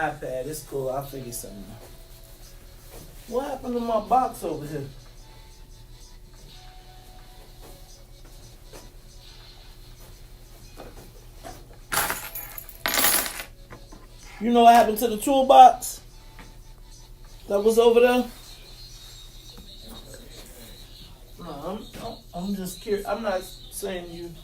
iPad. It's cool. I'll figure something out. What happened to my box over here? You know what happened to the toolbox that was over there? No, I'm just curious. I'm not saying you.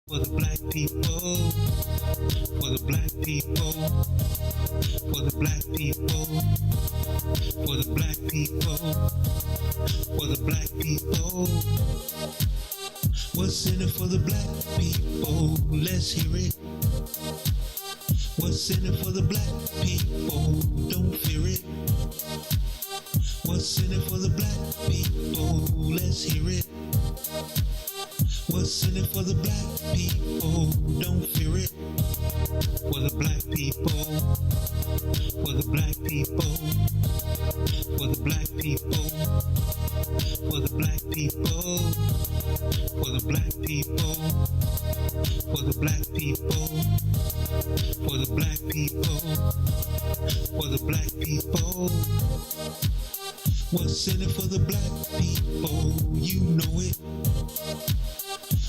For the black people, for the black people, for the black people, for the black people, for the black people. What's in it for the black people? Let's hear it. What's in it for the black people? Don't fear it. What's in it for the black people? Let's hear it. What's in it for the black people? Don't fear it. For the black people, for the black people, for the black people, for the black people, for the black people, for the black people, for the black people, for the black people. What's in it for the black people? You know it.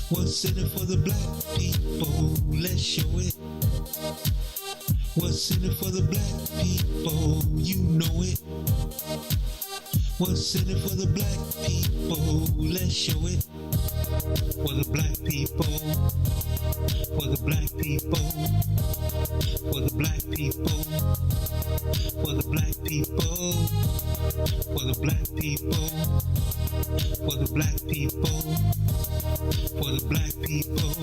What's in it for the black people? Let's show it. What's in it for the black people? You know it. What's in it for the black people? Let's show it. For the black people, for the black people, for the black people, for the black people, for the black people, for the black people, for the black people,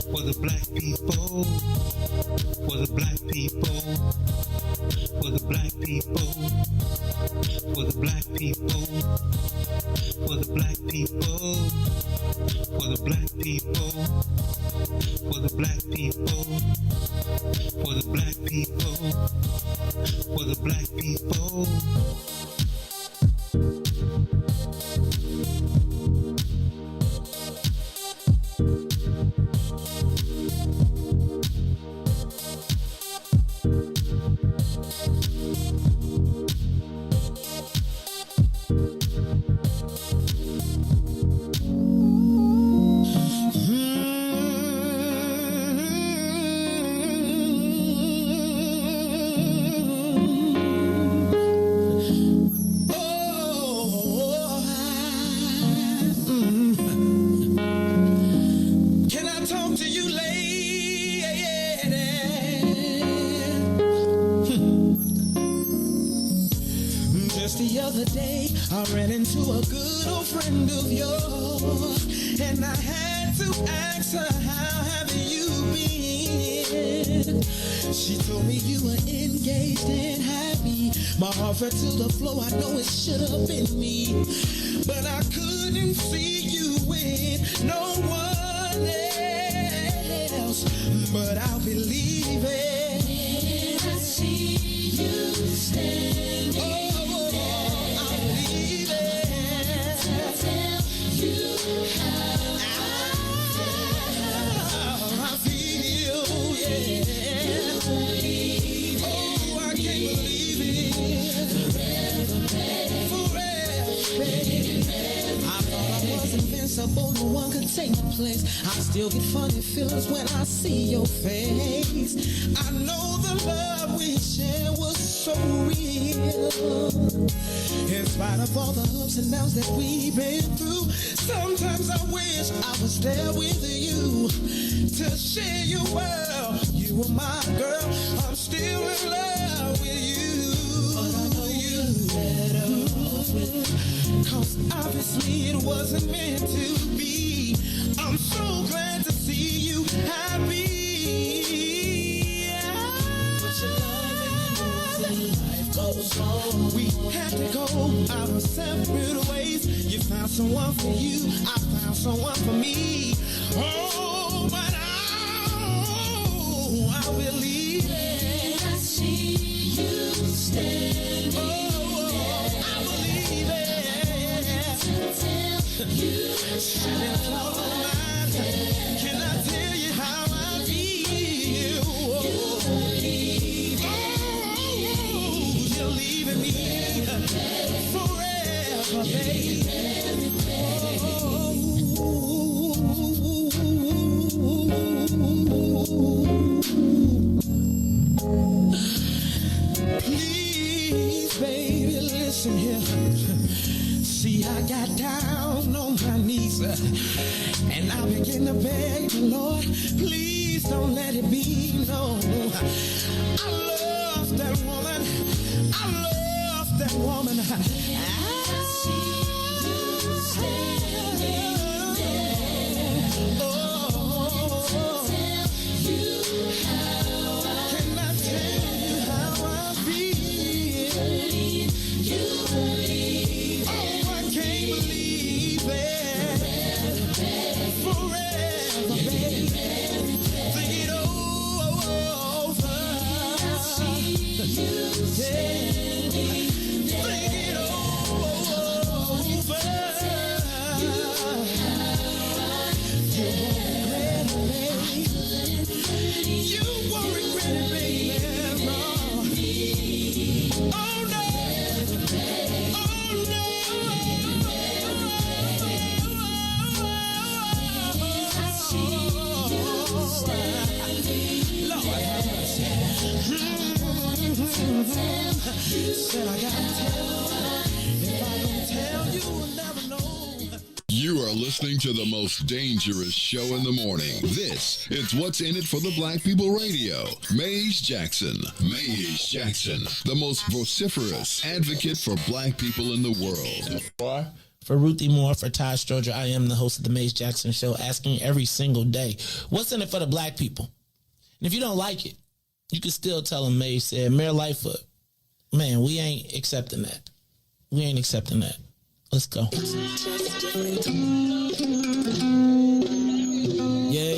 for the black people, for the black people, for the black people, for the black people, for the black people, for the black people, for the black people, for the black people, for the black people. day, I ran into a good old friend of yours, and I had to ask her, how have you been? She told me you were engaged and happy. My heart fell to the floor, I know it should have been me, but I couldn't see you with no one else. But I'll believe it when I see you standing there. I'll believe it to tell you how I feel. Yeah. Oh, I can't believe it. Forever, baby. I thought I was invincible, no one could take my place. I still get funny feelings when I see your face. I know the love we shared was so real. In spite of all the ups and downs that we've been through, sometimes I wish I was there with you to share your world. You were my girl, I'm still in love with you. But I know you're better off with me, 'cause obviously it wasn't meant to be. I'm so glad to see you happy. But your love and life goes on. We had to go our separate ways. You found someone for you, I found someone for me. Oh, but I believe it. I see you standing there. I believe it. To tell you how can I tell you how I feel? You're leaving me forever, baby. Please, baby, listen here. See, I got down on my knees and I begin to beg the Lord, please don't let it be known. I love that woman. I love that woman. I see you standing there. Oh, tell you how can I tell you how I feel? You believe. Oh, I can't believe it. Forever, baby. Think it over. I see you standing there. Think it over. You won't regret it, baby. No. Oh, no. Said I gotta tell. If I don't tell, you will never know. You are listening to the most dangerous show in the morning. This is What's in It for the Black People Radio. Maze Jackson. Maze Jackson, the most vociferous advocate for black people in the world. For Ruthie Moore, for Todd Stoger, I am the host of the Maze Jackson Show, asking every single day, what's in it for the black people? And if you don't like it, you can still tell them Maze said, Mayor Lightfoot, man, we ain't accepting that. We ain't accepting that. Let's go. Yeah.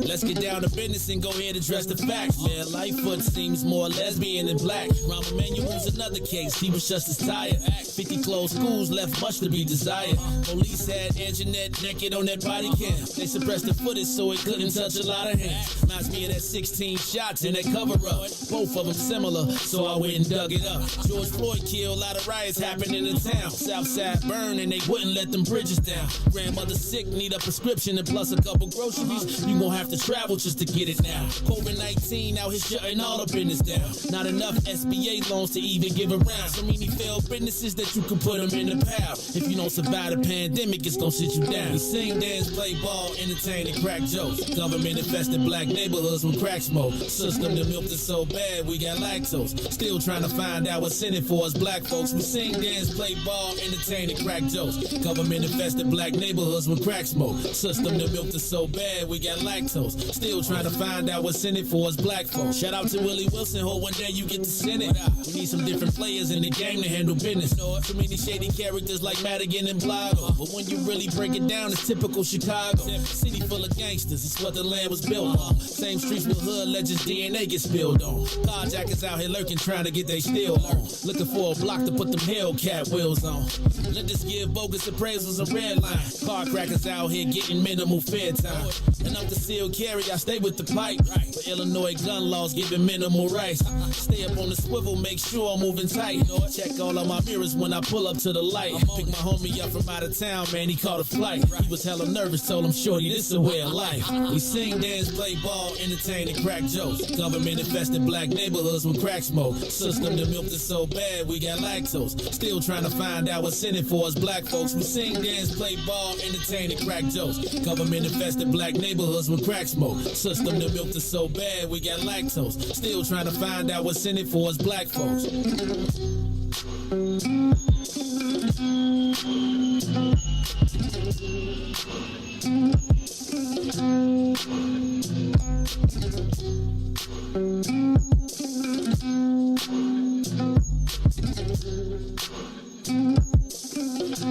Let's get down to business and go ahead and address the facts, man. Lightfoot seems more lesbian than black. Rahm Emanuel's another case. He was just as tired. 50 closed schools left much to be desired. Police had Anjanette naked on that body cam. They suppressed the footage so it couldn't touch a lot of hands. Reminds me of that 16 shots in that cover-up. Both of them similar, so I went and dug it up. George Floyd killed, a lot of riots happening in town. Southside burned and they wouldn't let them bridges down. Grandmother sick, need a prescription and plus a couple groceries. You gon' have to travel to just to get it now. COVID-19 out here shutting all the business down. Not enough SBA loans to even give around. So many failed businesses that you can put them in the pile. If you don't survive the pandemic, it's gonna sit you down. We sing, dance, play ball, entertain, and crack jokes. Government infested black neighborhoods with crack smoke. System that milked us so bad, we got lactose. Still trying to find out what's in it for us black folks. We sing, dance, play ball, entertain, and crack jokes. Government infested black neighborhoods with crack smoke. System that milked us so bad, we got lactose. Still trying to find out what's in it for us black folks. Shout out to Willie Wilson, hope one day you get to send it. We need some different players in the game to handle business. Too many shady characters like Madigan and Blago. But when you really break it down, it's typical Chicago. City full of gangsters, it's what the land was built on. Same streets with hood legends, DNA get spilled on. Carjackers out here lurking, trying to get they steal on. Looking for a block to put them Hellcat wheels on. Let us give bogus appraisals a red line. Car crackers out here getting minimal fair time. And I'm the seal carry, I stay with the pipe. But Illinois gun laws giving minimal rights. Stay up on the swivel, make sure I'm moving tight. Check all of my mirrors when I pull up to the light. Pick my homie up from out of town, man, he caught a flight. He was hella nervous, told him, shorty, this is a way of life. We sing, dance, play ball, entertain, and crack jokes. Government infested black neighborhoods with crack smoke. System that milked us so bad, we got lactose. Still trying to find out what's in it for us black folks. We sing, dance, play ball, entertain, and crack jokes. Government infested black neighborhoods with crack smoke. System that milked us so bad, we got lactose. Still trying to find out what's in it for us black folks.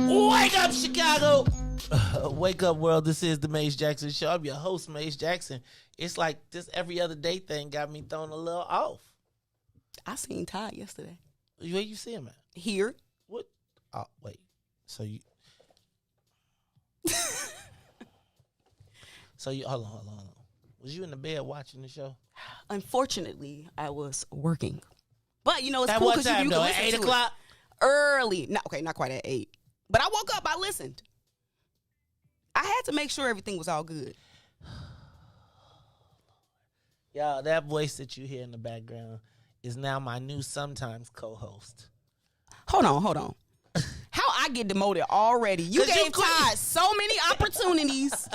Wake up, Chicago! Wake up, world. This is the Maze Jackson Show. I'm your host, Maze Jackson. It's like this every other day thing got me thrown a little off. I seen Todd yesterday. Where you see him at? Here. What? Oh, wait. So you... hold on. Was you in the bed watching the show? Unfortunately, I was working. But, you know, it's at cool what because time, you though? can At listen 8 to o'clock? it early. No, okay, not quite at 8. But I woke up, I listened. I had to make sure everything was all good. Y'all, that voice that you hear in the background is now my new sometimes co-host. Hold on. How I get demoted already? You gave Todd so many opportunities.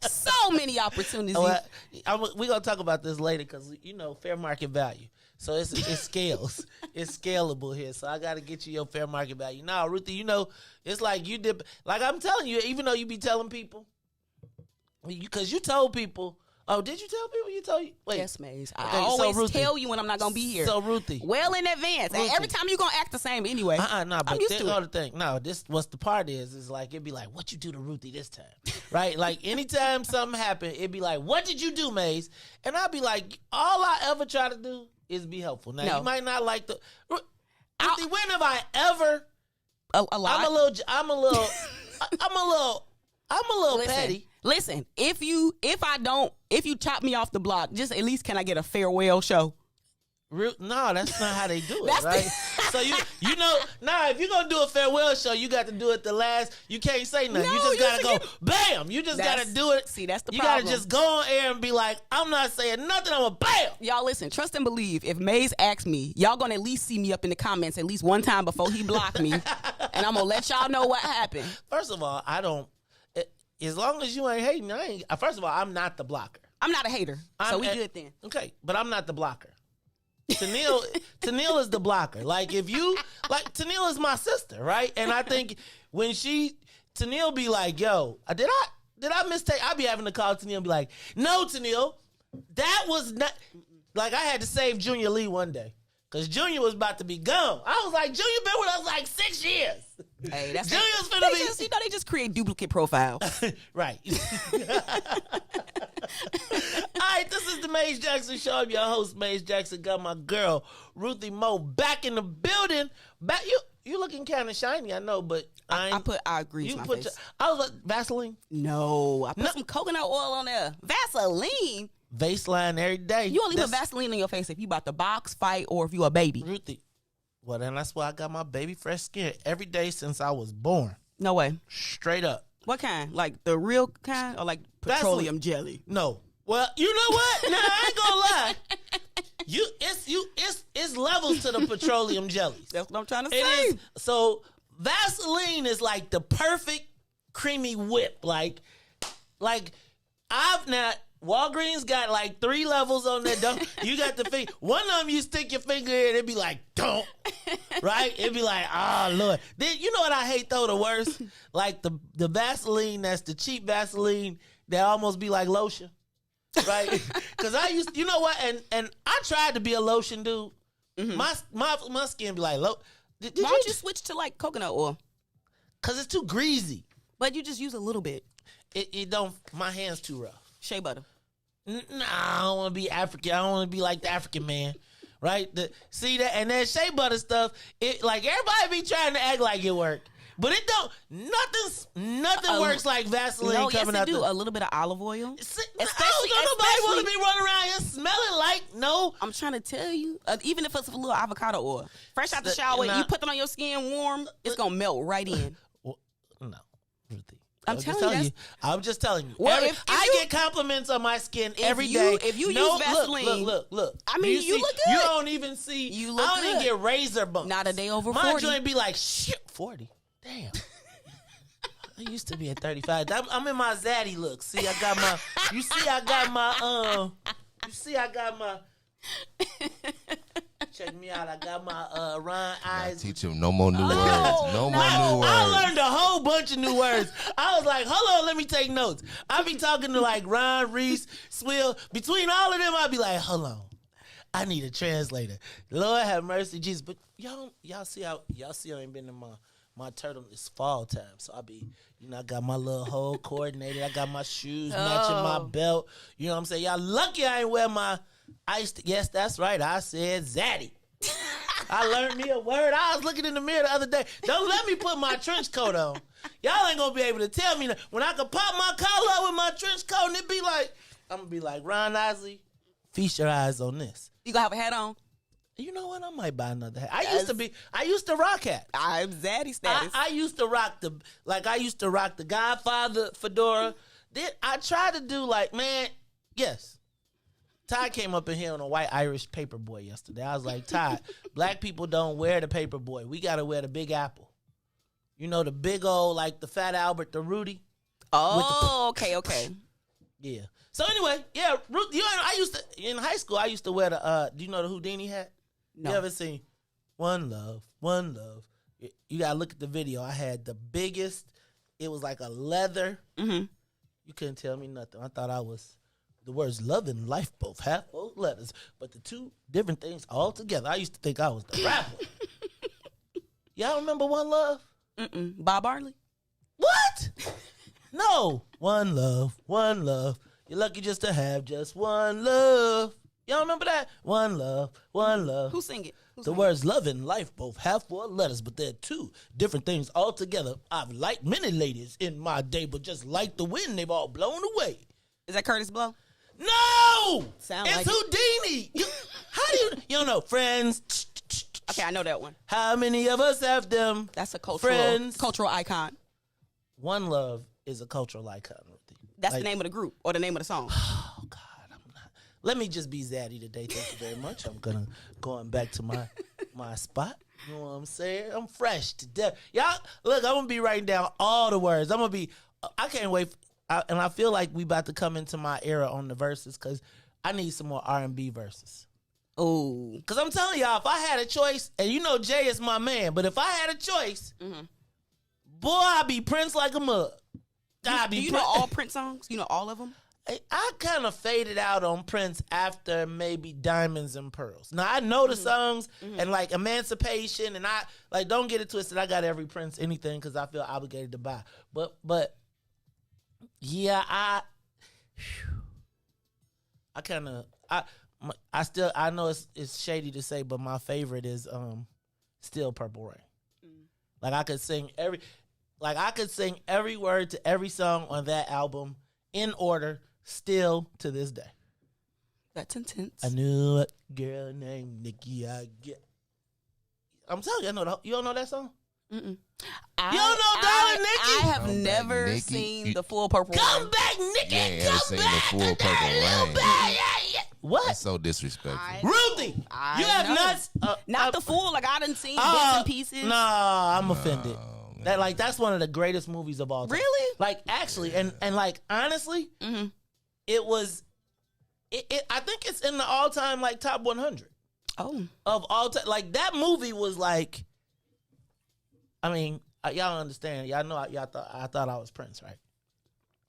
So many opportunities. We're going to talk about this later because, you know, fair market value. So it scales. It's scalable here. So I got to get you your fair market value. Now, Ruthie, you know, it's like you did. Like I'm telling you, even though you be telling people, because you told people. Oh, did you tell people? You told you? Wait. Yes, Maze. Okay, I always Ruthie, tell you when I'm not going to be here. So, Ruthie. Well in advance. And every time you're going to act the same anyway. No, but I'm used to the thing. No, what's the part is like, it'd be like, what you do to Ruthie this time? Right? Like, anytime something happened, it'd be like, what did you do, Maze? And I'd be like, all I ever try to do is be helpful. Now, you might not like the... Ruthie, when have I ever... A lot. I'm a little petty. Listen, if you chop me off the block, just at least can I get a farewell show? No, that's not how they do it, right? So you know, if you're gonna do a farewell show, you got to do it the last. You can't say nothing. No, you just gotta go, bam. You just gotta do it. See, that's the you problem. You gotta just go on air and be like, I'm not saying nothing. I'm a bam. Y'all listen, trust and believe. If Maze asks me, y'all gonna at least see me up in the comments at least one time before he blocked me, and I'm gonna let y'all know what happened. First of all, I don't. As long as you ain't hating, first of all, I'm not the blocker. I'm not a hater, so we good then. Okay, but I'm not the blocker. Tennille is the blocker. Like, if you, like, Tennille is my sister, right? And I think when Tennille be like, yo, did I mistake? I be having to call Tennille and be like, no, Tennille, that was not, like, I had to save Junior Lee one day. Because Junior was about to be gone. I was like, Junior been with us like 6 years. Hey, that's Junior's finna be... Just, they just create duplicate profiles. Right. All right, this is the Maze Jackson Show. I'm your host, Maze Jackson. Got my girl, Ruthie Moe, back in the building. You looking kind of shiny, I know, but I agree with my face. I was like, Vaseline? No, I put some coconut oil on there. Vaseline? Baseline every day. You only put Vaseline on your face if you about to box, fight, or if you a baby. Ruthie. Well, then that's why I got my baby fresh skin every day since I was born. No way. Straight up. What kind? Like the real kind or like petroleum jelly? No. Well, you know what? Nah, I ain't gonna lie. It's levels to the petroleum jellies. That's what I'm trying to It say. is. So Vaseline is like the perfect creamy whip. Like I've not. Walgreens got like 3 levels on that. You got the finger. One of them, you stick your finger in, it'd be like, don't. Right? It'd be like, oh, Lord. Then, you know what I hate, though, the worst? Like the Vaseline, that's the cheap Vaseline that almost be like lotion. Right? Because I used, you know what? And I tried to be a lotion dude. Mm-hmm. My skin be like, why don't you switch to like coconut oil? Because it's too greasy. But you just use a little bit. It don't, my hand's too rough. Shea butter. Nah, I don't want to be African. I don't want to be like the African man, right? See that, and that shea butter stuff. It like everybody be trying to act like it work, but it don't. Nothing works like Vaseline coming out. Yes, it do. A little bit of olive oil. Especially, nobody want to be running around here smelling like no. I'm trying to tell you, even if it's a little avocado oil, fresh out the shower, you put them on your skin warm, it's gonna melt right in. No, Ruthie. I'm telling you. I'm just telling you. Well, I get compliments on my skin every day. If you use Vaseline, look. I mean, you look good. You don't even see. You look I don't good. even get razor bumps. Not a day over 40. My joint be like, shit, 40. Damn. I used to be at 35. I'm in my zaddy look. See, I got my. You see, I got my. Check me out. I got my Ron eyes. Teach him no more new words. No more new words. I learned a whole bunch of new words. I was like, hold on, let me take notes. I be talking to like Ron, Riis, Swill. Between all of them, I be like, hold on. I need a translator. Lord have mercy, Jesus. But y'all see I ain't been in my turtle. It's fall time. So I be, I got my little hole coordinated. I got my shoes matching my belt. You know what I'm saying? Y'all lucky I ain't wear my yes, that's right. I said zaddy. I learned me a word. I was looking in the mirror the other day. Don't let me put my trench coat on. Y'all ain't gonna be able to tell me that. When I can pop my collar up with my trench coat and it be like, I'm gonna be like, Ron Isley, feast your eyes on this. You gonna have a hat on? You know what? I might buy another hat. I used to rock hats. I'm zaddy status. I used to rock the Godfather fedora. Then I tried to do yes. Todd came up in here on a white Irish paperboy yesterday. I was like, Todd, black people don't wear the paperboy. We got to wear the Big Apple. You know, the big old, like the Fat Albert, the Ruthie. Oh, okay. Yeah. So anyway, yeah, I used to, in high school, I used to wear the, do you know the Houdini hat? No. You ever seen One Love, One Love? You got to look at the video. I had the biggest, it was like a leather. Mm-hmm. You couldn't tell me nothing. I thought I was. The words love and life both have both letters, but the two different things all together. I used to think I was the rapper. Y'all remember One Love? Mm-mm. Bob Marley? What? No. One love, one love. You're lucky just to have just one love. Y'all remember that? One love, one love. Who sing it? The words love and life both have 4 letters, but they're 2 different things altogether. I've liked many ladies in my day, but just like the wind, they've all blown away. Is that Curtis Blow? No! Sound it's like Houdini. How do you don't know? Friends. Okay, I know that one. How many of us have them? That's a cultural icon. One Love is a cultural icon. That's the name of the group or the name of the song. Oh God, I'm not. Let me just be zaddy today. Thank you very much. I'm going back to my spot. You know what I'm saying? I'm fresh to death. Y'all, look, I'm gonna be writing down all the words. I can't wait. And I feel like we about to come into my era on the verses because I need some more R&B verses. Oh, because I'm telling y'all, if I had a choice, and you know Jay is my man, but if I had a choice, boy, I'd be Prince like a mug. Do you know all Prince songs? You know all of them? I kind of faded out on Prince after maybe Diamonds and Pearls. Now, I know the songs and like Emancipation, and I like don't get it twisted. I got every Prince anything because I feel obligated to buy. But yeah, I know it's shady to say, but my favorite is still Purple Rain. Like I could sing every word to every song on that album in order, still to this day. That's intense. I knew a girl named Nikki. I'm telling you, you don't know that song? You don't know Darling Nikki? I have Come back, never Nikki. seen the full Purple Come Rain. back, Nikki. You ain't Come ever seen the back full to Purple that little Rain. bit. What? That's so disrespectful. Ruthie, I you have know. Not the full. Like I done seen bits and pieces. Nah, I'm offended. man. That's one of the greatest movies of all time. Really? Like actually, and like honestly, it was. I think it's in the all time like top 100 Oh, of all time. Like that movie was like. I mean, y'all understand? Y'all know I thought I was Prince, right?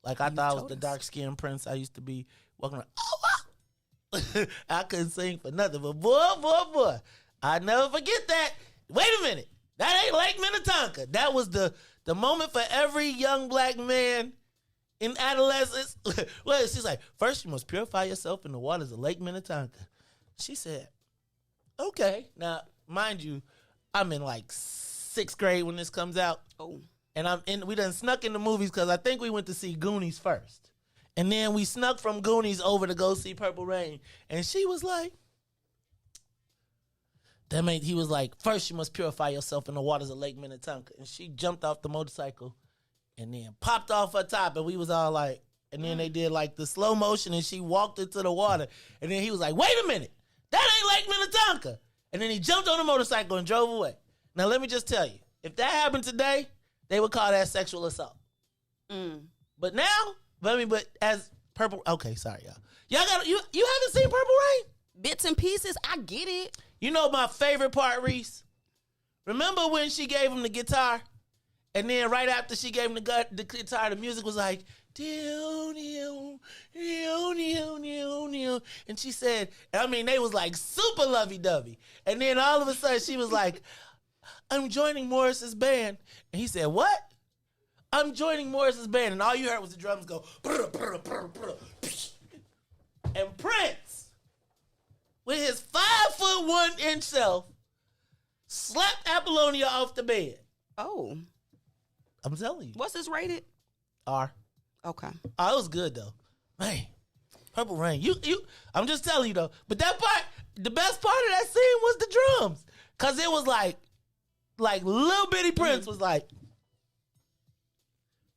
Like I thought I was the dark skinned Prince. I used to be walking around. I couldn't sing for nothing, but boy, I never forget that. Wait a minute, that ain't Lake Minnetonka. That was the moment for every young black man in adolescence. Well, she's like, first you must purify yourself in the waters of Lake Minnetonka. She said, okay. Now, mind you, I'm in like 6th grade when this comes out. oh, And we done snuck in the movies because I think we went to see Goonies first. And then we snuck from Goonies over to go see Purple Rain. And she was like, he was like, first you must purify yourself in the waters of Lake Minnetonka. And she jumped off the motorcycle and then popped off her top. And we was all like, and then they did like the slow motion and she walked into the water. And then he was like, wait a minute, that ain't Lake Minnetonka. And then he jumped on the motorcycle and drove away. Now let me just tell you, if that happened today, they would call that sexual assault. But now, but as Purple, okay, sorry, y'all. Y'all got you haven't seen Purple Rain? bits and pieces. I get it. You know my favorite part, Riis? Remember when she gave him the guitar? And then right after she gave him the guitar, the music was like, and she said, I mean, they was like super lovey-dovey. And then all of a sudden she was like, I'm joining Morris's band. And he said, what? I'm joining Morris's band. And all you heard was the drums go, brr, brr, brr, brr. And Prince, with his 5'1" self, slapped Apollonia off the bed. Oh. I'm telling you. What's this rated? R. Okay. Oh, it was good though. Man, Purple Rain. You I'm just telling you though. But that part, the best part of that scene was the drums. Cause it was like little bitty Prince was like,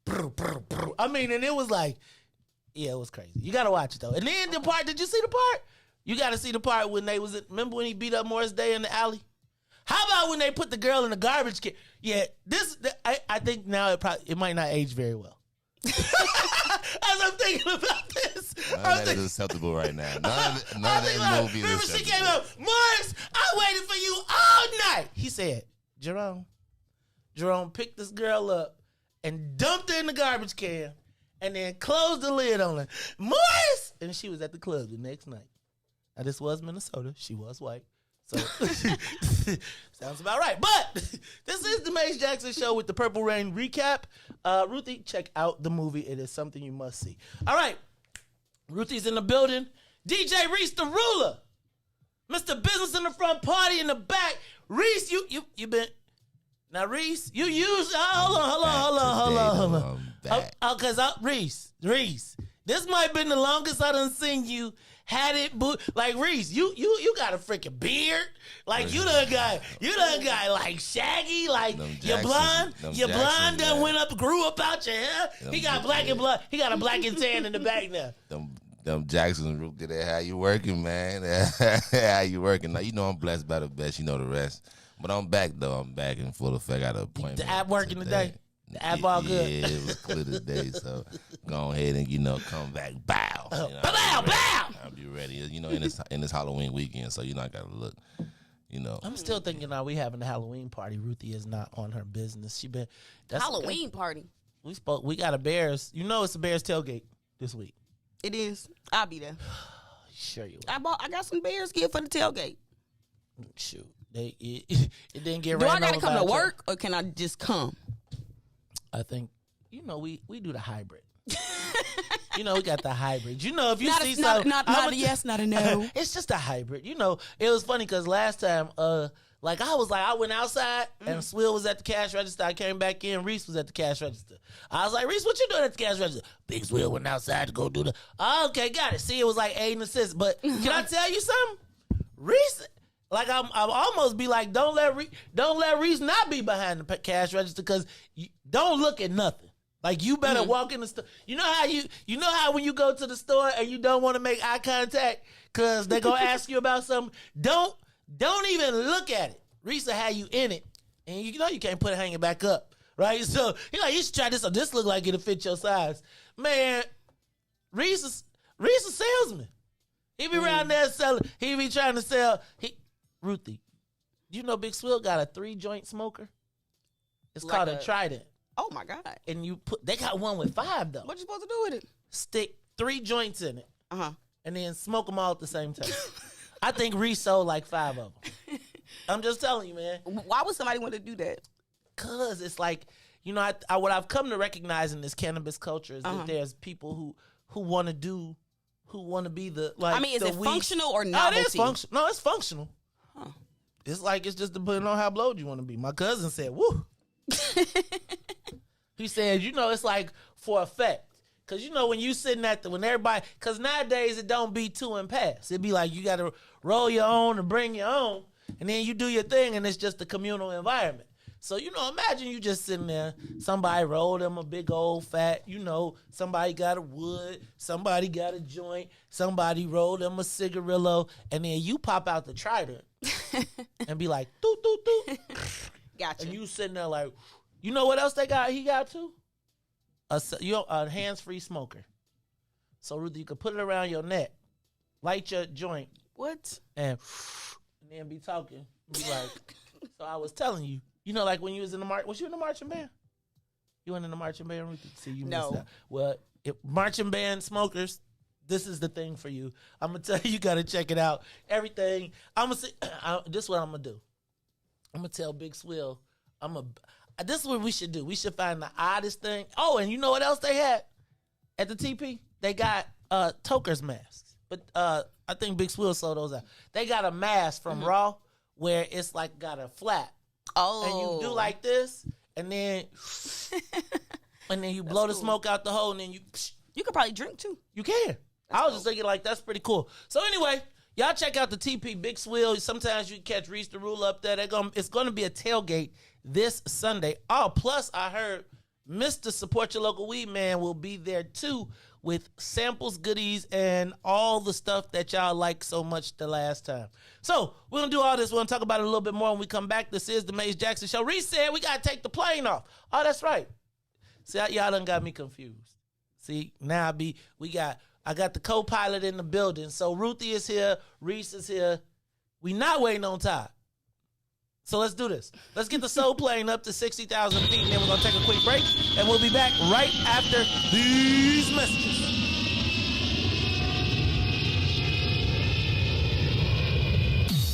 brr, brr, brr. I mean, and it was like, yeah, it was crazy. You gotta watch it though. And then the part, did you see the part? You gotta see the part when they was, remember when he beat up Morris Day in the alley? How about when they put the girl in the garbage can? Yeah, I think now it might not age very well. As I'm thinking about this, None of that is acceptable right now. None of that movie is remember she acceptable. came up, Morris, I waited for you all night. He said, Jerome picked this girl up and dumped her in the garbage can and then closed the lid on her. Morris! And she was at the club the next night. Now, this was Minnesota. She was white. So, sounds about right. But this is the Mace Jackson Show with the Purple Rain recap. Ruthie, check out the movie. It is something you must see. All right. Ruthie's in the building. DJ Riis the ruler. Mr. Business in the front, party in the back. Riis, you been... Now, Riis, you use... Hold on. Because Riis, this might have been the longest I done seen you had it, like Riis, you got a freaking beard, like you done got like shaggy, like your blonde done went up, grew up out your hair. He got black and blood. He got a black and tan in the back now. Them Jackson Ruthie, they how you working, man? How you working? Now you know I'm blessed by the best. You know the rest. But I'm back though. I'm back in full effect. I got an appointment. The app working today. The app all good. Yeah, it was clear today. So go ahead and come back. Bow. Bow. I'll be ready. In this Halloween weekend. So I gotta look. I'm still thinking, are we having a Halloween party? Ruthie is not on her business. Halloween party. We got a Bears. It's a Bears tailgate this week. It is. I'll be there. Sure you will. I got some Bears gear for the tailgate. Shoot. It didn't get ran over. Do I gotta come to work or can I just come? I think, we do the hybrid. We got the hybrid. If you see something. Not a yes, not a no. It's just a hybrid. It was funny because last time, I went outside and Swill was at the cash register. I came back in. Riis was at the cash register. I was like, Riis, what you doing at the cash register? Big Swill went outside to go do okay, got it. See, it was like aid and assist. But can I tell you something? Riis, Like I'm almost be like, don't let Riis not be behind the cash register because don't look at nothing. Like you better walk in the store. You know how when you go to the store and you don't want to make eye contact because they're gonna ask you about something. Don't even look at it. Riis will have you in it, and you know you can't put it hanging back up, right? So you're like, you should try this. So this look like it'll fit your size, man. Riis is a salesman. He be around there selling. He be trying to sell. Ruthie, you know Big Swill got a 3-joint smoker. It's Like called a Trident. Oh my God. And they got one with 5 though. What you supposed to do with it? Stick 3 joints in it. Uh-huh. And then smoke them all at the same time. I think Riis sold like 5 of them. I'm just telling you, man. Why would somebody want to do that? Cause it's like, you know, what I've come to recognize in this cannabis culture is that there's people who want to be the like. I mean, is it weed. functional or novelty? Oh, it is functional. No, it's functional. Huh. It's just depending on how blowed you want to be. My cousin said, "Woo." He said, you know, it's like for effect. Cause you know when you sitting when everybody, cause nowadays it don't be 2 and pass. It be like you got to roll your own and bring your own, and then you do your thing, and it's just a communal environment. So, you know, imagine you just sitting there, somebody rolled them a big old fat, you know, somebody got a wood, somebody got a joint, somebody rolled them a cigarillo, and then you pop out the Trident and be like, doot, doot, doot. Gotcha. And you sitting there like, you know what else he got too? A hands-free smoker. So, Ruthie, you can put it around your neck, light your joint. What? And then be talking. Be like, so I was telling you. You know, like when you was in the was you in the marching band? You went in the marching band, Ruthie? See, you missed out. Well, marching band smokers, this is the thing for you. I'm gonna tell you, you gotta check it out. Everything. I'm gonna say, this is what I'm gonna do. I'm gonna tell Big Swill. This is what we should do. We should find the oddest thing. Oh, and you know what else they had at the TP? They got Toker's masks, but I think Big Swill sold those out. They got a mask from Raw where it's like got a flap. Oh. And you do like this, and then you blow the smoke out the hole, and then you could probably drink too. You can. I was just thinking like that's pretty cool. So anyway, y'all check out the TP Big Swill. Sometimes you can catch Riis the Rule up there. It's gonna be a tailgate this Sunday. Oh, plus I heard Mr. Support Your Local Weed Man will be there too with samples, goodies, and all the stuff that y'all liked so much the last time. So we're going to do all this. We're going to talk about it a little bit more when we come back. This is the Maze Jackson Show. Riis said we got to take the plane off. Oh, that's right. See, y'all done got me confused. See, now I got the co-pilot in the building. So Ruthie is here. Riis is here. We not waiting on Todd. So let's do this. Let's get the soul plane up to 60,000 feet, and then we're going to take a quick break, and we'll be back right after these messages.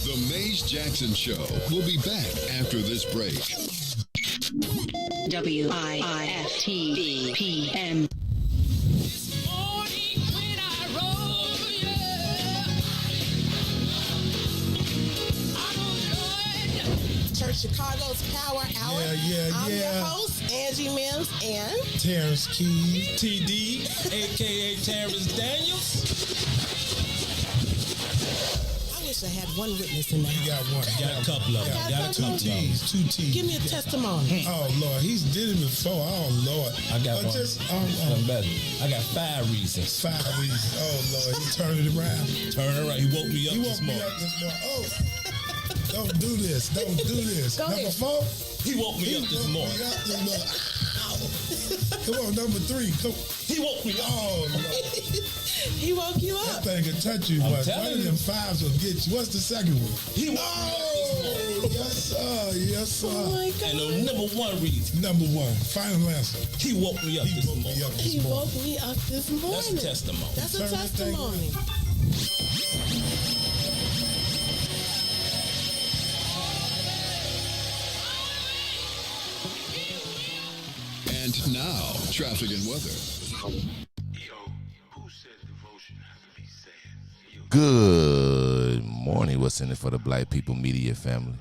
The Maze Jackson Show will be back after this break. WIIFTBP. Chicago's Power Hour. I'm your host, Angie Mims, and Terrence Keys, TD, a.k.a. Terrence Daniels. I wish I had one witness in the house. You got one. You got a couple of them. Got two T's. Give me a testimony. Oh, Lord. He's did it before. Oh, Lord. I got one. Better. I got 5 reasons. 5 reasons. Oh, Lord. He turned it around. Turn it around. He woke me up this morning. Oh. Don't do this. Don't do this. Go number ahead. 4? He woke me up this morning. Come on, number 3. Come. He woke me up. Oh, Lord. He woke you up. That thing can touch you, but one of them 5s will get you. What's the second one? He woke me up. Yes, sir. Yes, sir. Oh, my God. And the number 1 reason. Number 1. Final answer. He woke me up this morning. He woke me up this morning. That's a testimony. That's a testimony. And now, traffic and weather. Good morning. What's in it for the Black People Media family?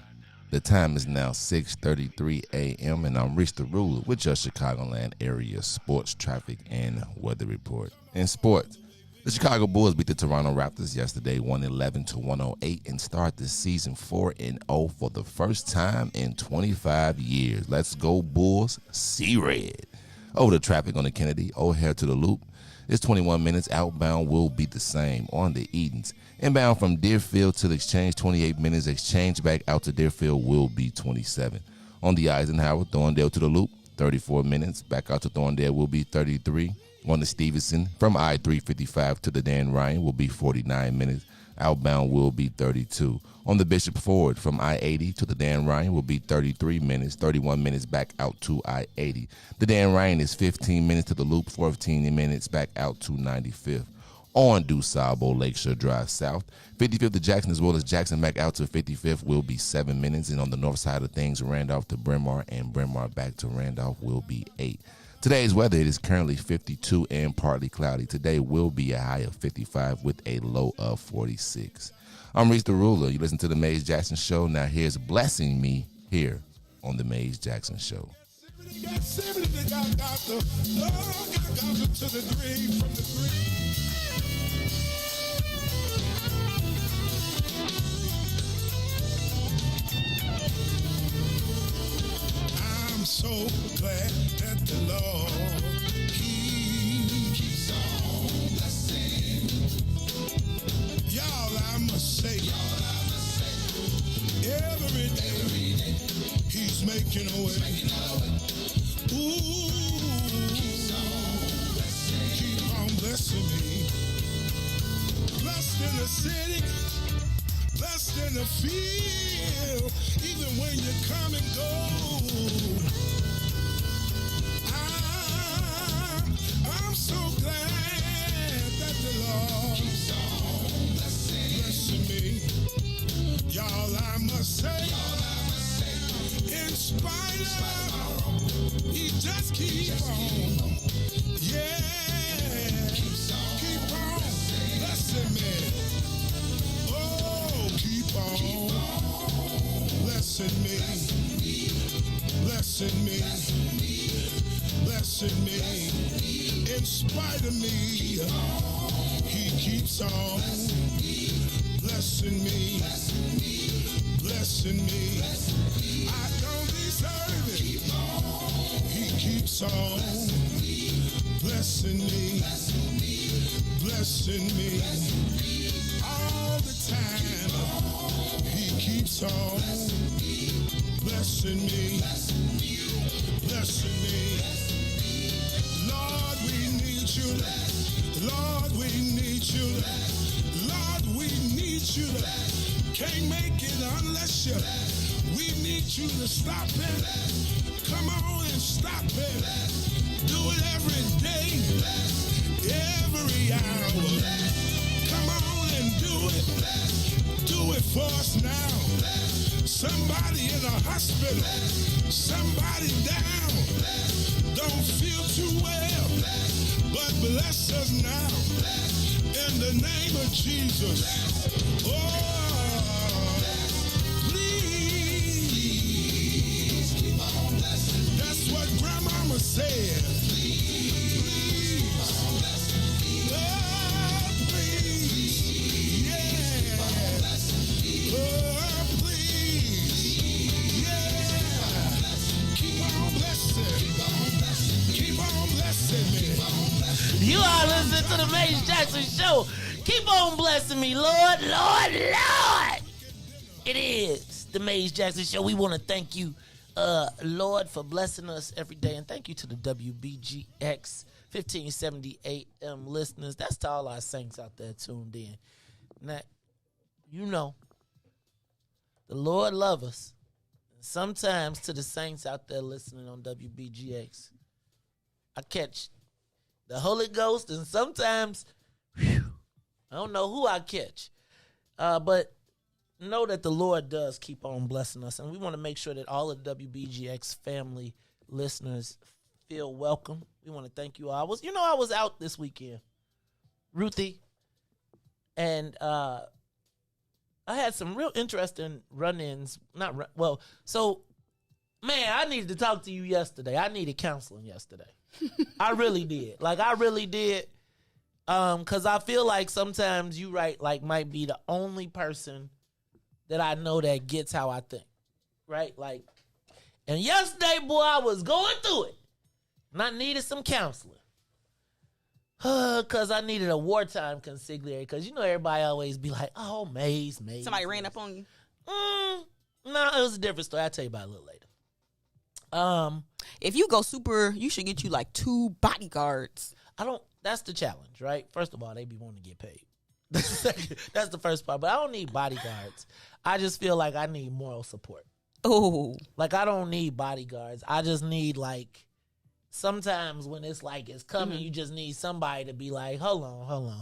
The time is now 6:33 a.m. and I'm Riis the Ruler with your Chicagoland area sports, traffic, and weather report. In sports, The Chicago Bulls beat the Toronto Raptors yesterday 111-108 and start the season 4-0 for the first time in 25 years. Let's go Bulls, see red. Over the traffic on the Kennedy, O'Hare to the Loop. It's 21 minutes. Outbound will be the same on the Edens. Inbound from Deerfield to the Exchange, 28 minutes. Exchange back out to Deerfield will be 27. On the Eisenhower, Thorndale to the Loop, 34 minutes. Back out to Thorndale will be 33. On the Stevenson, from I-355 to the Dan Ryan will be 49 minutes. Outbound will be 32. On the Bishop Ford, from I-80 to the Dan Ryan will be 33 minutes, 31 minutes back out to I-80. The Dan Ryan is 15 minutes to the Loop, 14 minutes back out to 95th. On DuSable Lakeshore Drive South, 55th to Jackson as well as Jackson back out to 55th will be 7 minutes. And on the north side of things, Randolph to Bryn Mawr and Bryn Mawr back to Randolph will be 8. Today's weather, it is currently 52 and partly cloudy. Today will be a high of 55 with a low of 46. I'm Riis the Ruler. You listen to the Maze Jackson Show. Now here's Blessing Me here on the Maze Jackson Show. I'm so glad that the Lord keeps on blessing. Y'all, I must say, every day He's making a way. Ooh, keep on blessing me. Blessed in the city, blessed in the field, even when you come and go. I'm so glad that the Lord keeps on blessing me. Y'all, I must say, in spite of, He just keeps on. Yeah, keep on blessing me. Oh, keep on blessing me, blessing me, blessing me. In spite of me, He keeps on blessing me, blessing me. I don't deserve it. He keeps on blessing me, blessing me. All the time, He keeps on blessing me, blessing me. Lord, we need you. Lord, we need you. Lord, we need you. Can't make it unless you. We need you to stop it. Come on and stop it. Do it every day, every hour. Come on and do it. Do it for us now. Somebody in a hospital, somebody down, don't feel too well, but bless us now in the name of Jesus. Oh, please keep on blessing. That's what Grandmama said. Please, oh, please, yeah. Oh, please, yeah. Keep on blessing. Keep on blessing me. You are listening to the Maze Jackson Show. Keep on blessing me, Lord, Lord, Lord. It is the Maze Jackson Show. We want to thank you, Lord, for blessing us every day. And thank you to the WBGX 1570 AM listeners. That's to all our saints out there tuned in. Now, you know, the Lord loves us. Sometimes to the saints out there listening on WBGX, I catch the Holy Ghost, and sometimes, I don't know who I catch. But know that the Lord does keep on blessing us, and we want to make sure that all of the WBGX family listeners feel welcome. We want to thank you all. I was out this weekend, Ruthie, and I had some real interesting run-ins. I needed to talk to you yesterday. I needed counseling yesterday. I really did. I really did. Because I feel like sometimes you might be the only person that I know that gets how I think, right? Like, and yesterday, boy, I was going through it, and I needed some counseling. Because I needed a wartime consigliere. Because you know everybody always be like, oh, Maze. Somebody ran up on you? No, it was a different story. I'll tell you about it a little later. If you go super, you should get you like 2 bodyguards. That's the challenge, right? First of all, they be wanting to get paid. That's the first part. But I don't need bodyguards. I just feel like I need moral support. Oh. Like, I don't need bodyguards. I just need, like, sometimes when it's like it's coming, you just need somebody to be like, hold on.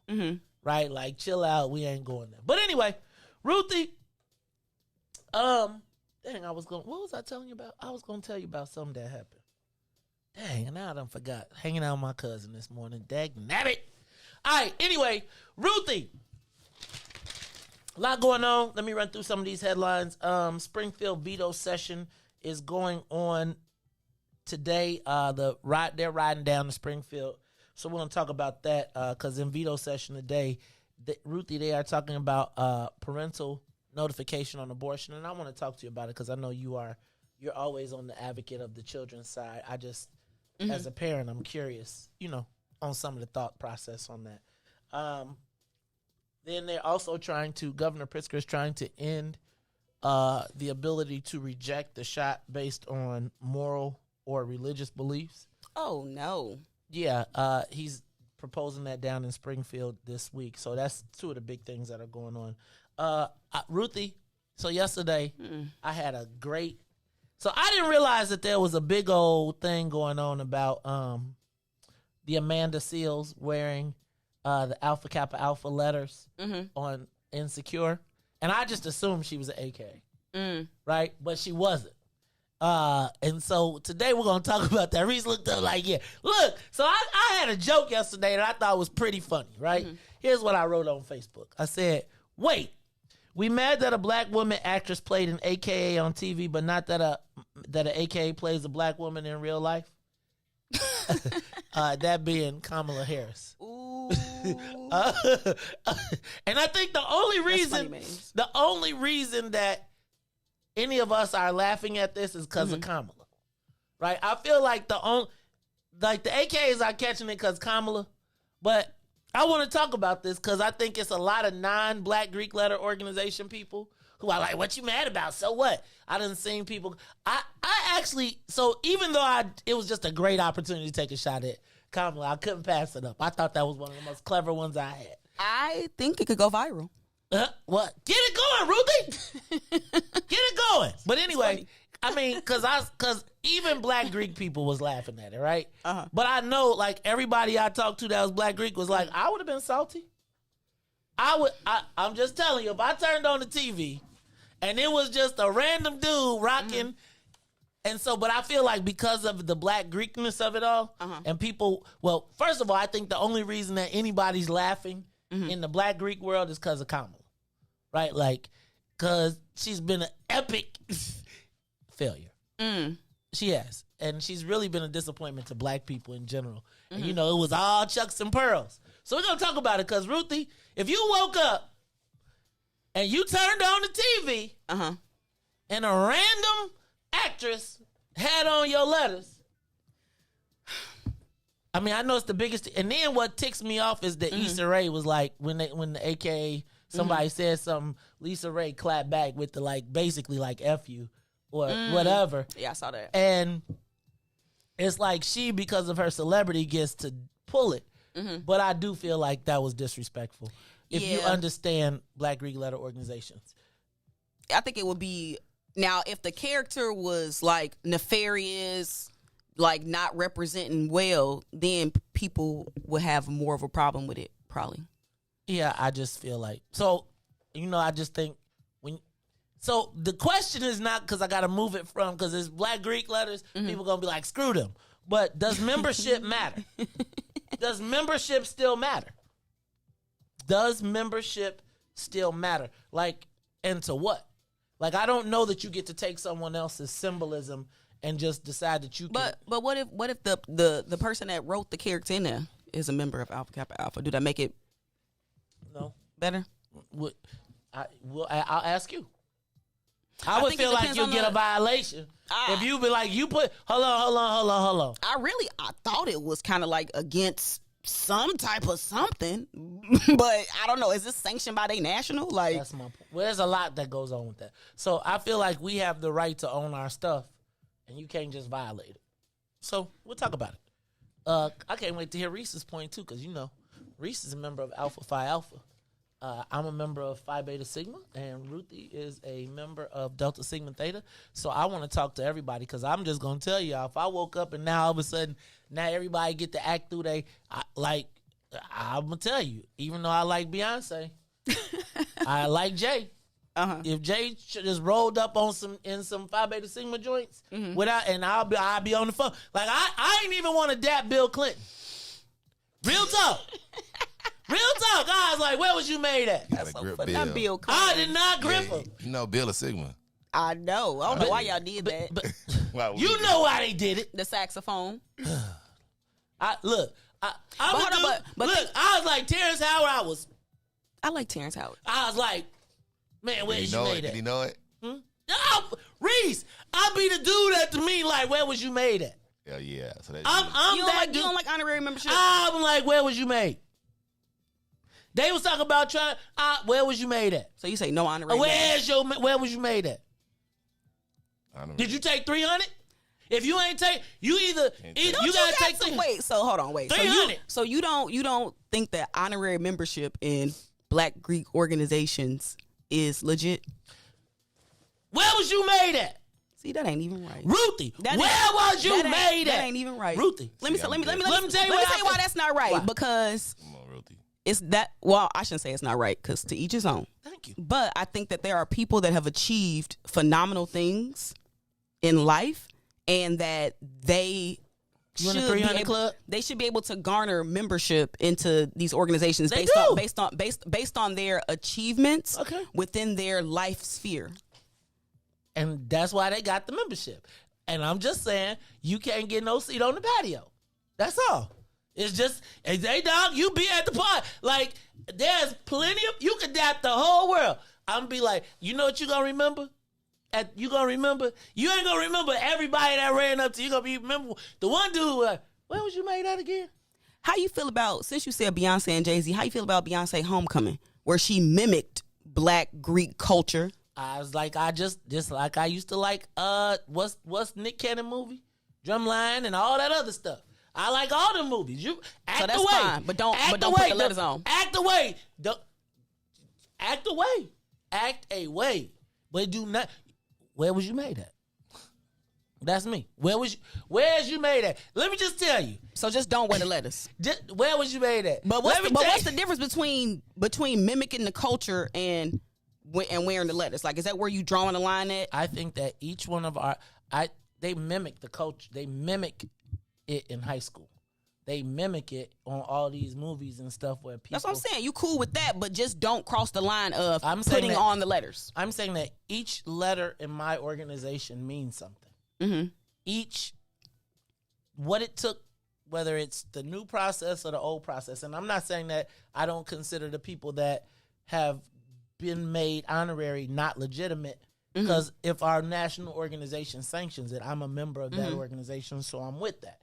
Mm-hmm. Right? Like, chill out. We ain't going there. But anyway, Ruthie, what was I telling you about? I was going to tell you about something that happened. Dang, and now I done forgot. Hanging out with my cousin this morning. Dag nabbit. All right, anyway, Ruthie. A lot going on. Let me run through some of these headlines. Springfield veto session is going on today. They're riding down to Springfield. So we're going to talk about that because in veto session today, Ruthie, they are talking about parental notification on abortion. And I want to talk to you about it because I know you're always on the advocate of the children's side. I just, as a parent, I'm curious, on some of the thought process on that. Then they're also Governor Pritzker is trying to end the ability to reject the shot based on moral or religious beliefs. Oh, no. Yeah, he's proposing that down in Springfield this week. So that's 2 of the big things that are going on. Ruthie, so yesterday I had a great... So I didn't realize that there was a big old thing going on about the Amanda Seals wearing the Alpha Kappa Alpha letters on Insecure. And I just assumed she was an AK, right? But she wasn't. And so today we're going to talk about that. Riis looked up like, yeah. Look, so I had a joke yesterday that I thought was pretty funny, right? Here's what I wrote on Facebook. I said, wait, we mad that a black woman actress played an AKA on TV, but not that an AKA plays a black woman in real life? That being Kamala Harris. Ooh. And I think the only reason that any of us are laughing at this is because of Kamala, right? I feel like the AKAs are catching it because Kamala, but I want to talk about this because I think it's a lot of non-Black Greek letter organization people who are like, what you mad about? So what? I done seen people. I actually, so even though it was just a great opportunity to take a shot at Kamala, I couldn't pass it up. I thought that was one of the most clever ones I had. I think it could go viral. What? Get it going, Ruthie. Get it going. But anyway, I mean, because even Black Greek people was laughing at it, right? But I know, like, everybody I talked to that was Black Greek was like, I would have been salty. I'm just telling you, if I turned on the TV and it was just a random dude rocking, and so, but I feel like because of the Black Greekness of it all, and people, well, first of all, I think the only reason that anybody's laughing in the Black Greek world is because of Kamala, right? Like, because she's been an epic failure. She has. And she's really been a disappointment to Black people in general. And, it was all chucks and pearls. So we're going to talk about it because, Ruthie, if you woke up and you turned on the TV and a random actress had on your letters, I mean, I know it's the biggest. And then what ticks me off is that Issa Rae was like, when the AKA, somebody said something, Lisa Rae clapped back with the, like, basically like F you or whatever. Yeah, I saw that. And it's like she, because of her celebrity, gets to pull it. But I do feel like that was disrespectful. If you understand Black Greek letter organizations. I think it would be, now, if the character was, like, nefarious, like, not representing well, then people would have more of a problem with it, probably. Yeah, I just feel like, so, I just think so the question is not because I got to move it from, because it's Black Greek letters, people going to be like, screw them. But does membership matter? Does membership still matter? Does membership still matter? Like, and to what? Like, I don't know that you get to take someone else's symbolism and just decide that you can. But what if the person that wrote the character in there is a member of Alpha Kappa Alpha. Do that make it better? I'll ask you. I would feel like you'll get a violation if you be like, you put, hold on. I thought it was kind of like against some type of something, but I don't know. Is this sanctioned by the national? Like, that's my point. Well, there's a lot that goes on with that. So I feel like we have the right to own our stuff, and you can't just violate it. So we'll talk about it. I can't wait to hear Riis's point too, because Riis is a member of Alpha Phi Alpha. I'm a member of Phi Beta Sigma, and Ruthie is a member of Delta Sigma Theta. So I want to talk to everybody, because I'm just going to tell y'all, if I woke up and now all of a sudden, now everybody get to act through I'm going to tell you, even though I like Beyonce, I like Jay. If Jay just rolled up on some Phi Beta Sigma joints, I'll be on the phone. Like, I ain't even want to dap Bill Clinton. Real talk. Real talk. I was like, where was you made at? You gotta grip Bill. I did not grip him. You know Bill is Sigma. I know. I don't know why y'all did that. But you know why they did it. The saxophone. I was like Terrence Howard. I like Terrence Howard. I was like, man, where you made at? Did he know it? No, Riis, I'll be the dude that to me like, where was you made at? Hell yeah. So you don't like honorary membership? I'm like, where was you made? They was talking about trying. Where was you made at? So you say no honorary? Where was you made at? Did you take 300? If you ain't take, you gotta take 300. Wait. So hold on. Wait. 300. So you don't think that honorary membership in Black Greek organizations is legit? Where was you made at? See, that ain't even right. Ruthie, where was you made at? That ain't even right. Ruthie. Let me tell you why that's not right. Why? Because come on, Ruthie. It's that, well, I shouldn't say it's not right, because to each his own. Thank you. But I think that there are people that have achieved phenomenal things in life, and that they should be able to garner membership into these organizations based on their achievements within their life sphere. And that's why they got the membership. And I'm just saying, you can't get no seat on the patio. That's all. It's just, hey, dog, you be at the party. Like, there's plenty of, you can dap the whole world. I'm going to be like, you know what you going to remember? You ain't going to remember everybody that ran up to you. Going to remember the one dude, where was you made at again? How you feel about, since you said Beyonce and Jay-Z, how you feel about Beyonce Homecoming, where she mimicked Black Greek culture? I was like, just like I used to like, what's Nick Cannon movie? Drumline and all that other stuff. I like all the movies. You act so that's away, fine, but don't put the letters on. Act away, act away, act away. But do not. Where was you made at? That's me. Where's you made at? Let me just tell you. So just don't wear the letters. Where was you made at? But what's the difference between mimicking the culture and wearing the letters? Like, is that where you drawing the line at? I think that each one of they mimic the culture. They mimic it in high school. They mimic it on all these movies and stuff where people. That's what I'm saying. You cool with that, but just don't cross the line of putting on the letters. I'm saying that each letter in my organization means something. Mm-hmm. What it took, whether it's the new process or the old process. And I'm not saying that I don't consider the people that have been made honorary not legitimate, because if our national organization sanctions it, I'm a member of that organization, so I'm with that.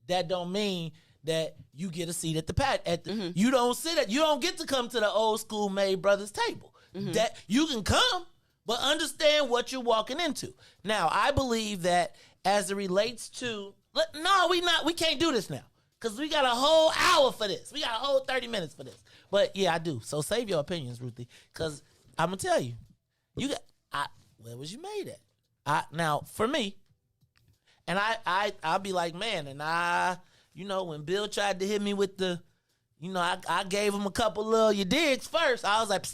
That don't mean that you get a seat at the you don't get to come to the old school May Brothers table. That you can come, but understand what you're walking into. Now, I believe that as it relates to we can't do this now, because we got a whole hour for this. We got a whole 30 minutes for this. But yeah, I do. So save your opinions, Ruthie, because I'm gonna tell you, where was you made at? Now for me. And I'll be like, man, and when Bill tried to hit me with the, I gave him a couple little you digs first. I was like,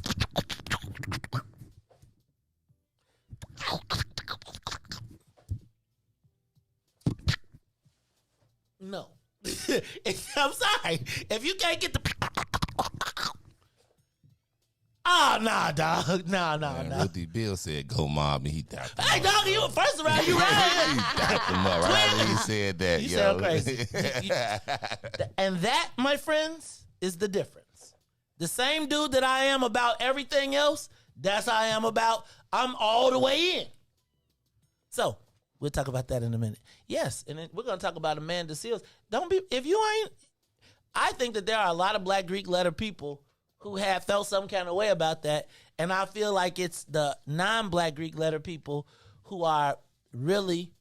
no. I'm sorry. If you can't get the, nah, dog. Nah. Ruthie Bill said, "Go mob," and he dapped him. Hey, dog, you first round, you He right. dapped him up right when he said that. You yo. sound crazy. And that, my friends, is the difference. The same dude that I am about everything else, that's how I am about I'm all the way in. So, we'll talk about that in a minute. Yes, and then we're going to talk about Amanda Seales. I think that there are a lot of Black Greek letter people who have felt some kind of way about that, and I feel like it's the non-Black Greek letter people who are really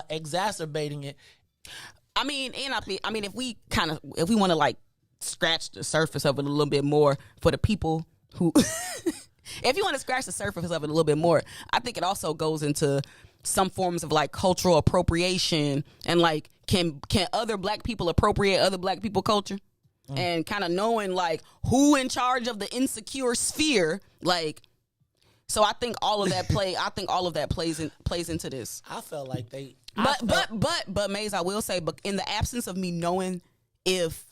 exacerbating it. I mean, if we want to like scratch the surface of it a little bit more for the people who, if you want to scratch the surface of it a little bit more, I think it also goes into some forms of like cultural appropriation and like can other Black people appropriate other Black people culture and kind of knowing like who in charge of the insecure sphere, like. So I think all of that plays into this. I felt like they. But Maze, I will say, but in the absence of me knowing if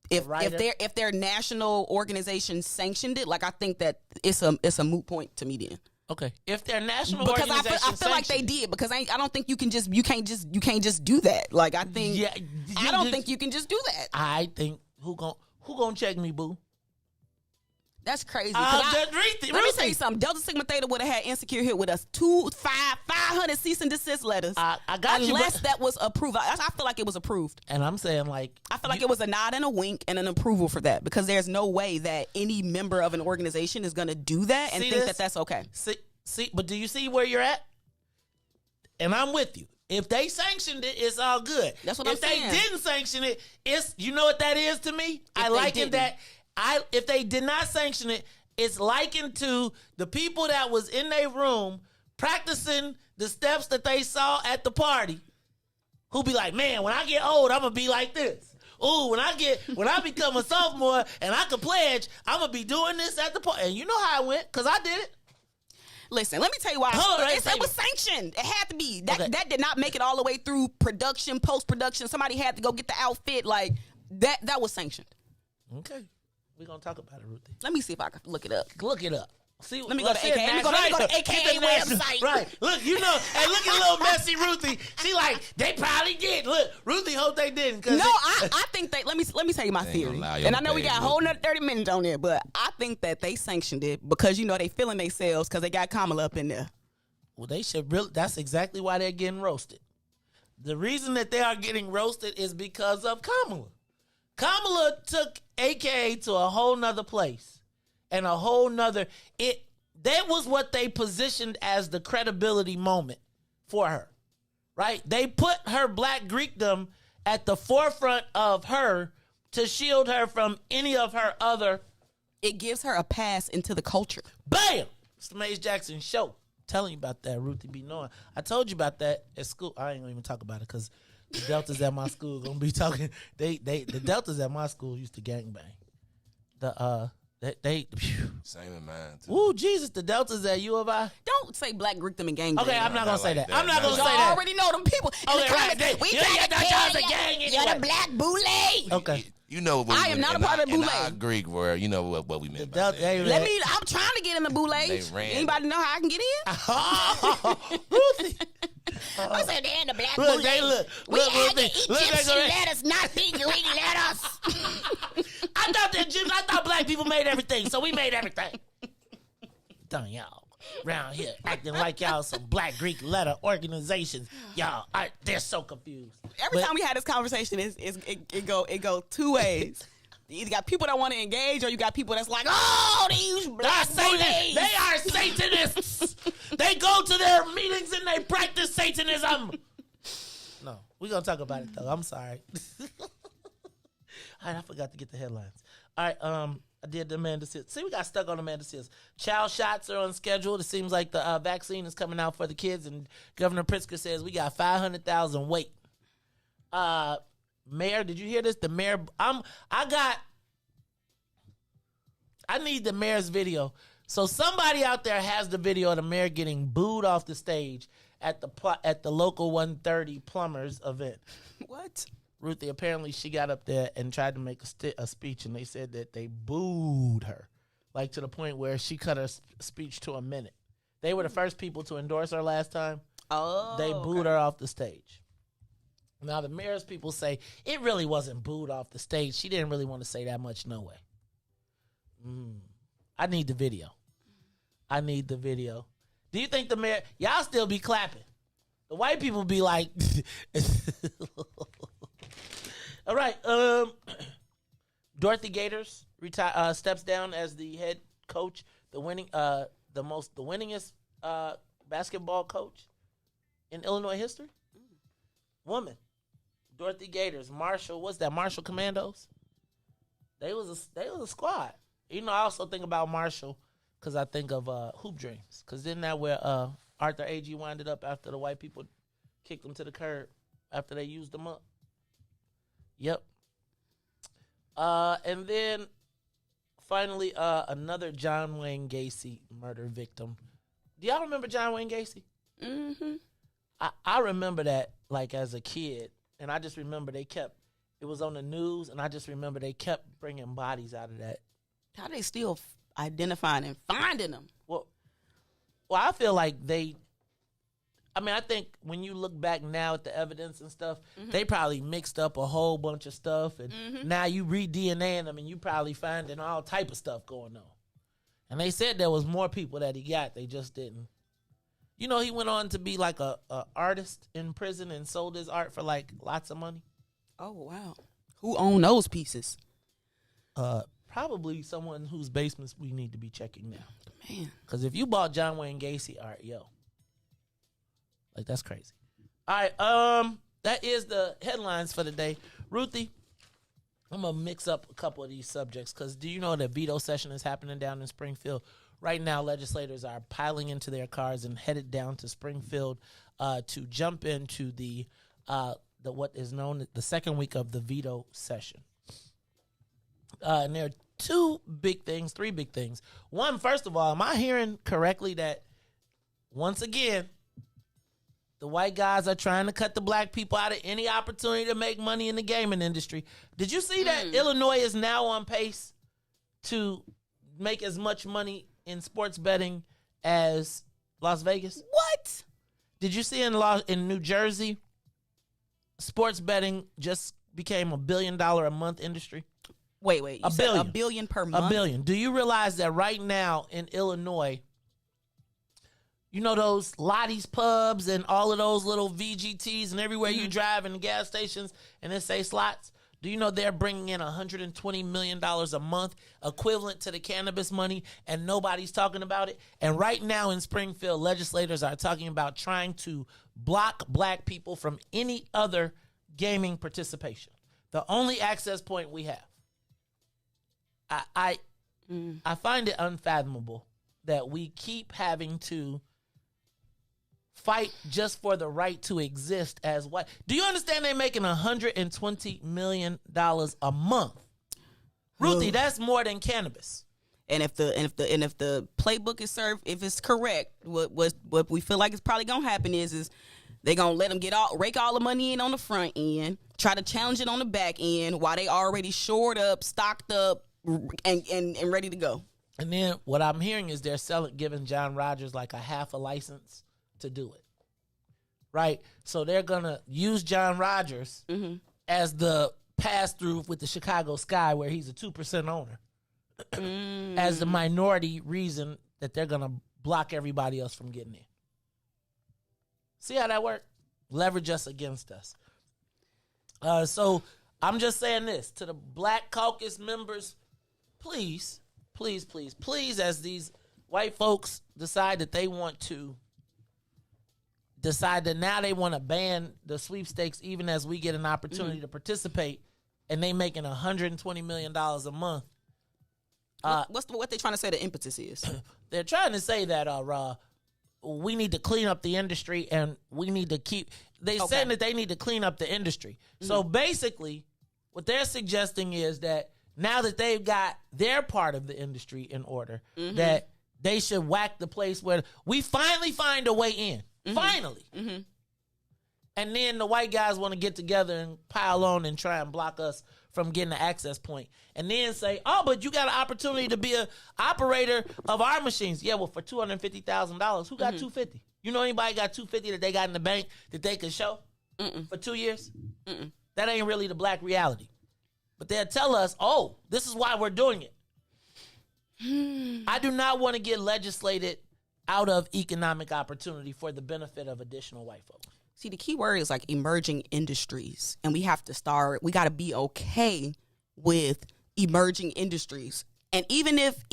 their national organization sanctioned it, like I think that it's a moot point to me then. Okay, if their national because organization I feel like they did because I don't think you can't just do that. Like I think I don't think you can just do that. I think who gonna check me, boo? That's crazy. Let me tell you something. Delta Sigma Theta would have had Insecure hit with us 500 cease and desist letters. I got you, unless that was approved. I feel like it was approved. And I'm saying like I feel like it was a nod and a wink and an approval for that because there's no way that any member of an organization is going to do that and think that that's okay. See, but do you see where you're at? And I'm with you. If they sanctioned it, it's all good. That's what I'm saying. If they didn't sanction it, it's you know what that is to me. I liken that. If they did not sanction it, it's likened to the people that was in their room practicing the steps that they saw at the party, who be like, man, when I get old, I'm gonna be like this. Ooh, when I become a sophomore and I can pledge, I'm gonna be doing this at the party. And you know how I went, because I did it. Listen, let me tell you why. It was sanctioned. It had to be. That did not make it all the way through production, post-production. Somebody had to go get the outfit. Like, that was sanctioned. Okay. We're going to talk about it, Ruthie. Let me see if I can look it up. Look it up. See, let me go to AKA. Let me go to AKA website. Right. Look, you know, and look at little messy Ruthie. She like, they probably did. Look, Ruthie hope they didn't. No, I think they, let me tell you my theory. And I know we got a whole nother 30 minutes on there, but I think that they sanctioned it because, you know, they feeling themselves because they got Kamala up in there. Well, they should really, that's exactly why they're getting roasted. The reason that they are getting roasted is because of Kamala. Kamala took AKA to a whole nother place and a whole nother, that was what they positioned as the credibility moment for her, right? They put her Black Greekdom at the forefront of her to shield her from any of her other. It gives her a pass into the culture. Bam! It's the Maze Jackson show. Telling you about that, Ruthie be knowing. I told you about that at school. I ain't gonna even talk about it because the Deltas at my school gonna be talking. The Deltas at my school used to gangbang. Same in mine too. Ooh, Jesus, the Deltas at U of I. Don't say Black Greekdom and gangbang. Okay, I'm not gonna say that. I'm not gonna say that. Y'all already know them people. Okay, right. We got y'all's a gang anyway. You're the Black Boule. Okay. You know what I am not a part of the Boule. Greek word, you know what we meant by that. I'm trying to get in the Boule. Anybody know how I can get in? Ruthie. I said they're in the Black Boule. We had the Egyptian letters, not the Greek letters. I thought Black people made everything, so we made everything. Done y'all around here acting like y'all some Black Greek letter organizations. Y'all, they're so confused. Every time we had this conversation, it go two ways. You either got people that want to engage, or you got people that's like, oh, these Black Boulets. They are Satanists. They go to their meetings and they practice Satanism. No, we're gonna talk about it though. I'm sorry. All right, I forgot to get the headlines. All right, I did the Amanda Seales. See, we got stuck on Amanda Seales. Child shots are on schedule. It seems like the vaccine is coming out for the kids, and Governor Pritzker says we got 500,000 wait. Mayor, did you hear this? The mayor, I need the mayor's video. So somebody out there has the video of the mayor getting booed off the stage at the local 130 plumbers event. What? Ruthie, apparently she got up there and tried to make a speech, and they said that they booed her like to the point where she cut her speech to a minute. They were the first people to endorse her last time. Oh, they booed her off the stage. Now the Mayor's people say it really wasn't booed off the stage. She didn't really want to say that much, no way. I need the video. Do you think the mayor, y'all still be clapping? The white people be like, all right. Dorothy Gators steps down as the head coach, the winningest basketball coach in Illinois history. Woman, Dorothy Gators. Marshall, what's that? Marshall Commandos. They was a squad. You know, I also think about Marshall because I think of Hoop Dreams. Because isn't that where Arthur Agee winded up after the white people kicked him to the curb after they used him up? Yep. And then finally, another John Wayne Gacy murder victim. Do y'all remember John Wayne Gacy? Mm-hmm. I remember that like as a kid, and I just remember it was on the news, and I just remember they kept bringing bodies out of that. How they still identifying and finding them? Well, I feel like I think when you look back now at the evidence and stuff, they probably mixed up a whole bunch of stuff, and now you re-DNAing them, and you probably finding all type of stuff going on. And they said there was more people that he got. They just didn't. You know, he went on to be like a artist in prison and sold his art for like lots of money. Oh, wow. Who owned those pieces? Probably someone whose basements we need to be checking now. Man. Because if you bought John Wayne Gacy art, like that's crazy. All right, that is the headlines for the day. Ruthie, I'm going to mix up a couple of these subjects because do you know that veto session is happening down in Springfield? Right now, legislators are piling into their cars and headed down to Springfield to jump into the what is known as the second week of the veto session. And there are three big things. One, first of all, am I hearing correctly that once again, the white guys are trying to cut the black people out of any opportunity to make money in the gaming industry? Did you see that Illinois is now on pace to make as much money in sports betting as Las Vegas? What? Did you see in New Jersey, sports betting just became $1 billion a month industry? Wait. You said $1 billion per month? $1 billion. Do you realize that right now in Illinois, you know those Lottie's pubs and all of those little VGTs and everywhere you drive in the gas stations and it say slots? Do you know they're bringing in $120 million a month, equivalent to the cannabis money, and nobody's talking about it? And right now in Springfield, legislators are talking about trying to block black people from any other gaming participation. The only access point we have. I find it unfathomable that we keep having to fight just for the right to exist as white. Do you understand they're making $120 million a month? Ruthie, that's more than cannabis. And if the playbook is served, if it's correct, what we feel like is probably gonna happen is they're gonna let them rake all the money in on the front end, try to challenge it on the back end while they already shored up, stocked up, and ready to go. And then what I'm hearing is they're giving John Rogers like a half a license to do it, right? So they're gonna use John Rogers as the pass-through with the Chicago Sky, where he's a 2% owner, as the minority reason that they're gonna block everybody else from getting in. See how that works? Leverage us against us. So I'm just saying this to the Black Caucus members: please, as these white folks decide that now they want to ban the sweepstakes, even as we get an opportunity to participate, and they making $120 million a month. What they trying to say the impetus is? They're trying to say that we need to clean up the industry, and we need to keep. Saying that they need to clean up the industry. So basically, what they're suggesting is that now that they've got their part of the industry in order, that they should whack the place where we finally find a way in. Finally. And then the white guys want to get together and pile on and try and block us from getting the access point. And then say, oh, but you got an opportunity to be an operator of our machines. Yeah, well, for $250,000, who got $250? You know anybody got $250 that they got in the bank that they could show for 2 years? That ain't really the black reality. But they'll tell us, oh, this is why we're doing it. I do not want to get legislated out of economic opportunity for the benefit of additional white folks. See, the key word is like emerging industries. And we got to be okay with emerging industries. And even if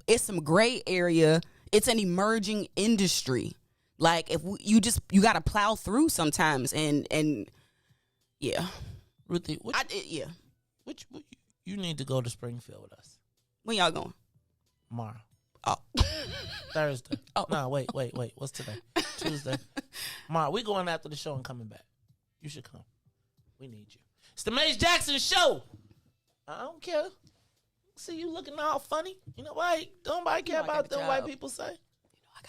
it's some gray area, it's an emerging industry. Like if you got to plow through sometimes and yeah. Ruthie, you need to go to Springfield with us. When y'all going? Tomorrow. Oh. Thursday. Oh. No, wait. What's today? Tuesday. Tomorrow. We going after the show and coming back. You should come. We need you. It's the Maze Jackson Show. I don't care. See you looking all funny. You know why? Don't nobody care about them white people say.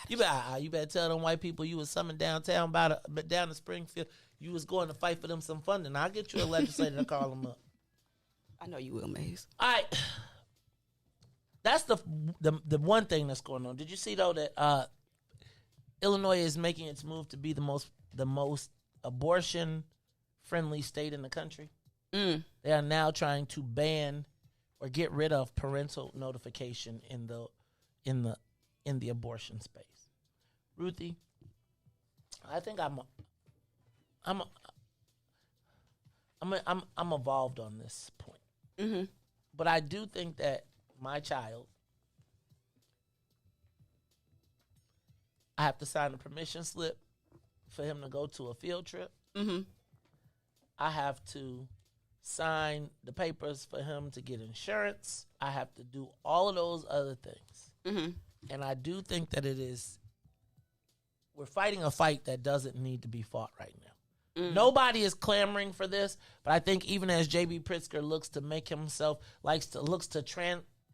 You better tell them white people you was summoned downtown down to Springfield. You was going to fight for them some funding. I'll get you a legislator to call them up. I know you will, Maze. All right. That's the one thing that's going on. Did you see though that Illinois is making its move to be the most abortion friendly state in the country? They are now trying to ban or get rid of parental notification in the abortion space. Ruthie, I think I'm evolved on this point. But I do think that my child, I have to sign a permission slip for him to go to a field trip. I have to sign the papers for him to get insurance. I have to do all of those other things. And I do think that we're fighting a fight that doesn't need to be fought right now. Nobody is clamoring for this, but I think even as J.B. Pritzker looks to make himself,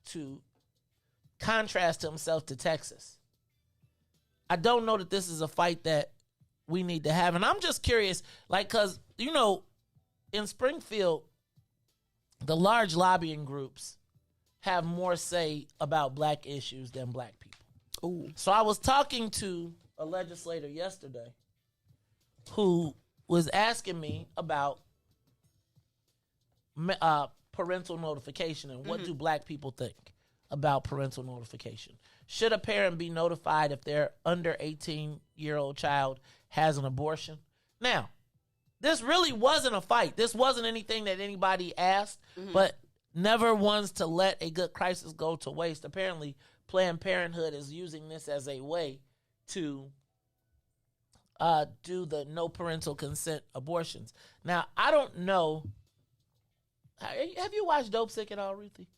to contrast himself to Texas, I don't know that this is a fight that we need to have. And I'm just curious, because, in Springfield, the large lobbying groups have more say about black issues than black people. Ooh. So I was talking to a legislator yesterday who was asking me about parental notification and what do black people think about parental notification. Should a parent be notified if their under 18-year-old child has an abortion? Now, this really wasn't a fight. This wasn't anything that anybody asked, but never wants to let a good crisis go to waste. Apparently, Planned Parenthood is using this as a way to do the no parental consent abortions. Now, I don't know. Have you watched Dope Sick at all, Ruthie?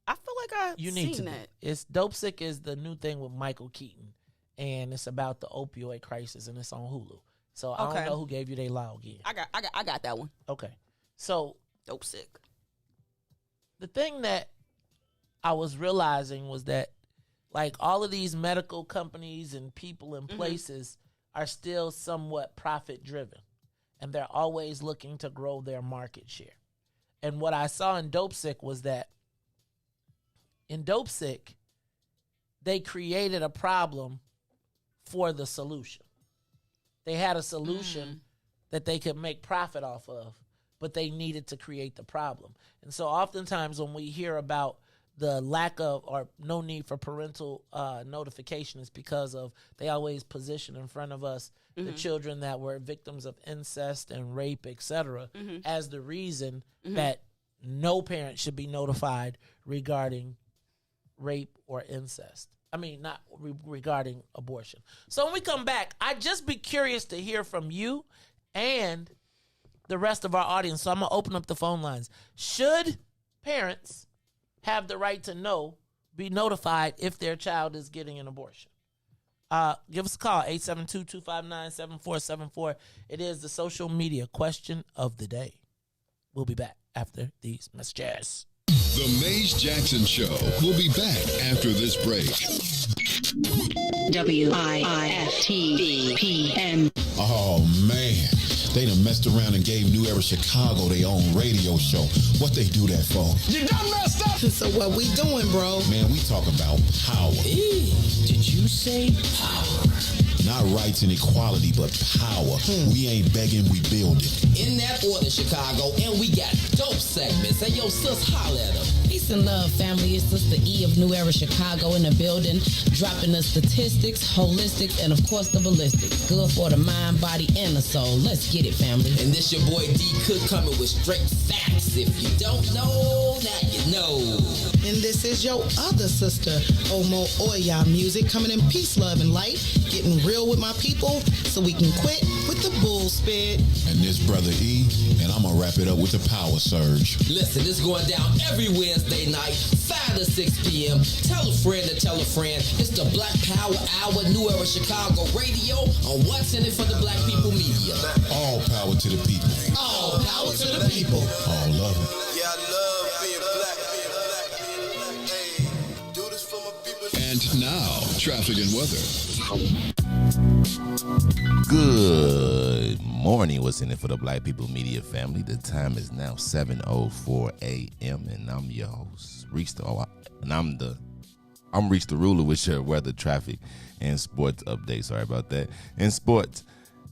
I feel like I've seen that. It's Dope Sick is the new thing with Michael Keaton, and it's about the opioid crisis, and it's on Hulu. So I don't know who gave you their log in. I got that one. Okay. So Dope Sick. The thing that I was realizing was that all of these medical companies and people and places are still somewhat profit driven, and they're always looking to grow their market share. And what I saw in Dope Sick was that in Dope Sick, they created a problem for the solution. They had a solution that they could make profit off of, but they needed to create the problem. And so oftentimes when we hear about the lack of or no need for parental notification, is because of they always position in front of us the children that were victims of incest and rape, etc., as the reason that no parent should be notified regarding rape or incest. I mean, not regarding abortion. So when we come back, I'd just be curious to hear from you and the rest of our audience. So I'm going to open up the phone lines. Should parents have the right to be notified if their child is getting an abortion? Give us a call, 872-259-7474. It is the social media question of the day. We'll be back after these messages. The Maze Jackson Show will be back after this break. WIIFTBP. Oh, man. They done messed around and gave New Era Chicago their own radio show. What they do that for? You done messed up! So what we doing, bro? Man, we talk about power. Did you say power? Not rights and equality, but power. We ain't begging, we building. In that order, Chicago, and we got dope segments. Hey, yo, sis, holla at them. Peace and love, family. It's Sister E of New Era Chicago in the building, dropping the statistics, holistics, and of course the ballistics. Good for the mind, body, and the soul. Let's get it, family. And this your boy D Cook coming with straight facts. If you don't know, now you know. And this is your other sister, Omo Oya Music, coming in peace, love, and light, getting real with my people so we can quit with the bull spit. And this brother E, and I'm gonna wrap it up with the power surge. Listen, it's going down every Wednesday night, 5 to 6 p.m. Tell a friend to tell a friend. It's the Black Power Hour, New Era Chicago Radio on What's in It for the Black People Media. All power to the people. All power to the people. All love it. Yeah, I love being black. Hey, do this for my people. And now, traffic and weather. Good morning. What's in it for the Black People Media family? The time is now 7:04 a.m. and I'm your host, Riis. I'm Riis the Ruler with your weather, traffic, and sports update. Sorry about that. In sports,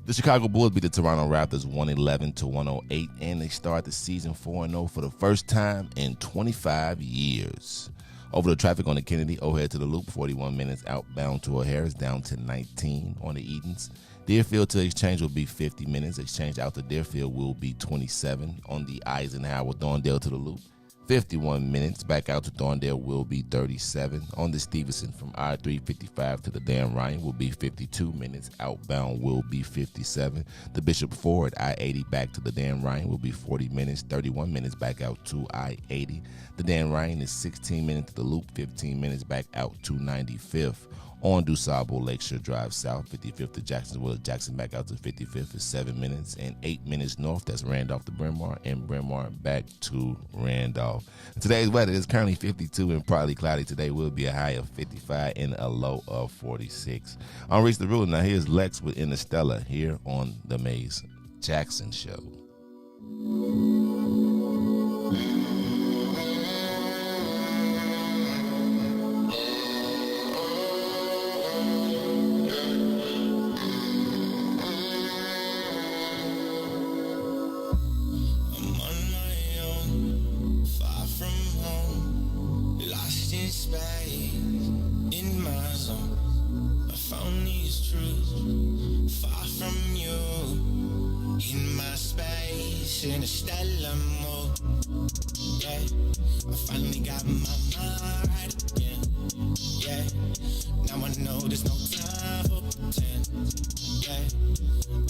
the Chicago Bulls beat the Toronto Raptors 111-108, and they start the season 4-0 for the first time in 25 years. Over the traffic on the Kennedy, O'Hare to the Loop, 41 minutes outbound to O'Hare is down to 19 on the Edens. Deerfield to Exchange will be 50 minutes. Exchange out to Deerfield will be 27 on the Eisenhower. Thorndale to the Loop, 51 minutes. Back out to Thorndale will be 37. On the Stevenson from I-355 to the Dan Ryan will be 52 minutes. Outbound will be 57. The Bishop Ford I-80 back to the Dan Ryan will be 40 minutes. 31 minutes back out to I-80. The Dan Ryan is 16 minutes to the Loop, 15 minutes back out to 95th. On DuSable Lakeshore Drive South, 55th to Jacksonville. Jackson back out to 55th is 7 minutes and 8 minutes north. That's Randolph to Bryn Mawr, and Bryn Mawr back to Randolph. Today's weather is currently 52 and partly cloudy. Today will be a high of 55 and a low of 46. I'm Riis the Ruler. Now here's Lex with Interstellar here on the Maze Jackson Show. Interstellar mode. Yeah, I finally got my mind right again. Yeah, now I know there's no time for pretend. Yeah,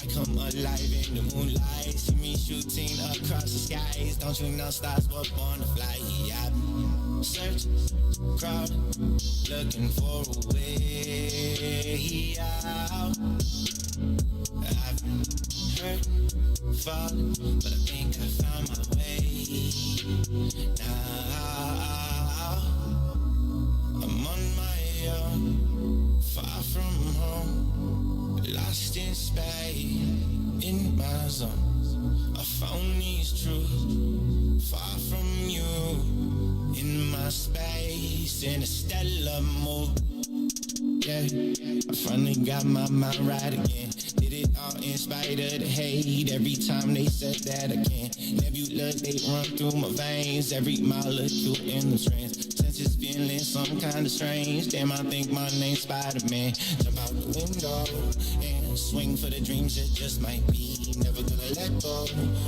I come alive in the moonlight. See me shooting across the skies. Don't you know stars were born to fly? Yeah, I've been searching, crowding, looking for a way out. I've been hurting, falling, but I think I found my way now. I'm on my own, far from home, lost in space, in my zone. I found these truths, far from you, in my space, in a stellar mode. Yeah, I finally got my mind right again. Did it all in spite of the hate. Every time they said that I can't. Nebula, they run through my veins. Every molecule in the trance. Senses feeling some kind of strange. Damn, I think my name's Spider-Man. Jump out the window and swing for the dreams that just might be. Never gonna let go.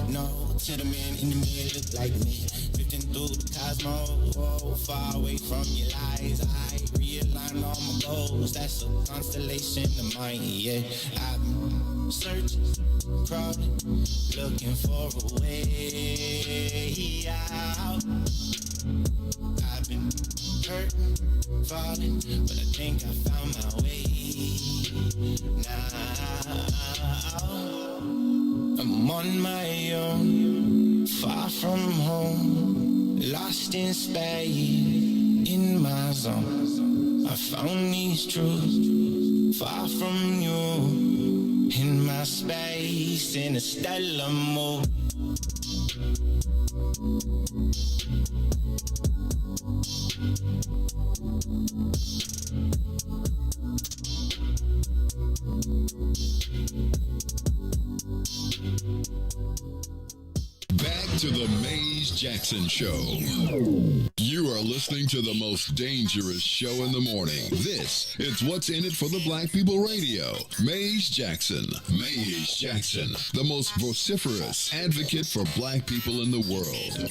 No, to the man in the mirror look like me. Drifting through the cosmos. Oh, far away from your lies. I realign all my goals. That's a constellation of mine, yeah. I've been searching, crawling, looking for a way out. I've been hurting, falling, but I think I found my way now. I'm on my own, far from home, lost in space, in my zone. I found these truths, far from you, in my space. bass in a stellar mood. Back to the Maze Jackson Show. You are listening to the most dangerous show in the morning. This is What's in It for the Black People Radio. Maze Jackson. Maze Jackson, the most vociferous advocate for black people in the world.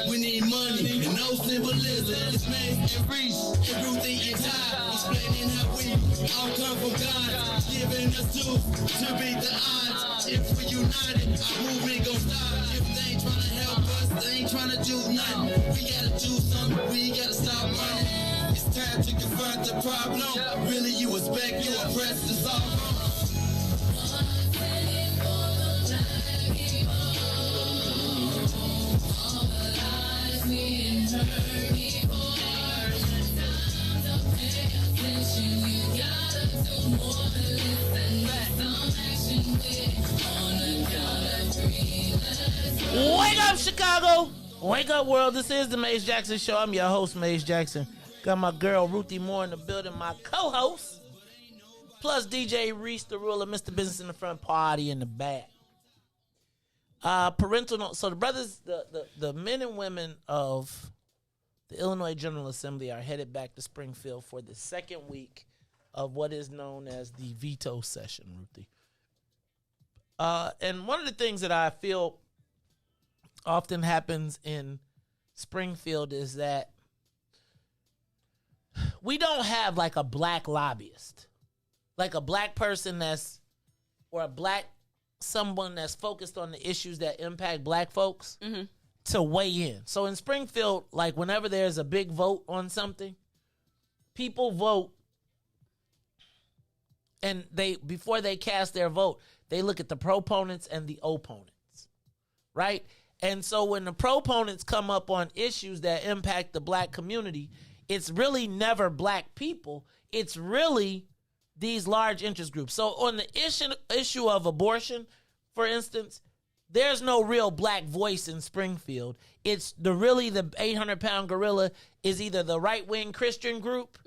We need money and no symbolism. It's Riis and Ruthie and Todd, explaining how we all come from God, giving us tools to beat the odds. If we united, our movement gon' stop. If they ain't trying to help us, they ain't trying to do nothing. We gotta do something, we gotta stop running. It's time to confront the problem. Really, you expect you oppressed to solve them. Wake up, Chicago! Wake up, world. This is the Maze Jackson Show. I'm your host, Maze Jackson. Got my girl, Ruthie Moore, in the building, my co-host. Plus DJ Riis, the ruler, Mr. Business in the front, party in the back. So the brothers, the men and women of the Illinois General Assembly are headed back to Springfield for the second week of what is known as the veto session, Ruthie. And one of the things that I feel often happens in Springfield is that we don't have like a black lobbyist, like a black person someone that's focused on the issues that impact black folks to weigh in. So in Springfield, like whenever there's a big vote on something, people vote, and before they cast their vote, they look at the proponents and the opponents, right? And so when the proponents come up on issues that impact the black community, it's really never black people. It's really these large interest groups. So on the issue of abortion, for instance, there's no real black voice in Springfield. It's the 800-pound gorilla is either the right-wing Christian group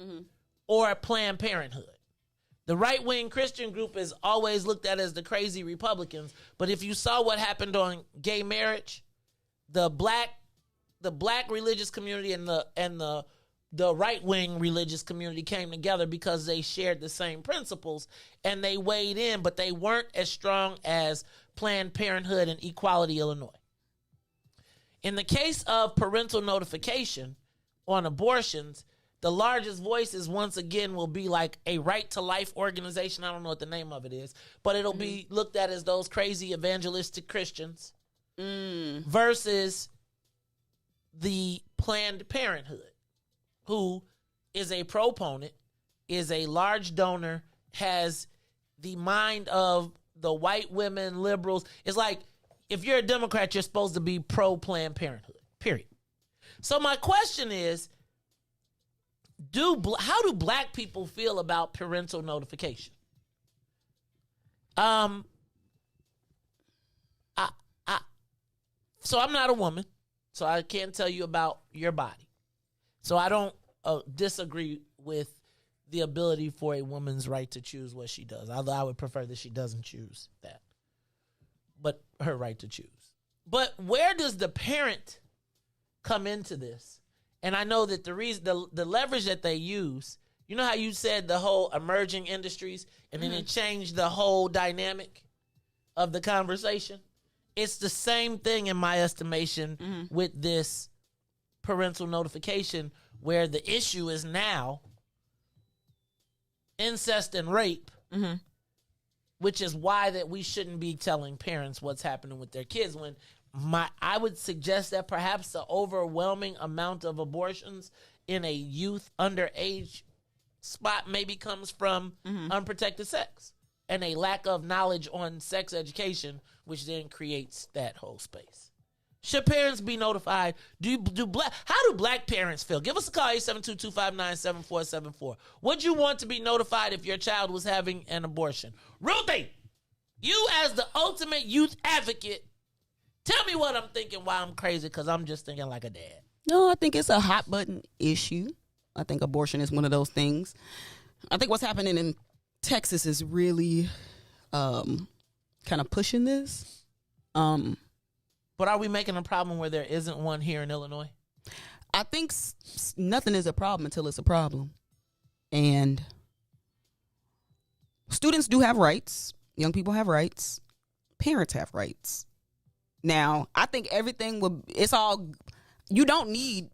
or Planned Parenthood. The right-wing Christian group is always looked at as the crazy Republicans, but if you saw what happened on gay marriage, the black religious community and the right-wing religious community came together because they shared the same principles, and they weighed in, but they weren't as strong as Planned Parenthood and Equality Illinois. In the case of parental notification on abortions, the largest voices once again will be like a Right to Life organization. I don't know what the name of it is, but it'll be looked at as those crazy evangelistic Christians versus the Planned Parenthood, who is a proponent, is a large donor, has the mind of the white women liberals. It's like if you're a Democrat, you're supposed to be pro-Planned Parenthood, period. So my question is, how do black people feel about parental notification? So I'm not a woman, so I can't tell you about your body. So I don't disagree with the ability for a woman's right to choose what she does. Although I would prefer that she doesn't choose that, but her right to choose. But where does the parent come into this? And I know that the reason, the leverage that they use, you know how you said the whole emerging industries, and then it changed the whole dynamic of the conversation? It's the same thing in my estimation with this parental notification, where the issue is now incest and rape, which is why that we shouldn't be telling parents what's happening with their kids. When I would suggest that perhaps the overwhelming amount of abortions in a youth underage spot maybe comes from unprotected sex and a lack of knowledge on sex education, which then creates that whole space. Should parents be notified? How do black parents feel? Give us a call, 872-259-7474. Would you want to be notified if your child was having an abortion? Ruthie, you as the ultimate youth advocate, tell me what I'm thinking, why I'm crazy, because I'm just thinking like a dad. No, I think it's a hot button issue. I think abortion is one of those things. I think what's happening in Texas is really kind of pushing this. But are we making a problem where there isn't one here in Illinois? I think nothing is a problem until it's a problem. And students do have rights. Young people have rights. Parents have rights. Now, I think you don't need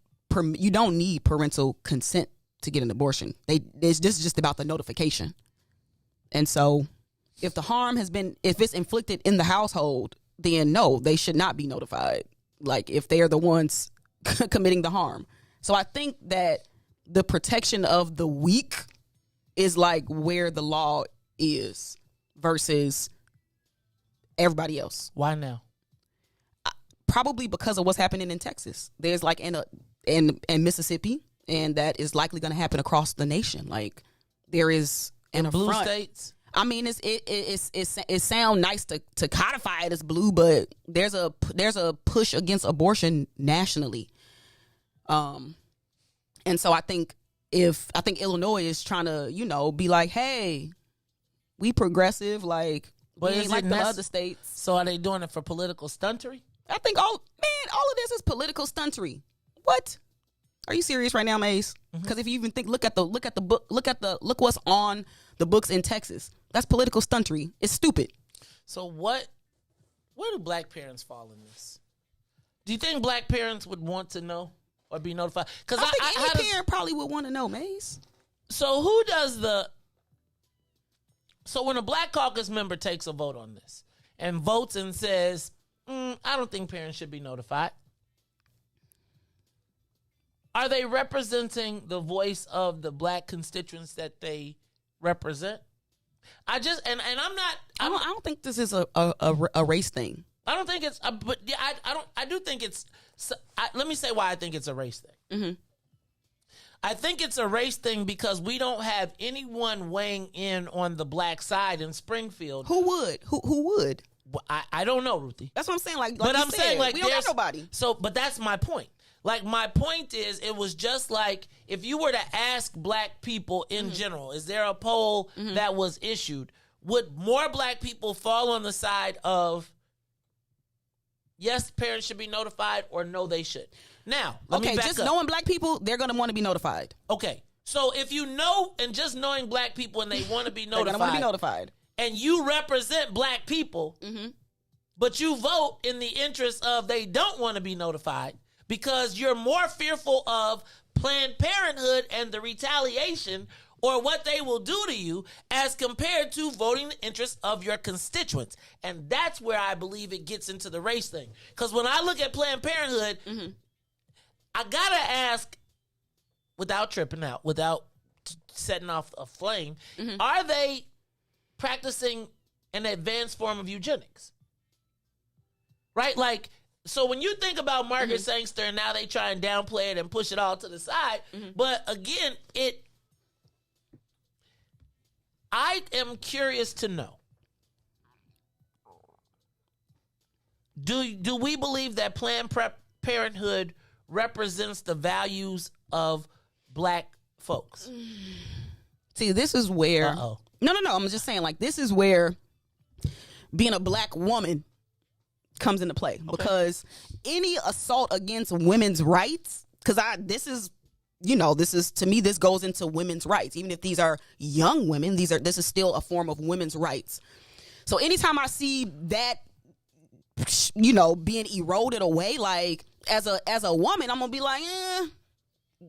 parental consent to get an abortion. This is just about the notification. And so if the harm if it's inflicted in the household, then no, they should not be notified. Like if they're the ones committing the harm. So I think that the protection of the weak is like where the law is versus everybody else. Why now? Probably because of what's happening in Texas. There's like in Mississippi, and that is likely going to happen across the nation. Like there is in blue states. I mean, it sounds nice to codify it as blue, but there's a push against abortion nationally. And so I think Illinois is trying to, be like, hey, we progressive, like, but we ain't like the other states. So are they doing it for political stuntery? I think all of this is political stuntery. What? Are you serious right now, Maze? Because if you even look what's on the books in Texas. That's political stuntery. It's stupid. So where do black parents fall in this? Do you think black parents would want to know or be notified? Because I think any parent probably would want to know, Maze. So so when a Black Caucus member takes a vote on this and votes and says, I don't think parents should be notified, are they representing the voice of the black constituents that they represent? I don't think this is a race thing. I don't think it's, but yeah, I do think it's. Let me say why I think it's a race thing. Mm-hmm. I think it's a race thing because we don't have anyone weighing in on the black side in Springfield. Who would? Who would? I don't know, Ruthie. That's what I'm saying. We don't got nobody. So, but that's my point. Like, my point is, it was just like, if you were to ask black people in general, is there a poll that was issued? Would more black people fall on the side of, yes, parents should be notified, or no, they should? Now, let me back just up. Knowing black people, they're going to want to be notified. Okay. So if you know, and just knowing black people and they want to be notified. They're going to want to be notified. And you represent black people, but you vote in the interest of they don't want to be notified, because you're more fearful of Planned Parenthood and the retaliation or what they will do to you as compared to voting the interest of your constituents. And that's where I believe it gets into the race thing. Because when I look at Planned Parenthood, I got to ask, without tripping out, without setting off a flame, are they practicing an advanced form of eugenics? Right? Like, so when you think about Margaret Sangster, and now they try and downplay it and push it all to the side, but again, I am curious to know, do we believe that Planned Parenthood represents the values of black folks? See, this is where... No, I'm just saying, like, this is where being a black woman comes into play. Okay. Because any assault against women's rights, because this is, to me, this goes into women's rights. Even if these are young women, this is still a form of women's rights. So anytime I see that, being eroded away, like, as a woman, I'm gonna be like,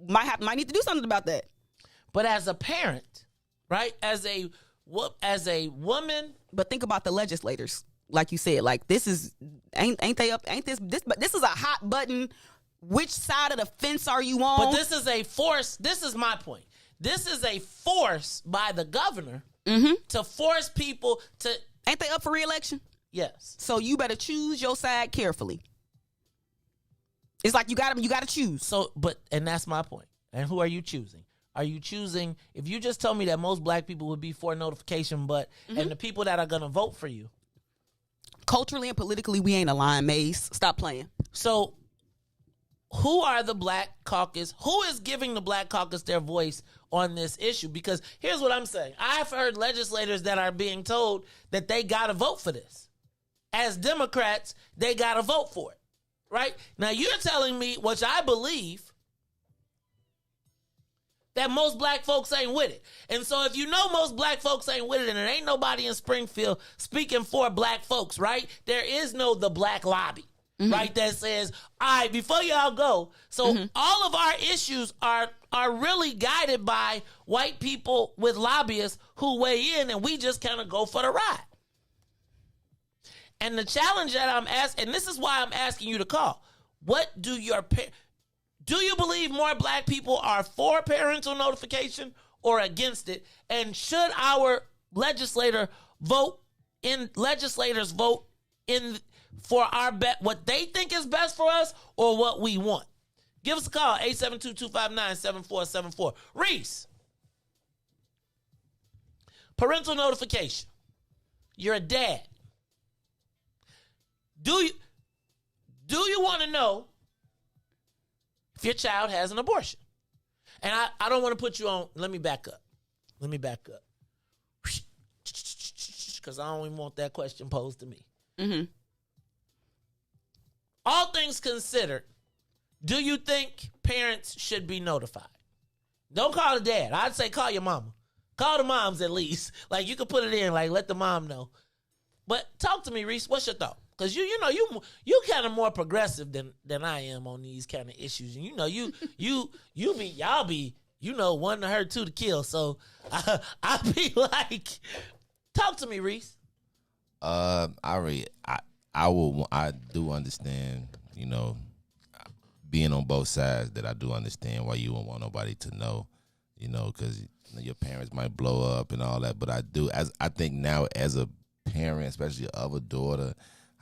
might need to do something about that. But as a parent, right? As a woman, but think about the legislators, like you said. Like this is ain't this is a hot button. Which side of the fence are you on? But this is a force. This is my point. This is a force by the governor to force people to. Ain't they up for re-election? Yes. So you better choose your side carefully. It's like you got to choose. So, and that's my point. And who are you choosing? Are you choosing? If you just told me that most black people would be for notification, and the people that are gonna vote for you, culturally and politically, we ain't aligned. Maze, stop playing. So, who are the Black Caucus? Who is giving the Black Caucus their voice on this issue? Because here's what I'm saying. I've heard legislators that are being told that they got to vote for this. As Democrats, they got to vote for it, right? Now, you're telling me, which I believe, that most black folks ain't with it. And so if you know most black folks ain't with it and there ain't nobody in Springfield speaking for black folks, right? There is the black lobby. Right, that says, all right, before y'all go, so all of our issues are really guided by white people with lobbyists who weigh in, and we just kind of go for the ride. And the challenge that I'm asking, and this is why I'm asking you to call, do you believe more black people are for parental notification or against it? And should our legislators vote in for our what they think is best for us or what we want? Give us a call, 872-259-7474. Riis, parental notification. You're a dad. Do you want to know if your child has an abortion? And I don't want to put you on. Let me back up. Because I don't even want that question posed to me. All things considered, do you think parents should be notified? Don't call the dad. I'd say call your mama. Call the moms at least. Like, you could put it in, like, let the mom know. But talk to me, Riis. What's your thought? Because you kind of more progressive than I am on these kind of issues. And y'all be one to hurt, two to kill. So I be like, talk to me, Riis. I do understand, being on both sides, that I do understand why you won't want nobody to know, because your parents might blow up and all that. But I think now as a parent, especially of a daughter,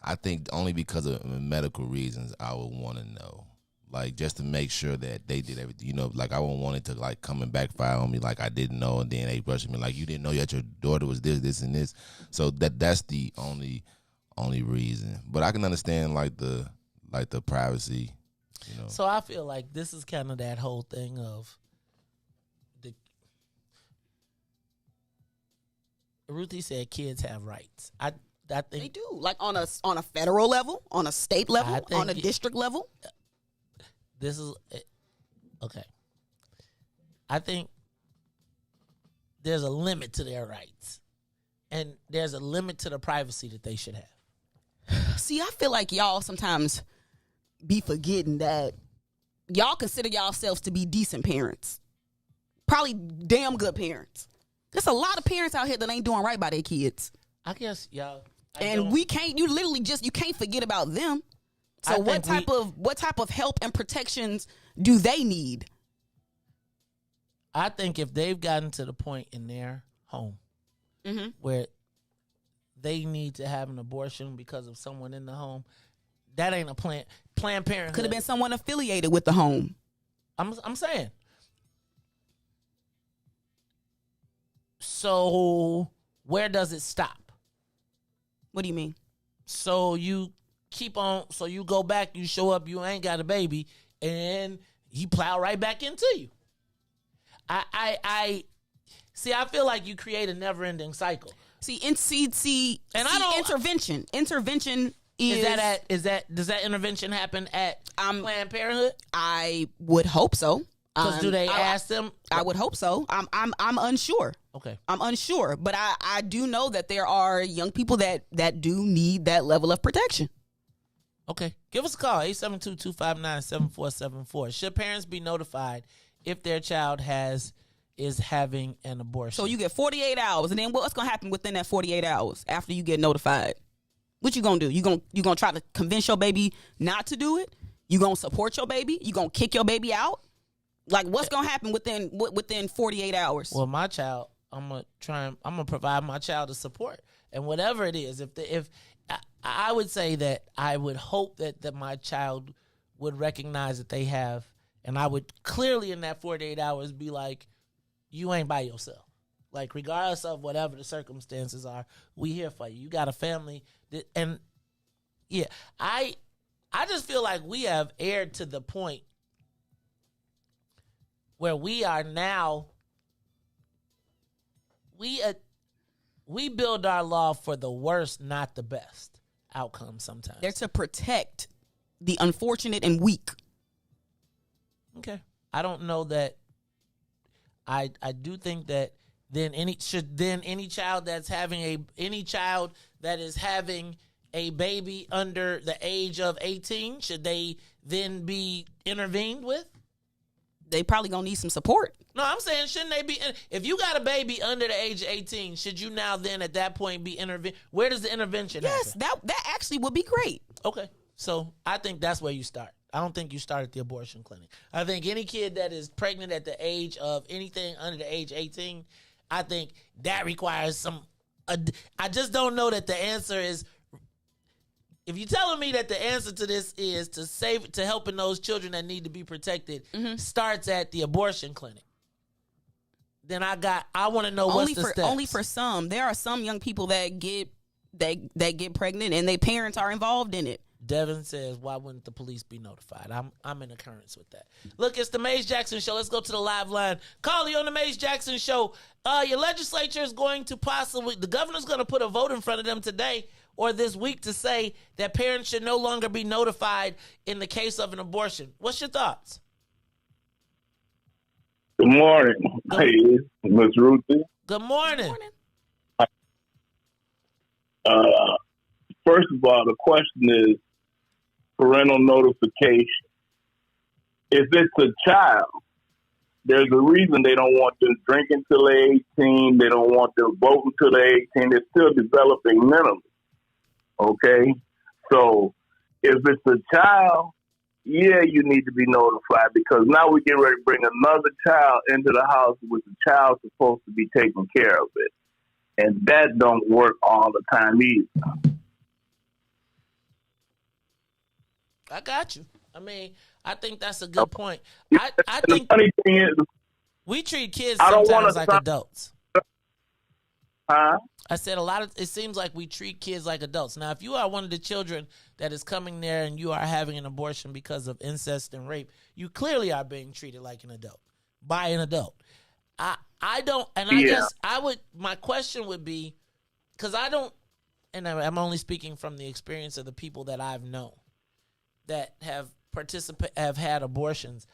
I think only because of medical reasons I would want to know, like just to make sure that they did everything. Like I wouldn't want it to like come and backfire on me, like I didn't know, and then they rushing me like you didn't know that your daughter was this, and this. So that's the only reason. But I can understand like the privacy, So I feel like this is kind of that whole thing of Ruthie said kids have rights. I think they do. Like on a federal level, on a state level, on a district level. This is okay. I think there's a limit to their rights, and there's a limit to the privacy that they should have. See, I feel like y'all sometimes be forgetting that y'all consider yourselves to be decent parents. Probably damn good parents. There's a lot of parents out here that ain't doing right by their kids. I guess y'all. You can't forget about them. So what type of help and protections do they need? I think if they've gotten to the point in their home where they need to have an abortion because of someone in the home, that ain't a Planned Parenthood. Could have been someone affiliated with the home. I'm saying. So where does it stop? What do you mean? So you keep on. So you go back. You show up. You ain't got a baby, and he plow right back into you. I see. I feel like you create a never-ending cycle. Intervention. Intervention is does that intervention happen at Planned Parenthood? I would hope so. Because do they ask them? I would hope so. I'm unsure. Okay. I'm unsure, but I do know that there are young people that do need that level of protection. Okay. Give us a call, 872-259-7474. Should parents be notified if their child is having an abortion? So you get 48 hours, and then what's going to happen within that 48 hours after you get notified? What you going to do? You going to try to convince your baby not to do it? You going to support your baby? You going to kick your baby out? Like, what's going to happen within 48 hours? Well, my child, I'm going to provide my child the support. And whatever it is, if I would say that I would hope that my child would recognize that they have, and I would clearly in that 48 hours be like, you ain't by yourself. Like, regardless of whatever the circumstances are, we here for you. You got a family. And, yeah, I just feel like we have erred to the point where we are now, we build our law for the worst, not the best outcome sometimes. They're to protect the unfortunate and weak. Okay. I don't know that. I do think that any child that is having a baby under the age of 18, should they then be intervened with? They probably gonna need some support. No, I'm saying, shouldn't they be? If you got a baby under the age of 18, should you now then at that point be intervened? Where does the intervention happen? Yes, that actually would be great. Okay, so I think that's where you start. I don't think you start at the abortion clinic. I think any kid that is pregnant at the age of anything under the age 18, I think that requires I just don't know that the answer is. If you're telling me that the answer to this is to helping those children that need to be protected starts at the abortion clinic, then I want to know what's the steps. Only for some. There are some young people that get pregnant and their parents are involved in it. Devin says, why wouldn't the police be notified? I'm in occurrence with that. Look, it's the Maze Jackson Show. Let's go to the live line. Carly on the Maze Jackson Show. Your legislature is going to the governor's going to put a vote in front of them today or this week to say that parents should no longer be notified in the case of an abortion. What's your thoughts? Good morning. Hey, Miss Ruthie. Good morning. First of all, the question is parental notification. If it's a child, there's a reason they don't want them drinking till they're 18. They don't want them voting till they're 18. They're still developing mentally. Okay? So if it's a child, yeah, you need to be notified because now we get ready to bring another child into the house with the child supposed to be taking care of it. And that don't work all the time either. I got you. I mean, I think that's a good point. I think the funny thing is, we treat kids sometimes like adults. Huh? I said it seems like we treat kids like adults. Now, if you are one of the children that is coming there and you are having an abortion because of incest and rape, you clearly are being treated like an adult by an adult. I don't, and I guess my question would be, because I don't, and I'm only speaking from the experience of the people that I've known that have had abortions.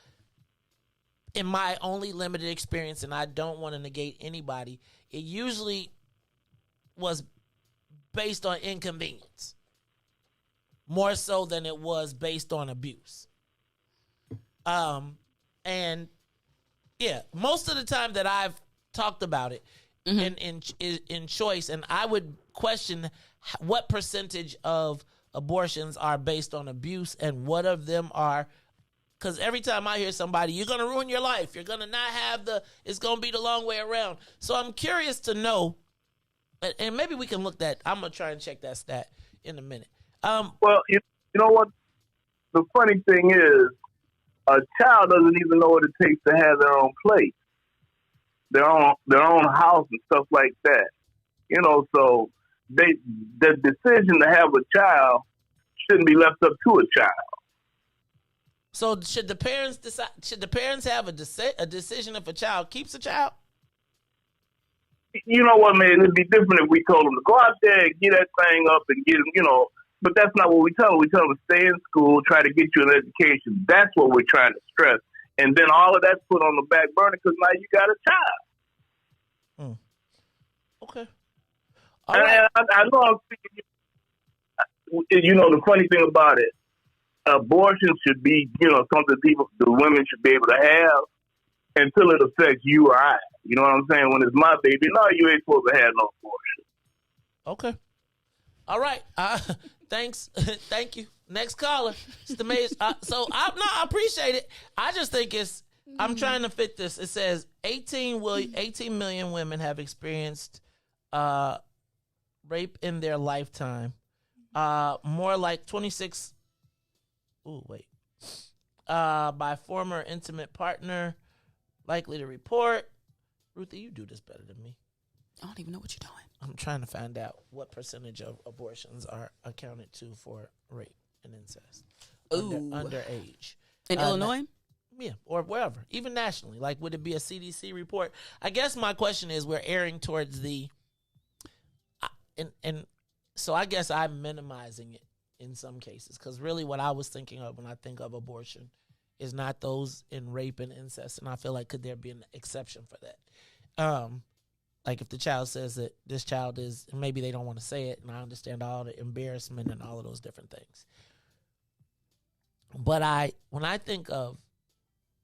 In my only limited experience, and I don't want to negate anybody, it usually was based on inconvenience more so than it was based on abuse. And yeah, most of the time that I've talked about it in choice, and I would question what percentage of abortions are based on abuse and what of them are, because every time I hear somebody, you're going to ruin your life, you're going to not have it's going to be the long way around. So I'm curious to know, and maybe we can look that, I'm going to try and check that stat in a minute. Well, you know what? The funny thing is, a child doesn't even know what it takes to have their own place, their own house and stuff like that. You know, so the decision to have a child shouldn't be left up to a child. So should the parents decide? Should the parents have a decision if a child keeps a child? You know what, man? It'd be different if we told them to go out there and get that thing up and get them, you know. But that's not what we tell them. We tell them to stay in school, try to get you an education. That's what we're trying to stress. And then all of that's put on the back burner because now you got a child. Okay. All right. I know I'm thinking, you know, the funny thing about it, abortion should be, something the women should be able to have until it affects you or I. You know what I'm saying? When it's my baby, no, you ain't supposed to have no abortion. Okay. All right. Thanks. Thank you. Next caller. It's the maze. I appreciate it. I just think I'm trying to fit this. It says 18 million women have experienced rape in their lifetime. More like 26. By former intimate partner, likely to report. Ruthie, you do this better than me. I don't even know what you're doing. I'm trying to find out what percentage of abortions are accounted to for rape and incest. Underage. In Illinois? Yeah, or wherever, even nationally. Like, would it be a CDC report? I guess my question is, we're erring towards and so I guess I'm minimizing it in some cases, because really what I was thinking of when I think of abortion is not those in rape and incest, and I feel like could there be an exception for that? Like if the child says that this child is, maybe they don't want to say it, and I understand all the embarrassment and all of those different things. But when I think of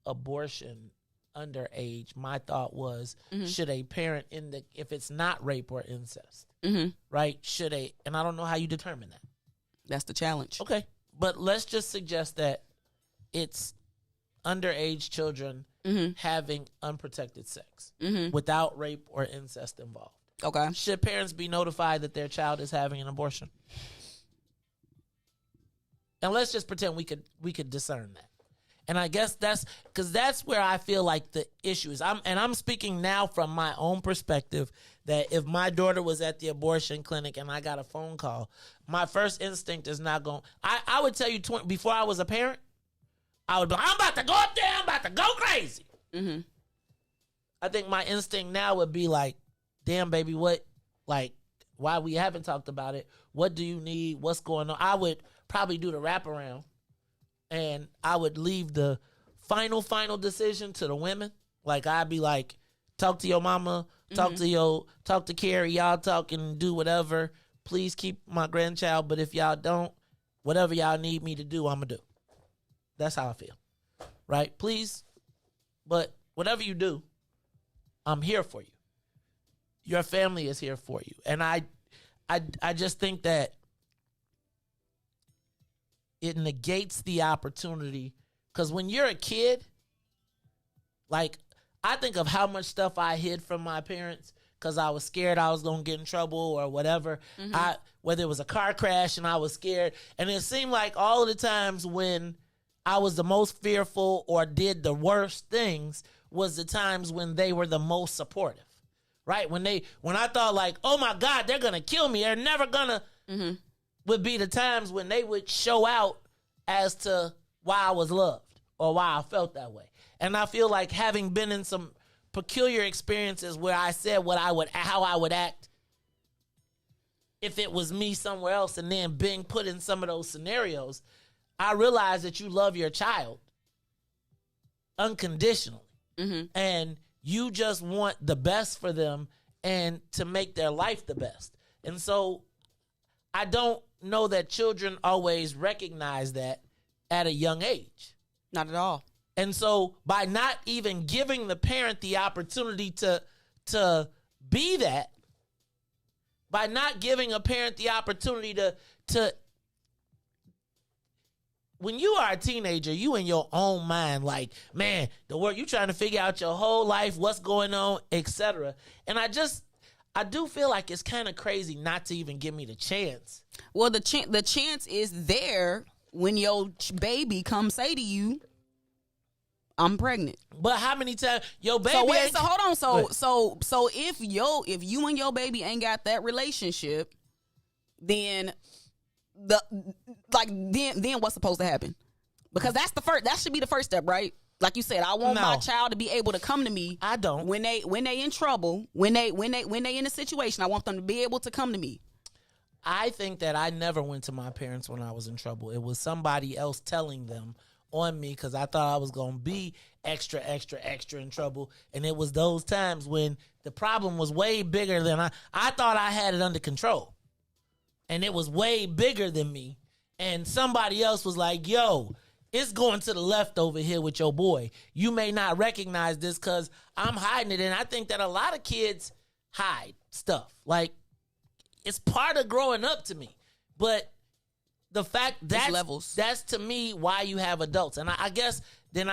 abortion underage, my thought was, should a parent if it's not rape or incest, right? And I don't know how you determine that. That's the challenge. Okay. But let's just suggest that it's underage children having unprotected sex without rape or incest involved. Okay. Should parents be notified that their child is having an abortion? And let's just pretend we could discern that. And I guess that's where I feel like the issue is. I'm speaking now from my own perspective, that if my daughter was at the abortion clinic and I got a phone call, my first instinct is not going. I would tell you before I was a parent, I would be like, I'm about to go up there, I'm about to go crazy. I think my instinct now would be like, damn, baby, why we haven't talked about it? What do you need? What's going on? I would probably do the wraparound, and I would leave the final decision to the women. Like, I'd be like, talk to your mama, talk to Carrie, y'all talk and do whatever. Please keep my grandchild, but if y'all don't, whatever y'all need me to do, I'm going to do. That's how I feel, right? Please, but whatever you do, I'm here for you. Your family is here for you. And I just think that it negates the opportunity, because when you're a kid, like, I think of how much stuff I hid from my parents because I was scared I was going to get in trouble or whatever. Whether it was a car crash and I was scared. And it seemed like all of the times when I was the most fearful or did the worst things was the times when they were the most supportive, right? When I thought like, oh my God, they're going to kill me, they're never going to, would be the times when they would show out as to why I was loved or why I felt that way. And I feel like, having been in some peculiar experiences where I said how I would act if it was me somewhere else, and then being put in some of those scenarios, I realized that you love your child unconditionally. And you just want the best for them and to make their life the best. And so I don't know that children always recognize that at a young age. Not at all. And so by not even giving the parent the opportunity to be that, by not giving a parent the opportunity to when you are a teenager, you in your own mind, like, man, the work, you trying to figure out your whole life, what's going on, etc. And I do feel like it's kind of crazy not to even give me the chance. Well, the chance is there when your baby comes say to you, I'm pregnant. But how many times your baby? So hold on. So if you and your baby ain't got that relationship, then then what's supposed to happen? Because that should be the first step, right? Like you said, I want my child to be able to come to me. I don't. When they in trouble, when they in a situation, I want them to be able to come to me. I think that I never went to my parents when I was in trouble. It was somebody else telling them on me, because I thought I was going to be extra in trouble. And it was those times when the problem was way bigger than I thought I had it under control. And it was way bigger than me. and somebody else was like, yo, it's going to the left over here with your boy. You may not recognize this because I'm hiding it. And I think that a lot of kids hide stuff. Like, it's part of growing up to me. But the fact that's to me why you have adults. And I guess then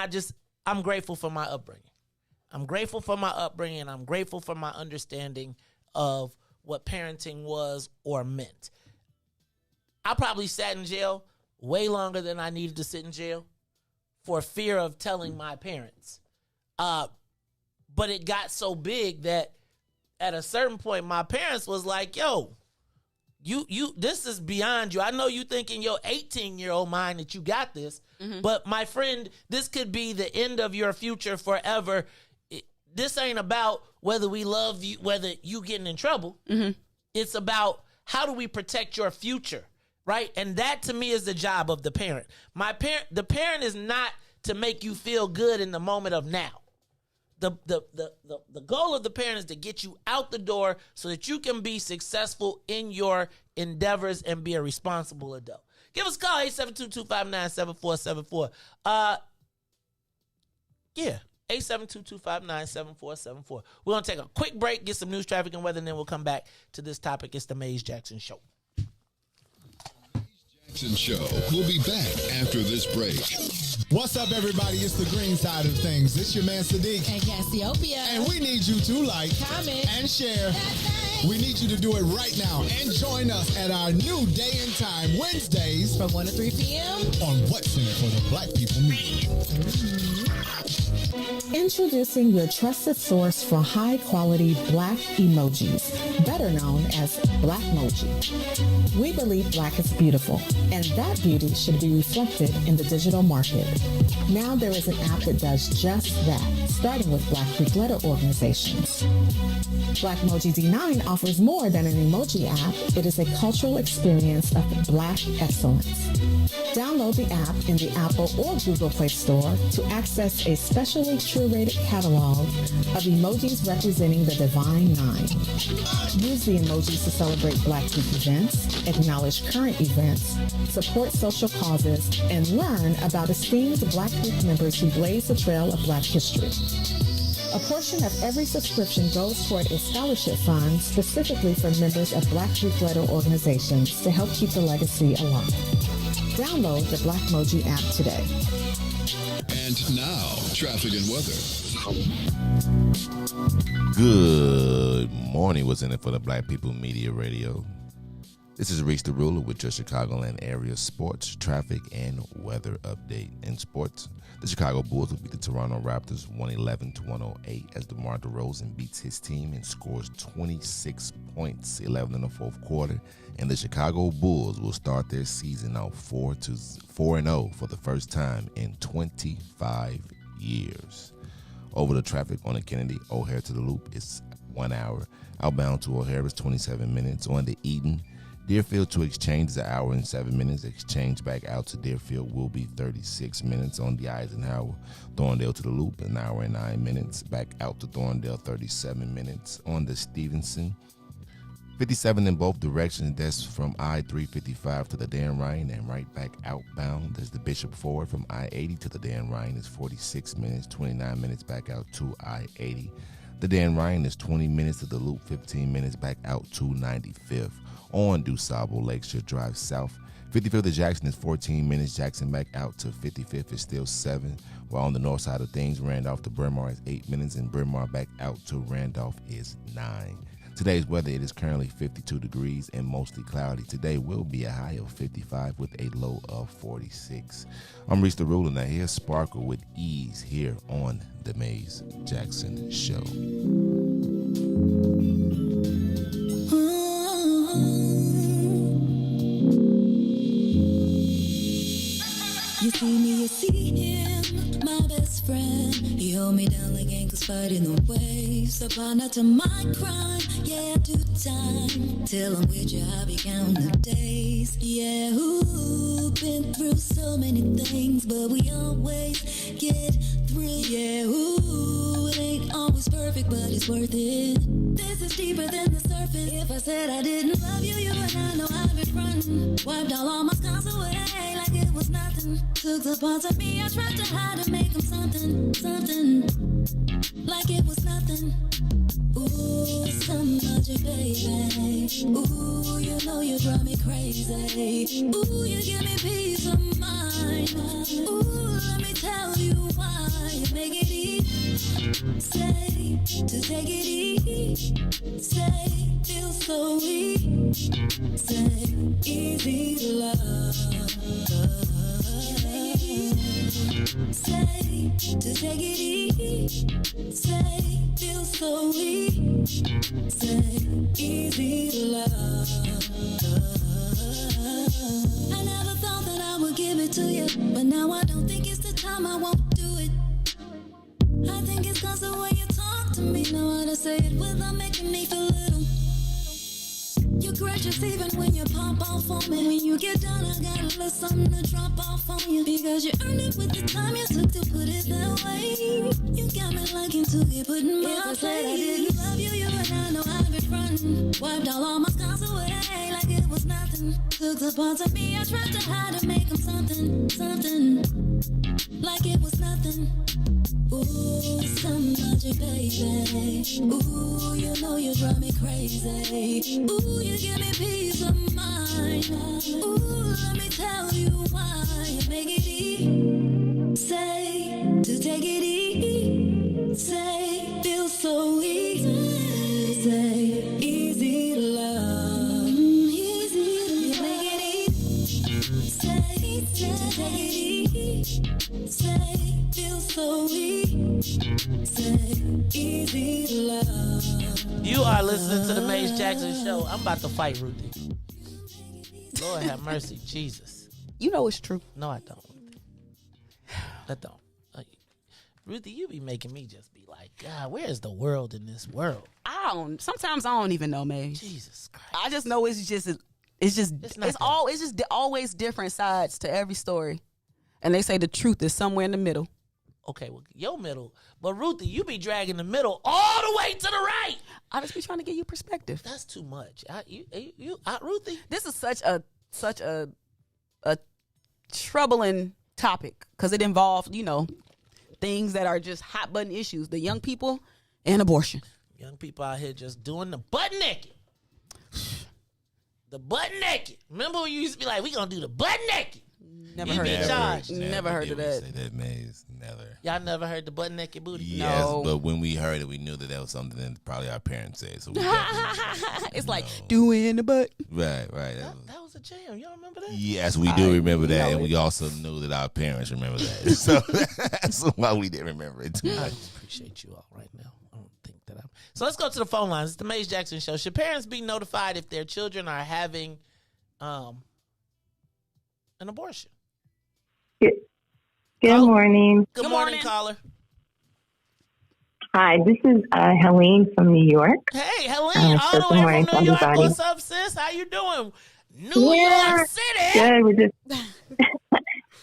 I'm grateful for my upbringing. I'm grateful for my upbringing. I'm grateful for my understanding of what parenting was or meant. I probably sat in jail way longer than I needed to sit in jail for fear of telling my parents. But it got so big that at a certain point, my parents was like, yo, you this is beyond you. I know you think in your 18-year-old mind that you got this, but my friend, this could be the end of your future forever. This ain't about whether we love you, whether you getting in trouble. It's about how do we protect your future, right? And that to me is the job of the parent. The parent is not to make you feel good in the moment of now. The goal of the parent is to get you out the door so that you can be successful in your endeavors and be a responsible adult. Give us a call, 872-259-7474. 872-259-7474. We're going to take a quick break, get some news, traffic, and weather, and then we'll come back to this topic. It's the Maze Jackson Show. Jackson Show. We'll be back after this break. What's up, everybody? It's the green side of things. It's your man, Sadiq. And Cassiopeia. And we need you to like, comment, and share. We need you to do it right now and join us at our new day and time, Wednesdays from 1 to 3 p.m. on What's in It for the Black People Media. Introducing your trusted source for high-quality Black emojis, better known as Blackmoji. We believe Black is beautiful, and that beauty should be reflected in the digital market. Now there is an app that does just that, starting with Black Greek letter organizations. Blackmoji D9 offers more than an emoji app. It is a cultural experience of Black excellence. Download the app in the Apple or Google Play Store to access a specially curated catalog of emojis representing the Divine Nine. Use the emojis to celebrate Black Greek events, acknowledge current events, support social causes, and learn about esteemed Black Greek members who blaze the trail of Black history. A portion of every subscription goes toward a scholarship fund specifically for members of Black Greek letter organizations to help keep the legacy alive. Download the Blackmoji app today. And now, traffic and weather. Good morning. What's in it for the Black People Media Radio? This is Riis the Ruler with your Chicagoland area sports, traffic, and weather update. In sports, the Chicago Bulls will beat the Toronto Raptors 111-108 as DeMar DeRozan beats his team and scores 26 points, 11 in the fourth quarter. And the Chicago Bulls will start their season out 4-0 for the first time in 25 years. Over the traffic on the Kennedy, O'Hare to the Loop is 1 hour. Outbound to O'Hare is 27 minutes. On the Eden, Deerfield to Exchange is 1 hour and 7 minutes. Exchange back out to Deerfield will be 36 minutes. On the Eisenhower, Thorndale to the Loop, 1 hour and 9 minutes. Back out to Thorndale, 37 minutes. On the Stevenson, 57 in both directions. That's from I-355 to the Dan Ryan and right back outbound. There's the Bishop Ford from I-80 to the Dan Ryan is 46 minutes, 29 minutes back out to I-80. The Dan Ryan is 20 minutes to the Loop, 15 minutes back out to 95th. On DuSable Lakeshore Drive South, 55th to Jackson is 14 minutes. Jackson back out to 55th is still 7. While on the north side of things, Randolph to Bryn Mawr is 8 minutes, and Bryn Mawr back out to Randolph is 9. Today's weather, it is currently 52 degrees and mostly cloudy. Today will be a high of 55 with a low of 46. I'm Riis the Ruler. Now here's Sparkle with Ease here on The Maze Jackson Show. You see me, you see him, my best friend. He hold me down like ankles fighting the waves. A partner to my crime, yeah, I do time. Till I'm with you, I be counting the days. Yeah, ooh, been through so many things, but we always get through. Yeah, ooh, it ain't always perfect, but it's worth it. This is deeper than the surface. If I said I didn't love you, you and I know I've been frontin'. Wiped all my scars away like it was nothing. Took the parts of me I tried to hide to make them something, something. Like it was nothing. Ooh, so much, baby. Ooh, you know you drive me crazy. Ooh, you give me peace of mind. Ooh, let me tell you why. You make it easy. Say, to take it easy. Say, feel so weak. Say, easy to love. Say, to take it easy. Say, feel so weak. Say, easy to love. I never thought that I would give it to you, but now I don't think it's the time. I won't do it. I think it's cause the way you talk to me, know how to say it without making me feel little. You're gracious even when you pop off on me. When you get done, I got a little something to drop off on you. Because you earned it with the time you took to put it that way. You got me liking to get put in my place. If I said I didn't love you, you and I know I've been frontin'. Wiped all my scars away like it was nothing. Took the parts of me I tried to hide to make them something, something. Like it was nothing. Ooh, some magic, baby. Ooh, you know you drive me crazy. Ooh, you give me peace of mind. Ooh, let me tell you why. You make it easy. Say, to take it easy. Say, feel so easy. Say, easy to love. Easy, you make it easy. Say, to take it easy. Say, feel so weak. Say, easy to love. You are listening to the Maze Jackson Show. I'm about to fight Ruthie. Lord have mercy, Jesus. You know it's true. No, I don't. I don't. Ruthie, you be making me just be like, God, where is the world in this world? Sometimes I don't even know, man. Jesus Christ. I just know it's always different sides to every story. And they say the truth is somewhere in the middle. Okay, well, your middle. But Ruthie, you be dragging the middle all the way to the right. I just be trying to give you perspective. That's too much. Ruthie. This is such a troubling topic because it involved, things that are just hot button issues. The young people and abortion. Young people out here just doing the butt naked. The butt naked. Remember when you used to be like, we gonna do the butt naked? Never heard of that. Never heard of that. Say that, Maze. Never. Y'all never heard the butt naked booty? Yes, no. But when we heard it, we knew that was something that probably our parents said. So we it's like doing the butt. Right. That was a jam. Y'all remember that? Yes, we do remember that, and we also knew that our parents remember that. So that's why we didn't remember it too much. I appreciate you all right now. I don't think that I'm. So let's go to the phone lines. It's the Maze Jackson Show. Should parents be notified if their children are having an abortion? Good morning. Good morning, caller. Hi, this is Helene from New York. Hey, Helene, all the way from New York. What's up, sis? How you doing? New York City. Good. We're just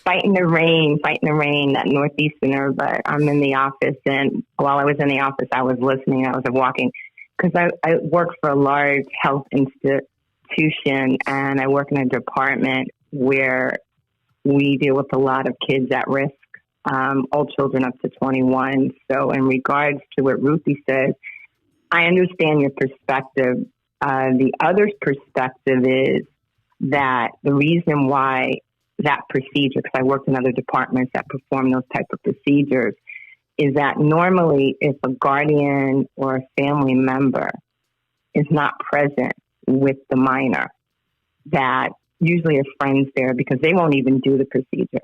fighting the rain, that northeasterner. But I'm in the office, and while I was in the office, I was listening. I was walking because I work for a large health institution, and I work in a department where we deal with a lot of kids at risk, all children up to 21. So in regards to what Ruthie said, I understand your perspective. The other perspective is that the reason why that procedure, because I worked in other departments that perform those type of procedures, is that normally if a guardian or a family member is not present with the minor, that usually a friend's there because they won't even do the procedure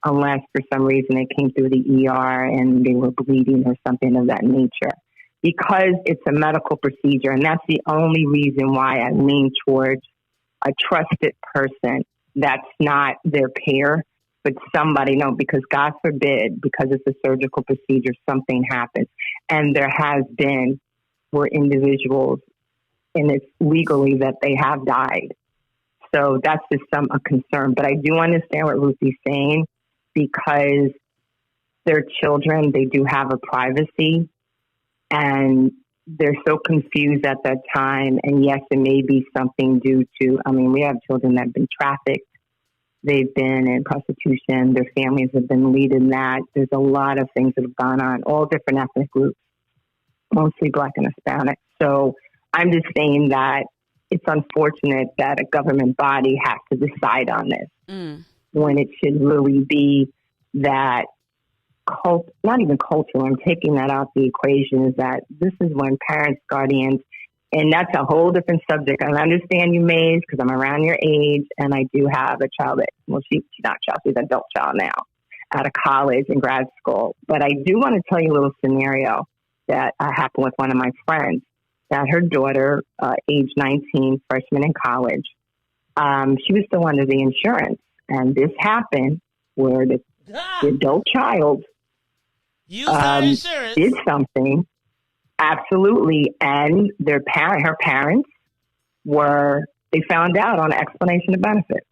unless for some reason they came through the ER and they were bleeding or something of that nature. Because it's a medical procedure, and that's the only reason why I lean towards a trusted person that's not their peer, but somebody, because God forbid, because it's a surgical procedure, something happens. And there has been where individuals, and it's legally that they have died. So that's just a concern. But I do understand what Ruthie's saying because their children, they do have a privacy. And they're so confused at that time. And yes, it may be something due to, I mean, we have children that have been trafficked. They've been in prostitution. Their families have been leading that. There's a lot of things that have gone on, all different ethnic groups, mostly Black and Hispanic. So I'm just saying that it's unfortunate that a government body has to decide on this when it should really be that not even cultural, I'm taking that out the equation, is that this is when parents, guardians, and that's a whole different subject. I understand you, Maze, because I'm around your age, and I do have a child that, well, she's not a child, she's an adult child now, out of college and grad school. But I do want to tell you a little scenario that happened with one of my friends, that her daughter, age 19, freshman in college, she was still under the insurance. And this happened where the adult child did something. Absolutely. And her parents they found out on explanation of benefits,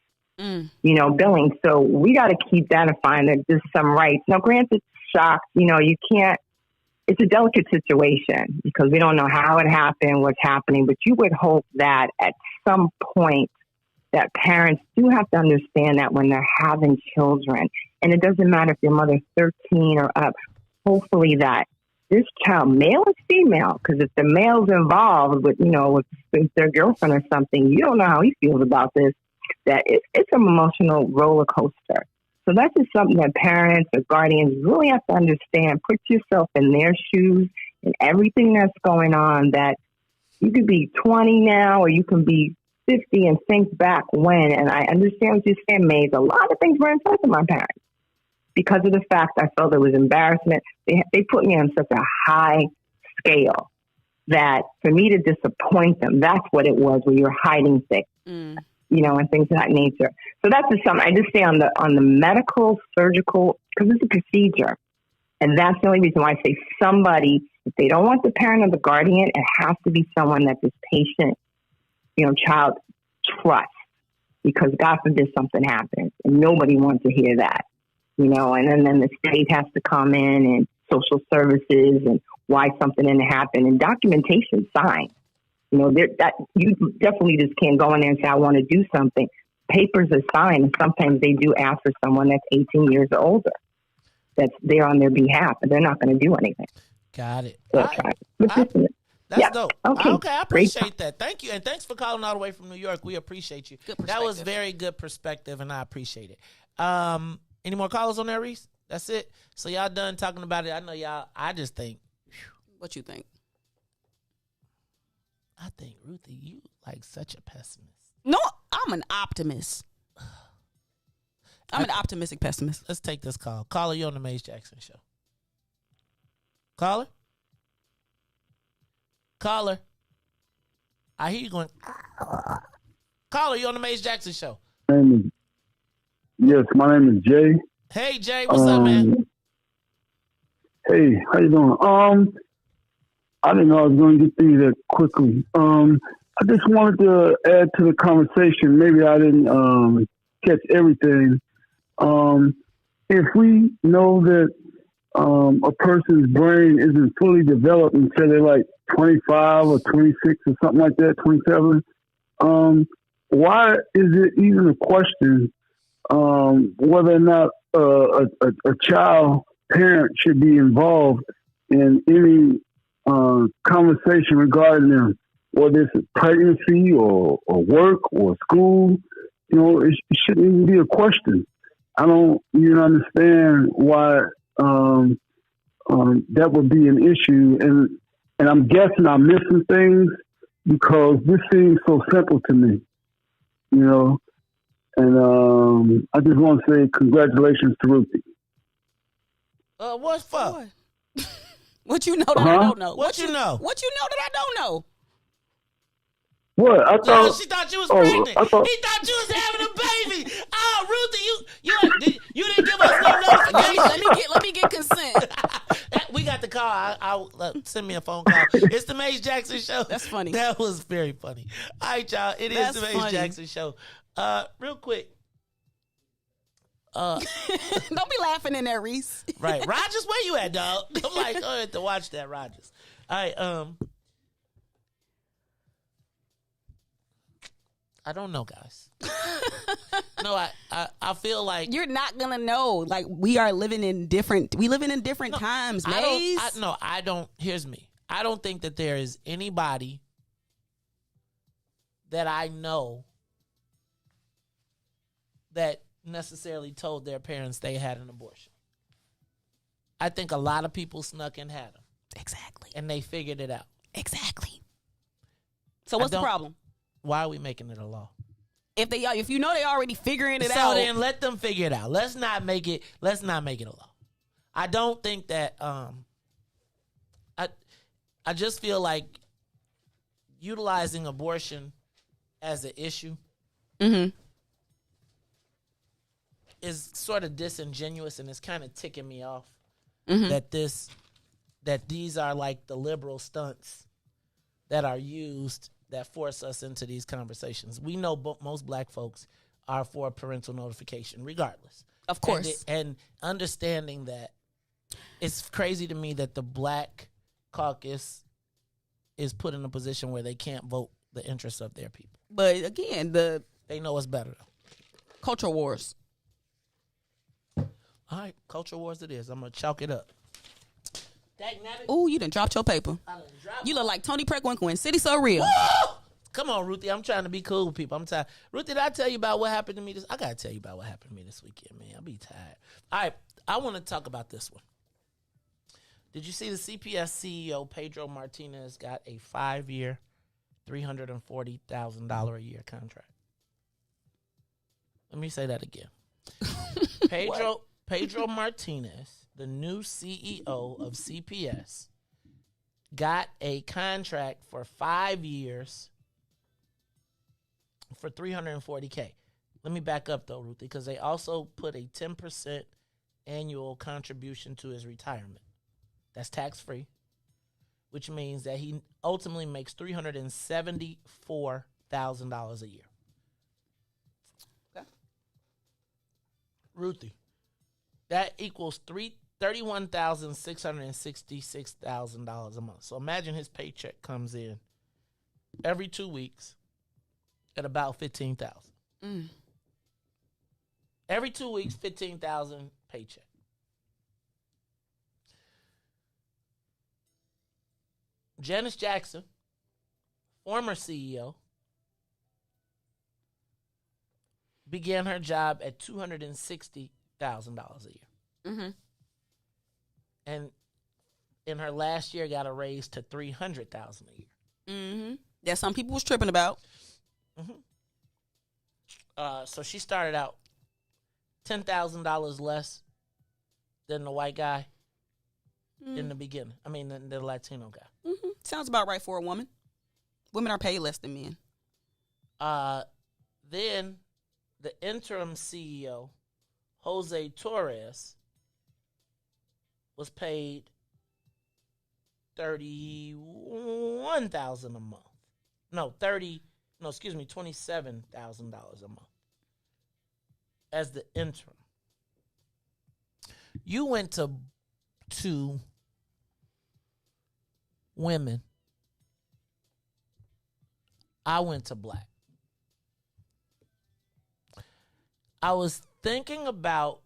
billing. So we got to keep that in mind that there's some rights. Now, granted, shocked, you can't, it's a delicate situation because we don't know how it happened, what's happening, but you would hope that at some point that parents do have to understand that when they're having children, and it doesn't matter if your mother's 13 or up, hopefully that this child, male or female, because if the male's involved with, with their girlfriend or something, you don't know how he feels about this, that it's an emotional roller coaster. So that's just something that parents or guardians really have to understand. Put yourself in their shoes and everything that's going on, that you could be 20 now or you can be 50 and think back when. And I understand what you're saying, Maze. A lot of things were inside of my parents. Because of the fact I felt it was embarrassment, they put me on such a high scale that for me to disappoint them, that's what it was, where you're hiding things, and things of that nature. So that's just something I just say on the medical, surgical, because it's a procedure. And that's the only reason why I say somebody, if they don't want the parent or the guardian, it has to be someone that this patient, child trusts, because God forbid something happens and nobody wants to hear that. And then the state has to come in and social services and why something didn't happen and documentation signed. That you definitely just can't go in there and say, I want to do something. Papers are signed, and sometimes they do ask for someone that's 18 years or older that's there on their behalf, but they're not going to do anything. Got it. That's dope. Okay, I appreciate that. Thank you. And thanks for calling all the way from New York. We appreciate you. That was very good perspective, and I appreciate it. Any more callers on there, Riis? That's it. So y'all done talking about it. I know y'all. I just think. What you think? I think, Ruthie, you like such a pessimist. No, I'm an optimist. I'm an optimistic pessimist. Let's take this call. Caller, you on the Maze Jackson Show. Caller? I hear you going. Caller, you on the Maze Jackson Show. Yes, my name is Jay. Hey, Jay, what's up, man? Hey, how you doing? I didn't know I was going to get through that quickly. I just wanted to add to the conversation. Maybe I didn't catch everything. If we know that a person's brain isn't fully developed until they're like 25 or 26 or something like that, 27, why is it even a question whether or not a child parent should be involved in any conversation regarding them, whether it's a pregnancy or work or school? It shouldn't even be a question. I don't even understand why that would be an issue, and I'm guessing I'm missing things because this seems so simple to me, And I just want to say congratulations to Ruthie. What's for? What you know that I don't know? What you know? What you know that I don't know? What? I thought she thought you was pregnant. He thought you was having a baby. Oh, Ruthie, you didn't give us no notification. Let me get consent. We got the call. I'll send me a phone call. It's the Maze Jackson Show. That's funny. That was very funny. All right, y'all. It is the Maze Jackson Show. Real quick. Don't be laughing in there, Riis. Right. Rogers, where you at, dog? I'm like, I had to watch that, Rogers. I don't know, guys. No, I feel like you're not gonna know. Like we live in different times, Maze. I don't. Here's me. I don't think that there is anybody that I know that necessarily told their parents they had an abortion. I think a lot of people snuck and had them. Exactly. And they figured it out. Exactly. So what's the problem? Why are we making it a law? If you know they already figuring it out. So then let them figure it out. Let's not make it a law. I don't think that I just feel like utilizing abortion as an issue is sort of disingenuous, and it's kind of ticking me off that these are like the liberal stunts that are used that force us into these conversations. We know most black folks are for parental notification, regardless. Of course. And understanding that it's crazy to me that the black caucus is put in a position where they can't vote the interests of their people. But again, they know it's better. Culture wars. All right, culture wars it is. I'm going to chalk it up. Ooh, you done dropped your paper. You look like Tony Preckwinkle in City So Real. Woo! Come on, Ruthie. I'm trying to be cool with people. I'm tired. Ruthie, did I tell you about what happened to me I got to tell you about what happened to me this weekend, man. I'll be tired. All right, I want to talk about this one. Did you see the CPS CEO, Pedro Martinez, got a 5-year, $340,000 a year contract? Let me say that again. Pedro Martinez, the new CEO of CPS, got a contract for 5 years for $340K. Let me back up, though, Ruthie, because they also put a 10% annual contribution to his retirement. That's tax-free, which means that he ultimately makes $374,000 a year. Okay. Ruthie, that equals $31,666 a month. So imagine his paycheck comes in every 2 weeks at about $15,000. Every 2 weeks, $15,000 paycheck. Janice Jackson, former CEO, began her job at $260,000 a year. And in her last year, got a raise to $300,000 a year. That some people was tripping about. So she started out $10,000 less than the white guy in the beginning. I mean, the Latino guy. Sounds about right for a woman. Women are paid less than men. Then the interim CEO, Jose Torres, was paid $31,000 a month. $27,000 a month as the interim. You went to women. I went to black. I was thinking about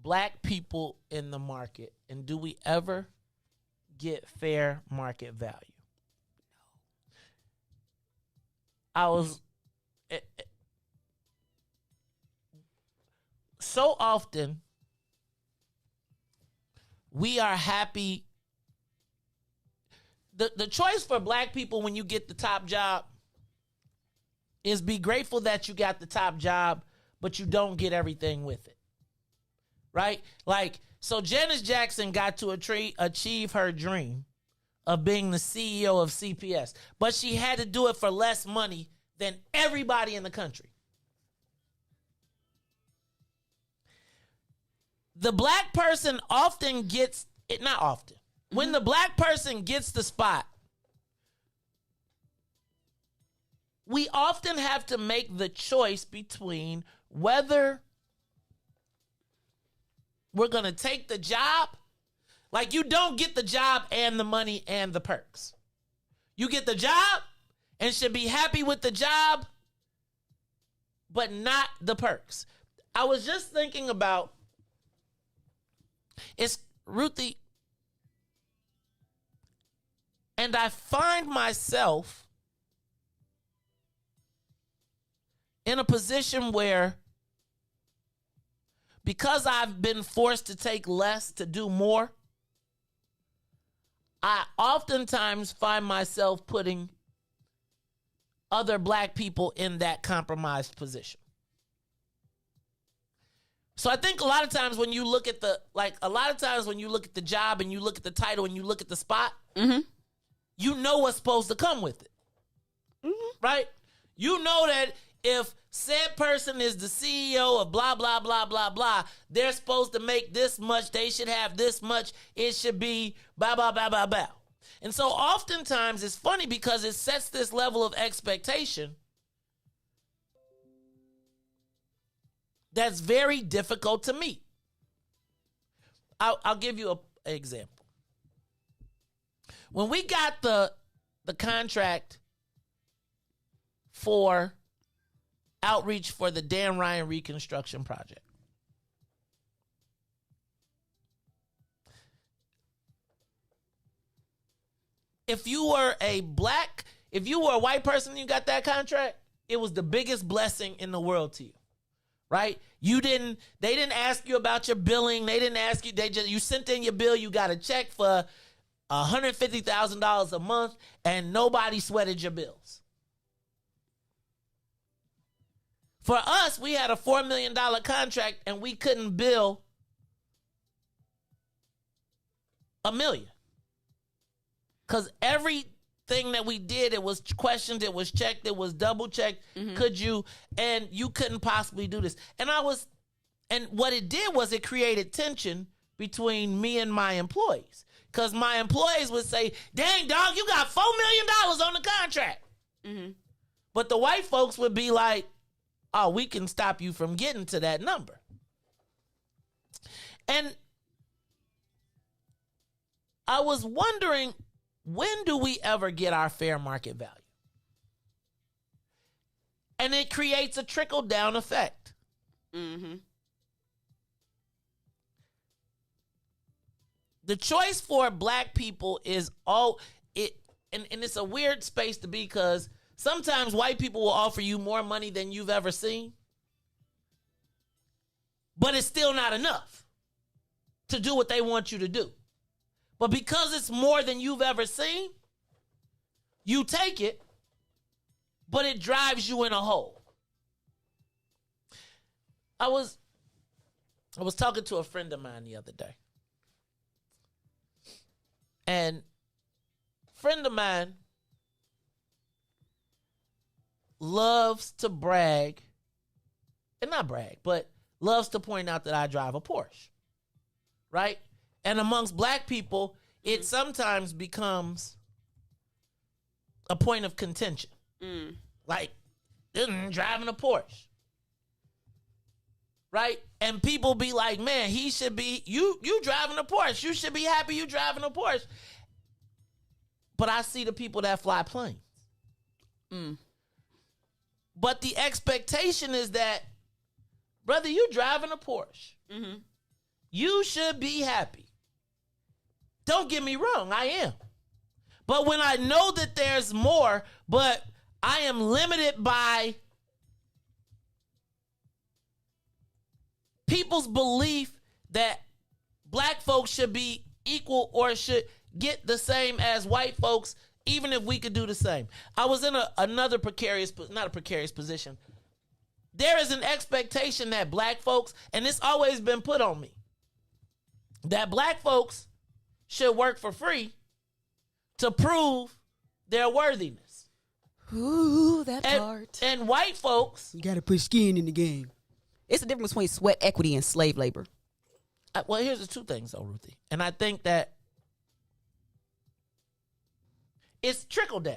black people in the market, and do we ever get fair market value? I was so often we are happy. The choice for black people when you get the top job is be grateful that you got the top job, but you don't get everything with it. Right? Like, so Janice Jackson got to achieve her dream of being the CEO of CPS, but she had to do it for less money than everybody in the country. The black person often gets it, not often. When the black person gets the spot, we often have to make the choice between whether we're going to take the job Like, you don't get the job and the money and the perks. You get the job and should be happy with the job, but not the perks. I was just thinking about, it's Ruthie, and I find myself in a position where, because I've been forced to take less to do more, I oftentimes find myself putting other black people in that compromised position. So I think a lot of times when you look at the job and you look at the title and you look at the spot, you know what's supposed to come with it, right? You know that if said person is the CEO of blah, blah, blah, blah, blah, they're supposed to make this much, they should have this much, it should be blah, blah, blah, blah, blah. And so oftentimes it's funny because it sets this level of expectation that's very difficult to meet. I'll give you an example. When we got the contract for outreach for the Dan Ryan reconstruction project, if you were a white person and you got that contract, it was the biggest blessing in the world to you, right? They didn't ask you about your billing. They didn't ask you, you sent in your bill, you got a check for $150,000 a month, and nobody sweated your bills. For us, we had a $4 million contract and we couldn't bill $1 million. Because everything that we did, it was questioned, it was checked, it was double checked. Could you? And you couldn't possibly do this. And what it did was it created tension between me and my employees. Because my employees would say, dang, dog, you got $4 million on the contract. But the white folks would be like, oh, we can stop you from getting to that number. And I was wondering, when do we ever get our fair market value? And it creates a trickle-down effect. The choice for black people is and it's a weird space to be, because sometimes white people will offer you more money than you've ever seen, but it's still not enough to do what they want you to do. But because it's more than you've ever seen, you take it, but it drives you in a hole. I was talking to a friend of mine the other day. And a friend of mine loves to brag, and not brag, but loves to point out that I drive a Porsche, right? And amongst black people, it sometimes becomes a point of contention. Like, driving a Porsche, right? And people be like, man, he should be, you driving a Porsche. You should be happy you driving a Porsche. But I see the people that fly planes. But the expectation is that, brother, you driving a Porsche. You should be happy. Don't get me wrong, I am. But when I know that there's more, but I am limited by people's belief that black folks should be equal or should get the same as white folks, even if we could do the same. I was in another not a precarious position. There is an expectation that black folks, and it's always been put on me, that black folks should work for free to prove their worthiness. Ooh, that part. And white folks, you got to put skin in the game. It's the difference between sweat equity and slave labor. Well, here's the two things, though, Ruthie. And I think that it's trickle down.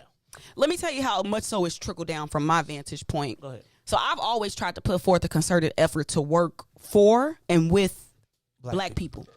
Let me tell you how much so it's trickle down from my vantage point. Go ahead. So I've always tried to put forth a concerted effort to work for and with black people.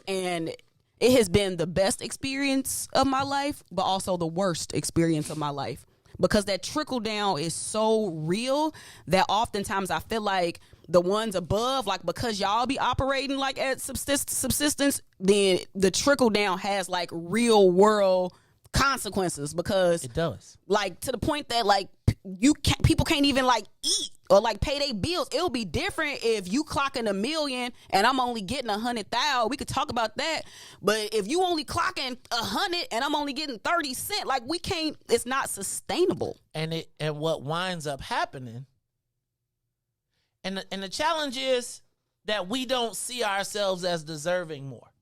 And it has been the best experience of my life, but also the worst experience of my life. Because that trickle down is so real that oftentimes I feel like the ones above, like because y'all be operating like at subsistence, then the trickle down has like real world consequences, because it does, like to the point that like people can't even like eat or like pay their bills. It'll be different if you clocking $1 million and I'm only getting 100,000. We could talk about that. But if you only clocking 100 and I'm only getting 30 cents, like we can't. It's not sustainable. And what winds up happening, and the challenge is that we don't see ourselves as deserving more.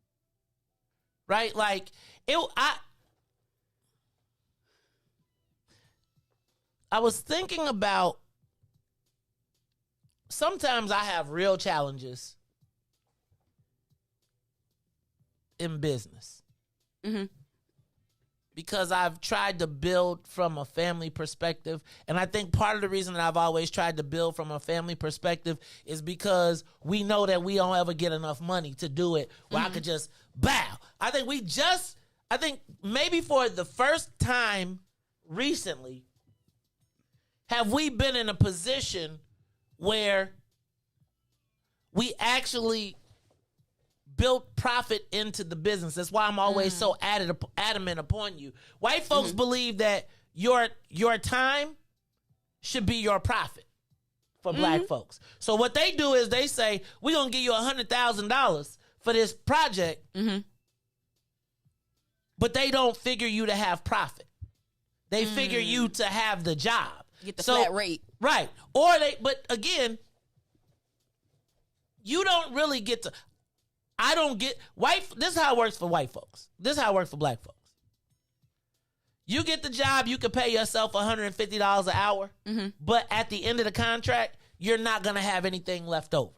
Right? Like I was thinking about, sometimes I have real challenges in business. Mm-hmm. Because I've tried to build from a family perspective. And I think part of the reason that I've always tried to build from a family perspective is because we know that we don't ever get enough money to do it where I could just bow. I think maybe for the first time recently, have we been in a position where we actually built profit into the business? That's why I'm always so adamant upon you. White folks believe that your time should be your profit for black folks. So what they do is they say, we're going to give you $100,000 for this project, but they don't figure you to have profit. They figure you to have the job. Get the flat rate. Right. But again, you don't really get to, this is how it works for white folks. This is how it works for black folks. You get the job, you can pay yourself $150 an hour, but at the end of the contract, you're not going to have anything left over.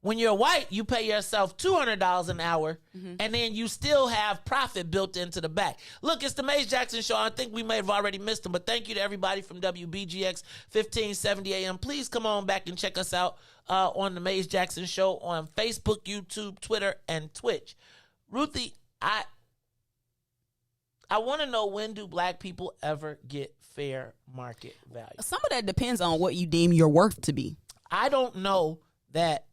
When you're white, you pay yourself $200 an hour, and then you still have profit built into the back. Look, it's the Maze Jackson Show. I think we may have already missed him, but thank you to everybody from WBGX 1570 AM. Please come on back and check us out on the Maze Jackson Show on Facebook, YouTube, Twitter, and Twitch. Ruthie, I want to know, when do black people ever get fair market value? Some of that depends on what you deem your worth to be. I don't know that.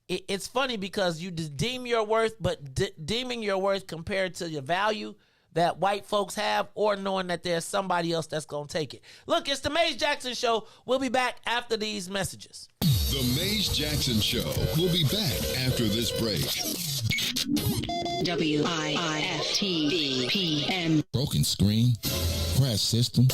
It's funny because you just deem your worth, but deeming your worth compared to your value that white folks have, or knowing that there's somebody else that's going to take it. Look, it's the Maze Jackson Show. We'll be back after these messages. The Maze Jackson Show. We'll be back after this break. WIIFTBP. Broken screen? Crash system?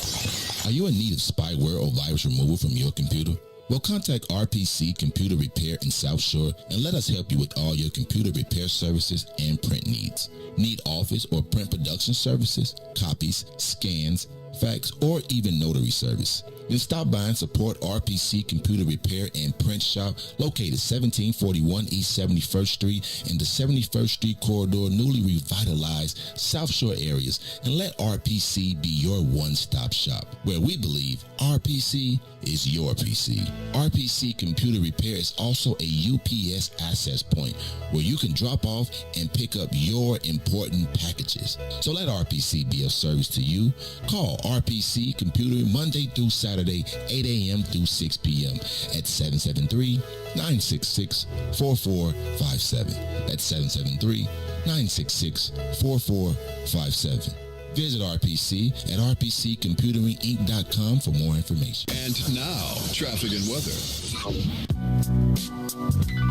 Are you in need of spyware or virus removal from your computer? Well, contact RPC Computer Repair in South Shore and let us help you with all your computer repair services and print needs. Need office or print production services, copies, scans, fax, or even notary service? Then stop by and support RPC Computer Repair and Print Shop, located 1741 East 71st Street in the 71st Street corridor, newly revitalized South Shore areas, and let RPC be your one-stop shop, where we believe RPC is your PC. RPC Computer Repair is also a UPS access point where you can drop off and pick up your important packages. So let RPC be of service to you. Call RPC Computer Monday through Saturday, 8 a.m. through 6 p.m. at 773-966-4457. That's 773-966-4457. Visit RPC at rpccomputeringinc.com for more information. And now, traffic and weather.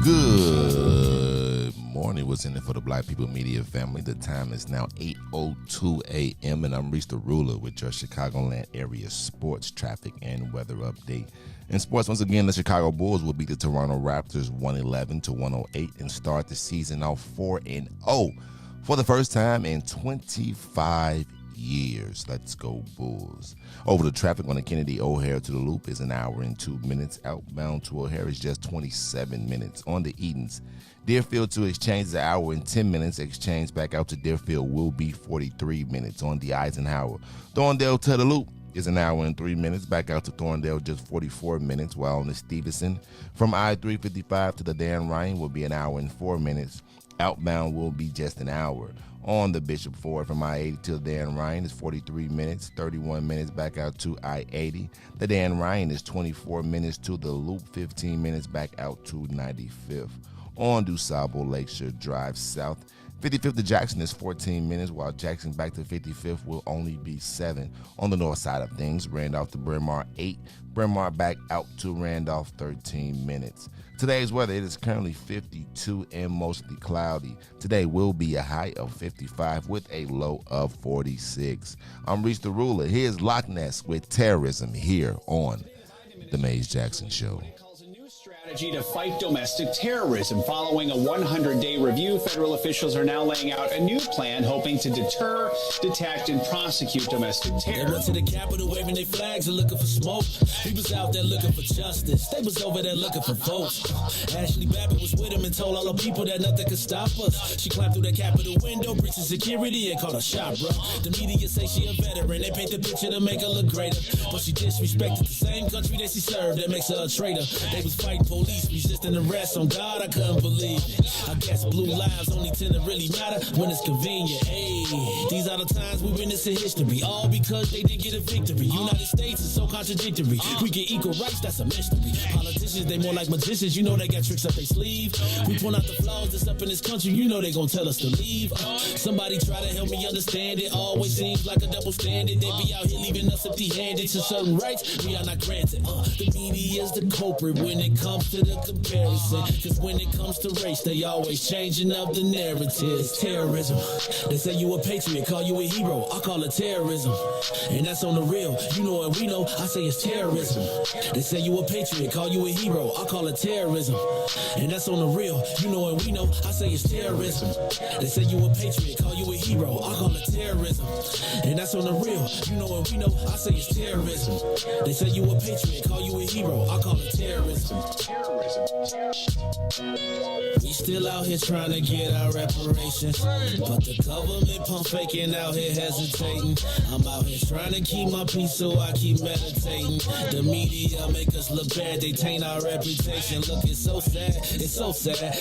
Good morning. What's in it for the Black People Media family? The time is now 8:02 a.m. and I'm Riis the Ruler with your Chicagoland area sports, traffic, and weather update. In sports, once again, the Chicago Bulls will beat the Toronto Raptors 111-108 and start the season off 4-0 for the first time in 25 years. Let's go Bulls. Over the traffic on the Kennedy O'Hare to the Loop is an hour and 2 minutes. Outbound to O'Hare is just 27 minutes. On the Edens, Deerfield to Exchange is an hour and 10 minutes. Exchange back out to Deerfield will be 43 minutes. On the Eisenhower, Thorndale to the Loop is an hour and 3 minutes. Back out to Thorndale, just 44 minutes. While on the Stevenson, from I-355 to the Dan Ryan will be an hour and 4 minutes. Outbound will be just an hour. On the Bishop Ford from I-80 to Dan Ryan is 43 minutes, 31 minutes back out to I-80. The Dan Ryan is 24 minutes to the Loop, 15 minutes back out to 95th. On DuSable Lakeshore Drive South, 55th to Jackson is 14 minutes, while Jackson back to 55th will only be 7. On the north side of things, Randolph to Bryn Mawr 8, Bryn Mawr back out to Randolph 13 minutes. Today's weather, it is currently 52 and mostly cloudy. Today will be a high of 55 with a low of 46. I'm Riis the Ruler. Here's Loch Ness with Terrorism here on The Maze Jackson Show. Strategy to fight domestic terrorism. Following a 100-day review, federal officials are now laying out a new plan hoping to deter, detect, and prosecute domestic terror. They went to the Capitol waving their flags and looking for smoke. He was out there looking for justice. They was over there looking for votes. Ashley Babbitt was with him and told all the people that nothing could stop us. She climbed through the Capitol window, breaching security, and caught a shot, bro. The media say she a veteran. They paint the picture to make her look greater. But she disrespected the same country that she served. That makes her a traitor. They was fighting police, resisting arrest. On God, I couldn't believe it. I guess blue lives only tend to really matter when it's convenient. Hey, these are the times we witness in history, all because they didn't get a victory. United States is so contradictory. We get equal rights, that's a mystery. Politicians, they more like magicians. You know they got tricks up their sleeve. We point out the flaws that's up in this country. You know they gon' tell us to leave. Somebody try to help me understand it. Always seems like a double standard. They be out here leaving us empty-handed. To certain rights we are not granted. The media is the culprit when it comes to the comparison, cause when it comes to race, they always changing up the narratives. Terrorism. They say you a patriot, call you a hero. I call it terrorism, and that's on the real. You know what we know, I say it's terrorism. They say you a patriot, call you a hero. I call it terrorism, and that's on the real. You know what we know, I say it's terrorism. They say you a patriot, call you a hero. I call it terrorism, and that's on the real. You know what we know, I say it's terrorism. They say you a patriot, call you a hero. I call it terrorism. We still out here trying to get our reparations, but the government pump faking out here hesitating. I'm out here trying to keep my peace, so I keep meditating. The media make us look bad, they taint our reputation. Look, it's so sad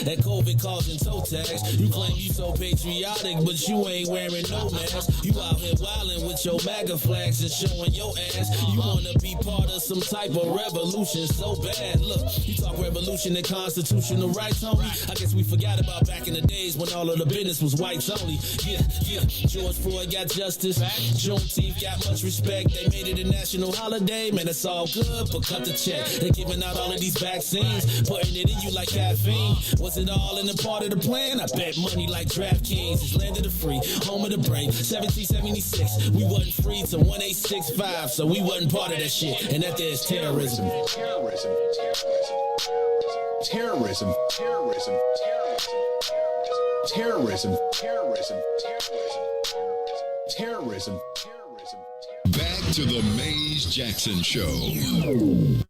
that COVID causing toe tags. You claim you so patriotic, but you ain't wearing no mask. You out here wildin' with your MAGA flags and showing your ass. You wanna be part of some type of revolution so bad. Look, you talk revolution and constitutional rights only. I guess we forgot about back in the days when all of the business was whites only. Yeah. George Floyd got justice. Juneteenth got much respect. They made it a national holiday. Man, it's all good, but cut the check. They giving out all of these vaccines, putting it in you like caffeine. Was it all in the part of the plan? I bet money like DraftKings. It's land of the free, home of the brave. 1776, we wasn't free till 1865, so we wasn't part of that shit. And that there's terrorism. Terrorism. Back to the Maze Jackson Show.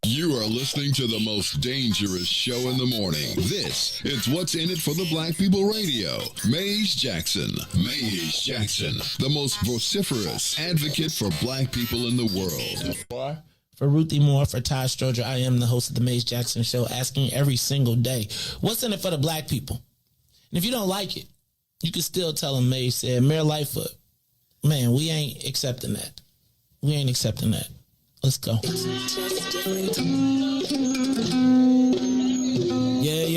You are listening to the most dangerous show in the morning. This is What's in It for the Black People Radio. Maze Jackson, the most vociferous advocate for black people in the world. For Ruthie Moore, for Todd Stoger, I am the host of the Maze Jackson Show, asking every single day, what's in it for the black people? And if you don't like it, you can still tell them Maze said, Mayor Lightfoot, man, we ain't accepting that. We ain't accepting that. Let's go. Yeah.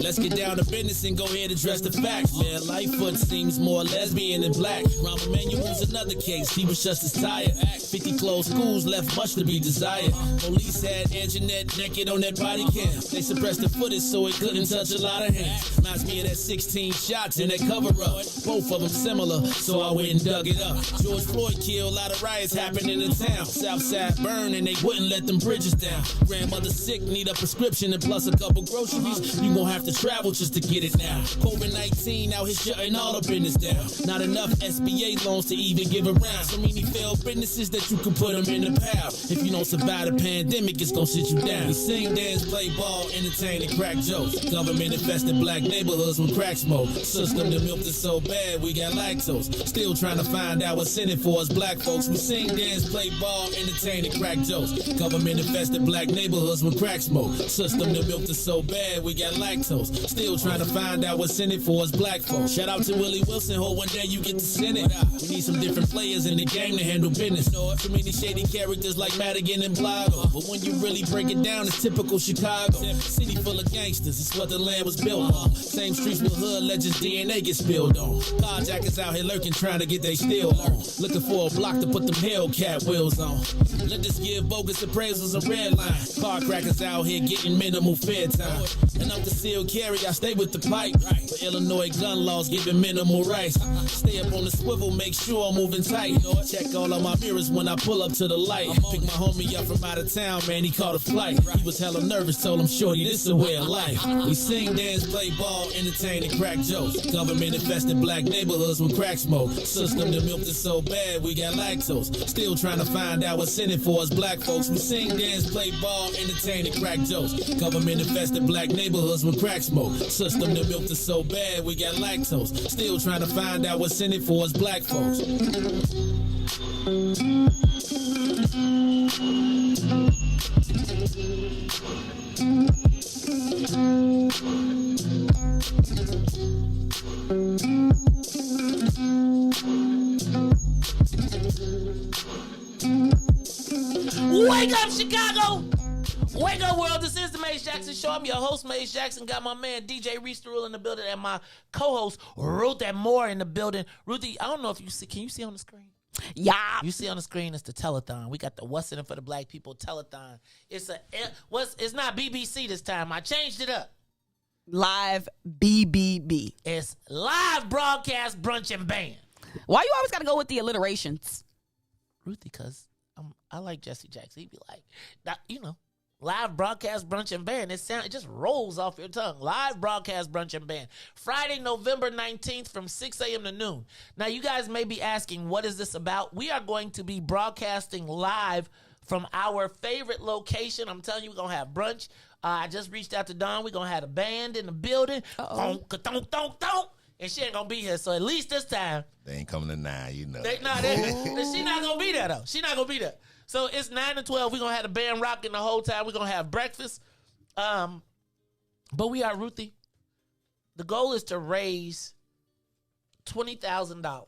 Let's get down to business and go ahead and address the facts, man. Lightfoot seems more lesbian than black. Rahm Emanuel's another case. He was just as tired. 50 closed schools left much to be desired. Police had Anjanette naked on that body cam. They suppressed the footage so it couldn't touch a lot of hands. Reminds me of that 16 shots in that cover-up. Both of them similar, so I went and dug it up. George Floyd killed, a lot of riots happening in town. Southside burned and they wouldn't let them bridges down. Grandmother sick, need a prescription and plus a couple groceries. You gon' have to travel just to get it now. COVID-19 out here shutting all the business down. Not enough SBA loans to even give around. So many failed businesses that you can put them in the pile. If you don't survive the pandemic, it's gonna sit you down. We sing, dance, play ball, entertain, and crack jokes. Government infested black neighborhoods with crack smoke. System that milked us so bad, we got lactose. Still trying to find out what's in it for us black folks. We sing, dance, play ball, entertain, and crack jokes. Government infested black neighborhoods with crack smoke. System that milked us so bad, we got lactose. Still trying to find out what's in it for us black folks. Shout out to Willie Wilson, hope one day you get to send it. We need some different players in the game to handle business. Too many shady characters like Madigan and Blago. But when you really break it down, it's typical Chicago. City full of gangsters, it's what the land was built on. Same streets with hood legends, DNA get spilled on. Carjackers out here lurking, trying to get they steel on. Looking for a block to put them Hellcat wheels on. Let us give bogus appraisals a red line. Car crackers out here getting minimal fair time. And I'm concealed carry, I stay with the pipe. But Illinois gun laws giving minimal rights. Stay up on the swivel, make sure I'm moving tight. Check all of my mirrors when I pull up to the light. Pick my homie up from out of town, man, he caught a flight. He was hella nervous, told him, shorty, this is a way of life. We sing, dance, play ball, entertain, and crack jokes. Government infested black neighborhoods with crack smoke. System that milked us so bad, we got lactose. Still trying to find out what's in it for us black folks. We sing, dance, play ball, entertain, and crack jokes. Government infested black neighborhoods with crack smoke. System that milked us so bad, we got lactose. Still trying to find out what's in it for us black folks. Wake up, Chicago! Wake up, world. This is the Maze Jackson Show. I'm your host, Maze Jackson. Got my man, DJ Riis in the building, and my co-host, Ruthie Moore, in the building. Ruthie, I don't know if you see. Can you see on the screen? Yeah. You see on the screen, it's the telethon. We got the What's in It for the Black People telethon. It's not BBC this time. I changed it up. Live BBB. It's live broadcast brunch and band. Why you always got to go with the alliterations? Ruthie, because I like Jesse Jackson. He'd be like, live broadcast brunch and band. It just rolls off your tongue. Live broadcast brunch and band. Friday, November 19th from 6 a.m. to noon. Now, you guys may be asking, what is this about? We are going to be broadcasting live from our favorite location. I'm telling you, we're going to have brunch. I just reached out to Dawn. We're going to have a band in the building. And she ain't going to be here. So at least this time. They ain't coming to 9, you know. She not going to be there, though. She not going to be there. So it's 9 to 12. We're going to have the band rocking the whole time. We're going to have breakfast. But we are Ruthie. The goal is to raise $20,000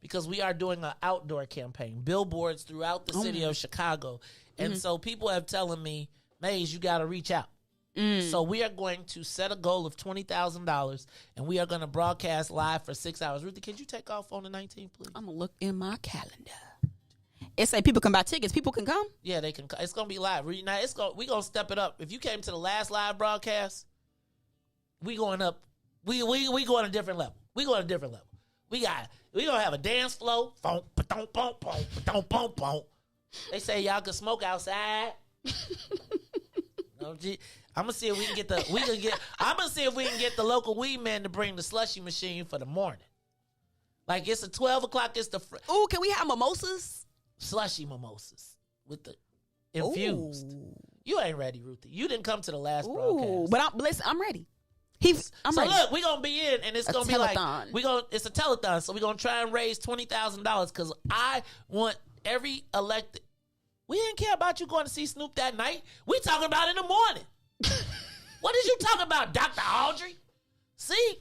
because we are doing an outdoor campaign, billboards throughout the city of Chicago. And so people have telling me, Maze, you got to reach out. So we are going to set a goal of $20,000 and we are going to broadcast live for 6 hours. Ruthie, could you take off on the 19th, please? I'm going to look in my calendar. It say people can buy tickets. People can come? Yeah, they can. It's going to be live. Now, we're going to step it up. If you came to the last live broadcast, we going up. We going a different level. We going a different level. We going to have a dance floor. They say y'all can smoke outside. I'm gonna see if we can get the local weed man to bring the slushy machine for the morning. Like it's a 12 o'clock. It's the ooh. Can we have mimosas? Slushy mimosas with the infused. Ooh. You ain't ready, Ruthie. You didn't come to the last broadcast. But listen, I'm ready. I'm ready. Look, we're gonna be in, and it's gonna be like it's a telethon. So we're gonna try and raise $20,000 because I want every elected. We didn't care about you going to see Snoop that night. We talking about in the morning. What did you talking about, Dr. Audrey? See?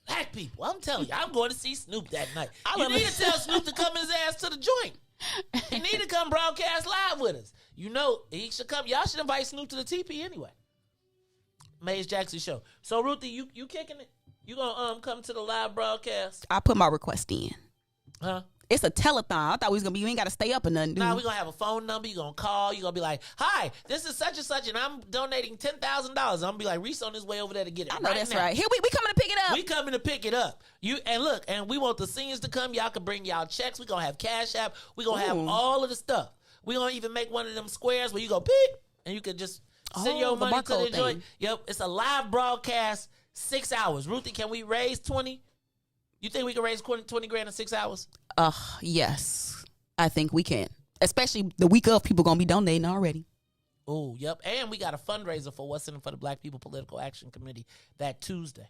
Black people, I'm telling you, I'm going to see Snoop that night. You need to tell Snoop to come his ass to the joint. He need to come broadcast live with us. You know, he should come. Y'all should invite Snoop to the TP anyway. Maze Jackson Show. So, Ruthie, you kicking it? You gonna come to the live broadcast? I put my request in. Huh? It's a telethon. I thought we was gonna be. You ain't gotta stay up or nothing. Nah, we gonna have a phone number. You gonna call. You gonna be like, "Hi, this is such and such, and I'm donating $10,000." I'm gonna be like, Riis on his way over there to get it. I know that's right. Here we coming to pick it up. We coming to pick it up. Look, and we want the seniors to come. Y'all can bring y'all checks. We gonna have Cash App. We gonna have all of the stuff. We gonna even make one of them squares where you go pick, and you can just Send your the money to the barcode joint. thing. Yep, it's a live broadcast, 6 hours. Ruthie, can we raise 20? You think we can raise 20 grand in 6 hours? Yes. I think we can. Especially the week of, people gonna be donating already. Oh, yep. And we got a fundraiser for What's in It for the Black People Political Action Committee that Tuesday.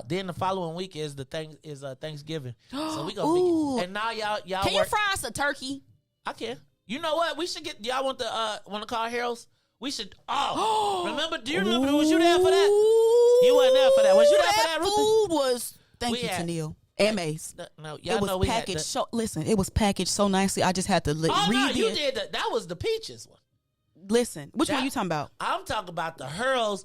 Then the following week is Thanksgiving. So we gonna be, and now y'all Can you fry us a turkey? I can. You know what? We should get. Y'all want to call Harold's? We should. Oh, remember? Do you remember? Was you there for that? You wasn't there for that. Was you there for that? Ruthie? Food was. Thank you, Tennille. And Mace. No, y'all it was know we packaged. had Listen, it was packaged so nicely. I just had to read no, you it. did that. That was the peaches one. Listen, which one you talking about? I'm talking about the Harold's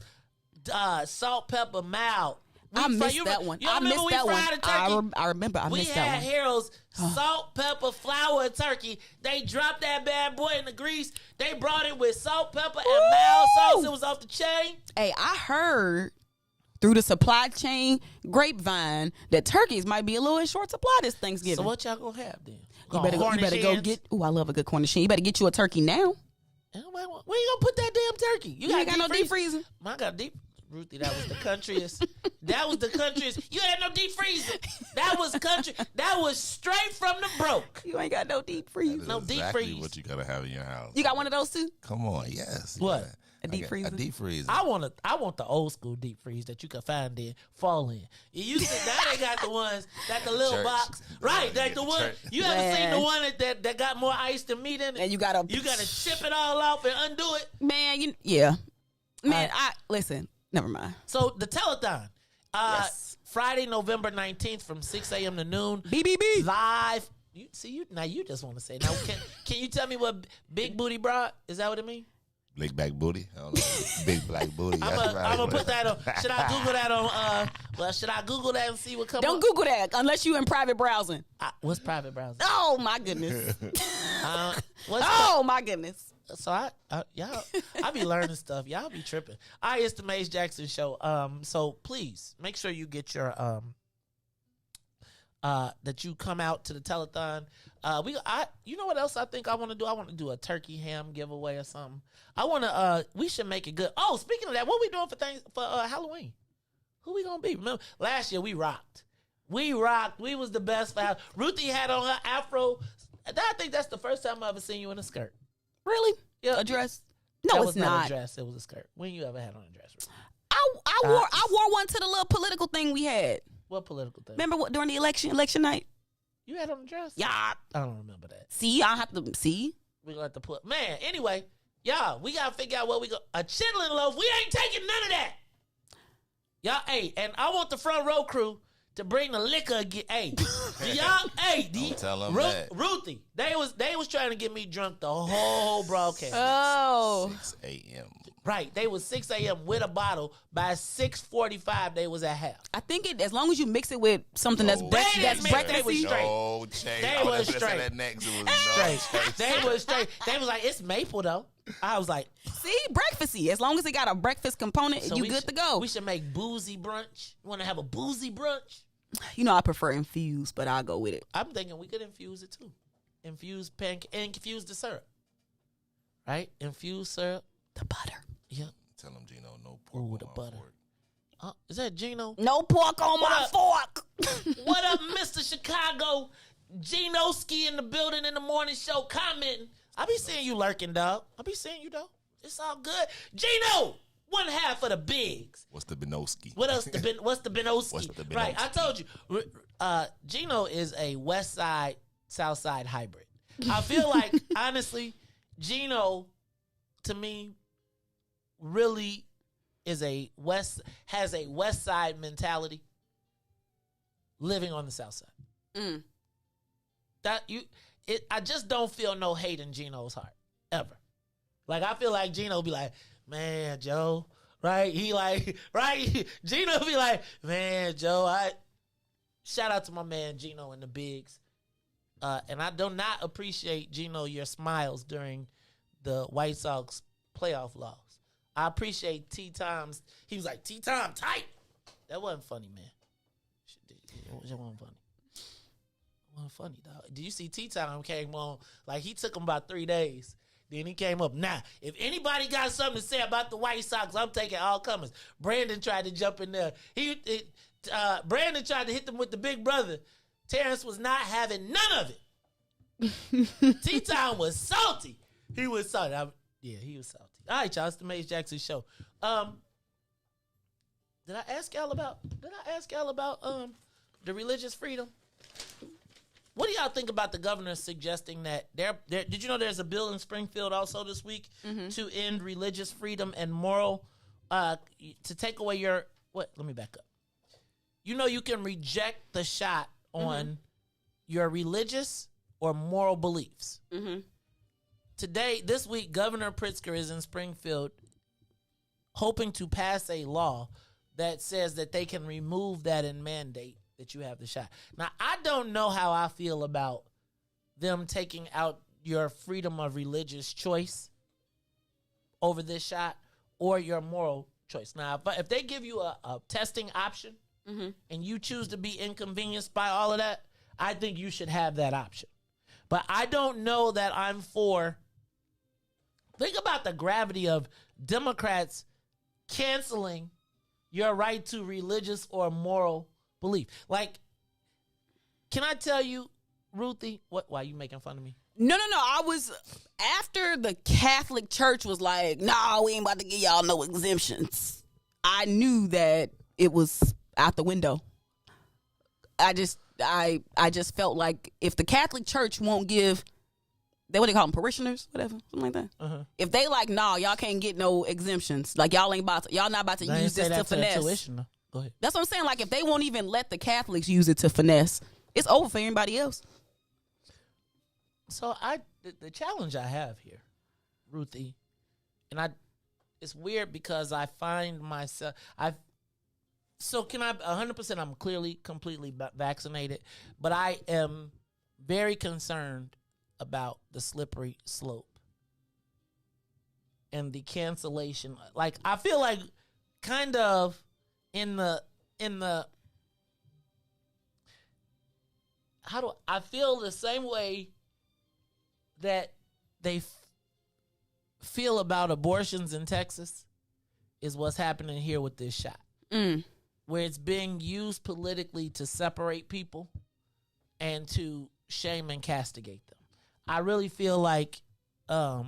salt, pepper, mild. I missed that one. I missed that one. I remember. I missed that one. We had Harold's salt, pepper, flour turkey. They dropped that bad boy in the grease. They brought it with salt, pepper, and mild sauce. It was off the chain. Hey, I heard through the supply chain grapevine that turkeys might be a little in short supply this Thanksgiving. So what y'all gonna have then? You better go get. Oh, I love a good Cornish hen. You better get you a turkey now. Where you gonna put that damn turkey? You ain't got no deep freezer. I got deep. Ruthie, that was the countryest. That was the countryest. You had no deep freezer. That was country. That was straight from the broke. You ain't got no deep freezer. No deep exactly freeze. what you gotta have in your house. You got one of those too? Come on, yes. What? A deep freezer. A deep freezer. I want the old school deep freeze that you can find in fall in. You used to, now they got the ones that the little Church. box, right? Like the one you ever seen the one that got more ice than meat in it, and you gotta chip it all off and undo it. Man, I listen. Never mind. So the telethon, Friday, November 19th from 6 a.m. to noon. BBB live. You just want to say now. Can you tell me what Big Booty brought? Is that what it means? Big black booty. I don't know. Big black booty. I'm gonna put that on. Should I Google that on? Should I Google that and see what comes? Don't Google that unless you in private browsing. What's private browsing? Oh my goodness. My goodness. So I be learning stuff. Y'all be tripping. It's the Maze Jackson Show. So please make sure you get your that you come out to the telethon. You know what else I think I want to do? I want to do a turkey ham giveaway or something. We should make it good. Oh, speaking of that, what we doing for Halloween? Who we gonna be? Remember last year we rocked. We was the best. Ruthie had on her afro. I think that's the first time I ever seen you in a skirt. Really? Yeah. A dress? No, that it's not. A dress. It was a skirt. When you ever had on a dress? I wore one to the little political thing we had. What political thing? Remember during the election night? You had on a dress? Yeah. I don't remember that. See, I have to see. We're gonna have to put anyway, y'all, we gotta figure out what we go. A chitlin loaf, we ain't taking none of that. Y'all, and I want the front row crew to bring the liquor again. Don't tell them that. Ruthie, they was trying to get me drunk the whole broadcast. Oh. 6 a.m. Right, they was 6 a.m. with a bottle. By 6:45, they was at half. I think as long as you mix it with something that's breakfast. They was straight. No change. They was straight. That next, it was straight. They was straight. They was like, it's maple though. I was like, see, breakfasty. As long as it got a breakfast component, you good to go. We should make boozy brunch. You want to have a boozy brunch? You know, I prefer infused, but I'll go with it. I'm thinking we could infuse it too. Infuse infuse the syrup. Right? Infuse syrup. The butter. Yep. Tell them, Gino, no pork. Ooh, the butter. Is that Gino? No pork on my fork. What up, Mr. Chicago? Gino Ski in the building in the morning show commenting. I be seeing you lurking, dog. I be seeing you, though. It's all good. Gino! 1/2 of the bigs. What's the Benoski? What's the Benoski? What's the Benoski? Right, I told you. Gino is a West Side, South Side hybrid. I feel like, honestly, Gino, to me, really has a West Side mentality living on the South Side. I just don't feel no hate in Gino's heart, ever. Like, I feel like Gino be like, man, Joe, right? He like, right? Gino be like, man, Joe, shout out to my man Gino and the bigs. And I do not appreciate, Gino, your smiles during the White Sox playoff loss. I appreciate T-Time's. He was like, T-Time, tight. That wasn't funny, man. It wasn't funny. It wasn't funny, dog. Did you see T-Time came on? Like, he took him about 3 days. Then he came up. Now, if anybody got something to say about the White Sox, I'm taking all comers. Brandon tried to jump in there. Brandon tried to hit them with the big brother. Terrence was not having none of it. T-Town was salty. He was salty. He was salty. All right, y'all. It's the Maze Jackson Show. Did I ask y'all about the religious freedom? What do y'all think about the governor suggesting that did you know there's a bill in Springfield also this week to end religious freedom and moral to take away your let me back up. You know you can reject the shot on your religious or moral beliefs. This week, Governor Pritzker is in Springfield hoping to pass a law that says that they can remove that and mandate that you have the shot. Now, I don't know how I feel about them taking out your freedom of religious choice over this shot or your moral choice. Now, if they give you a testing option and you choose to be inconvenienced by all of that, I think you should have that option. But I don't know that I'm for... Think about the gravity of Democrats canceling your right to religious or moral belief. Like, can I tell you, Ruthie, why are you making fun of me? No. I was, after the Catholic Church was like, no, we ain't about to give y'all no exemptions. I knew that it was out the window. I just felt like if the Catholic Church won't give, what they call them, parishioners, whatever, something like that. If they like, nah, y'all can't get no exemptions. Like y'all not about to use this to finesse. Go ahead. That's what I'm saying. Like if they won't even let the Catholics use it to finesse, it's over for anybody else. So the challenge I have here, Ruthie, it's weird because I find myself, can I 100%? I'm clearly completely vaccinated, but I am very concerned about the slippery slope and the cancellation. Like I feel like kind of I feel the same way that they feel about abortions in Texas is what's happening here with this shot. Where it's being used politically to separate people and to shame and castigate them. I really feel like I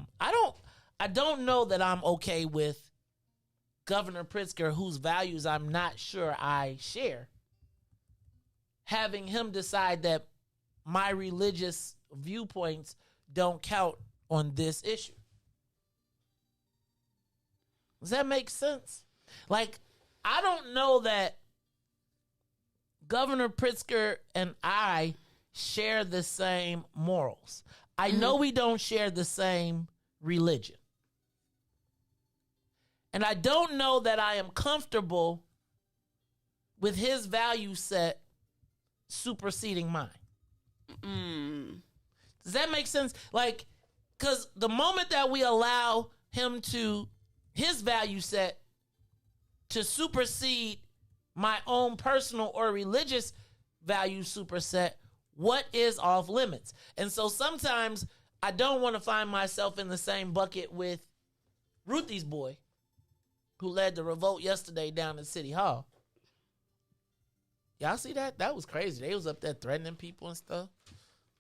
don't know that I'm okay with Governor Pritzker, whose values I'm not sure I share, having him decide that my religious viewpoints don't count on this issue. Does that make sense? Like, I don't know that Governor Pritzker and I share the same morals. I know we don't share the same religion. And I don't know that I am comfortable with his value set superseding mine. Does that make sense? Like, because the moment that we allow his value set to supersede my own personal or religious value superset, what is off limits? And so sometimes I don't want to find myself in the same bucket with Ruthie's boy, who led the revolt yesterday down at City Hall. Y'all see that? That was crazy. They was up there threatening people and stuff.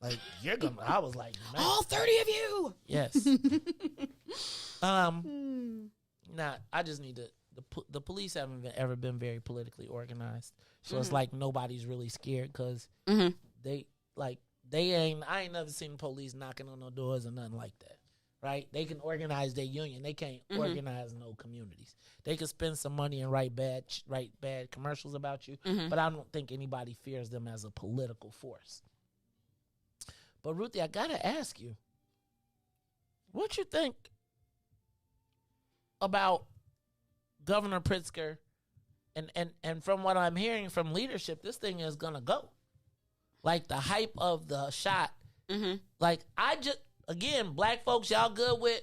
Like, I was like, man. All 30 of you. Yes. I just need the police haven't ever been very politically organized. So it's like nobody's really scared because I ain't never seen the police knocking on no doors or nothing like that. Right? They can organize their union. They can't organize no communities. They can spend some money and write bad commercials about you, but I don't think anybody fears them as a political force. But Ruthie, I gotta ask you, what you think about Governor Pritzker? And from what I'm hearing from leadership, this thing is gonna go. Like the hype of the shot. Like again, black folks, y'all good with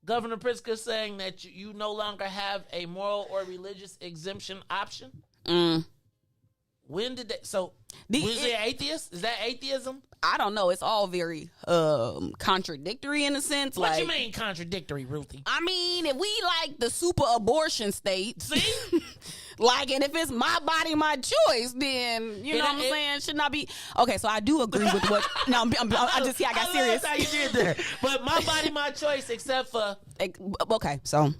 Governor Pritzker saying that you no longer have a moral or religious exemption option? When did they? So was it atheist? Is that atheism? I don't know. It's all very contradictory in a sense. What like, you mean contradictory, Ruthie? I mean, if we like the super abortion state, see, like, and if it's my body, my choice, then you know what I'm saying. Should not be okay. So I do agree with what. No, I just I got serious. How you did there, but my body, my choice, except for okay. So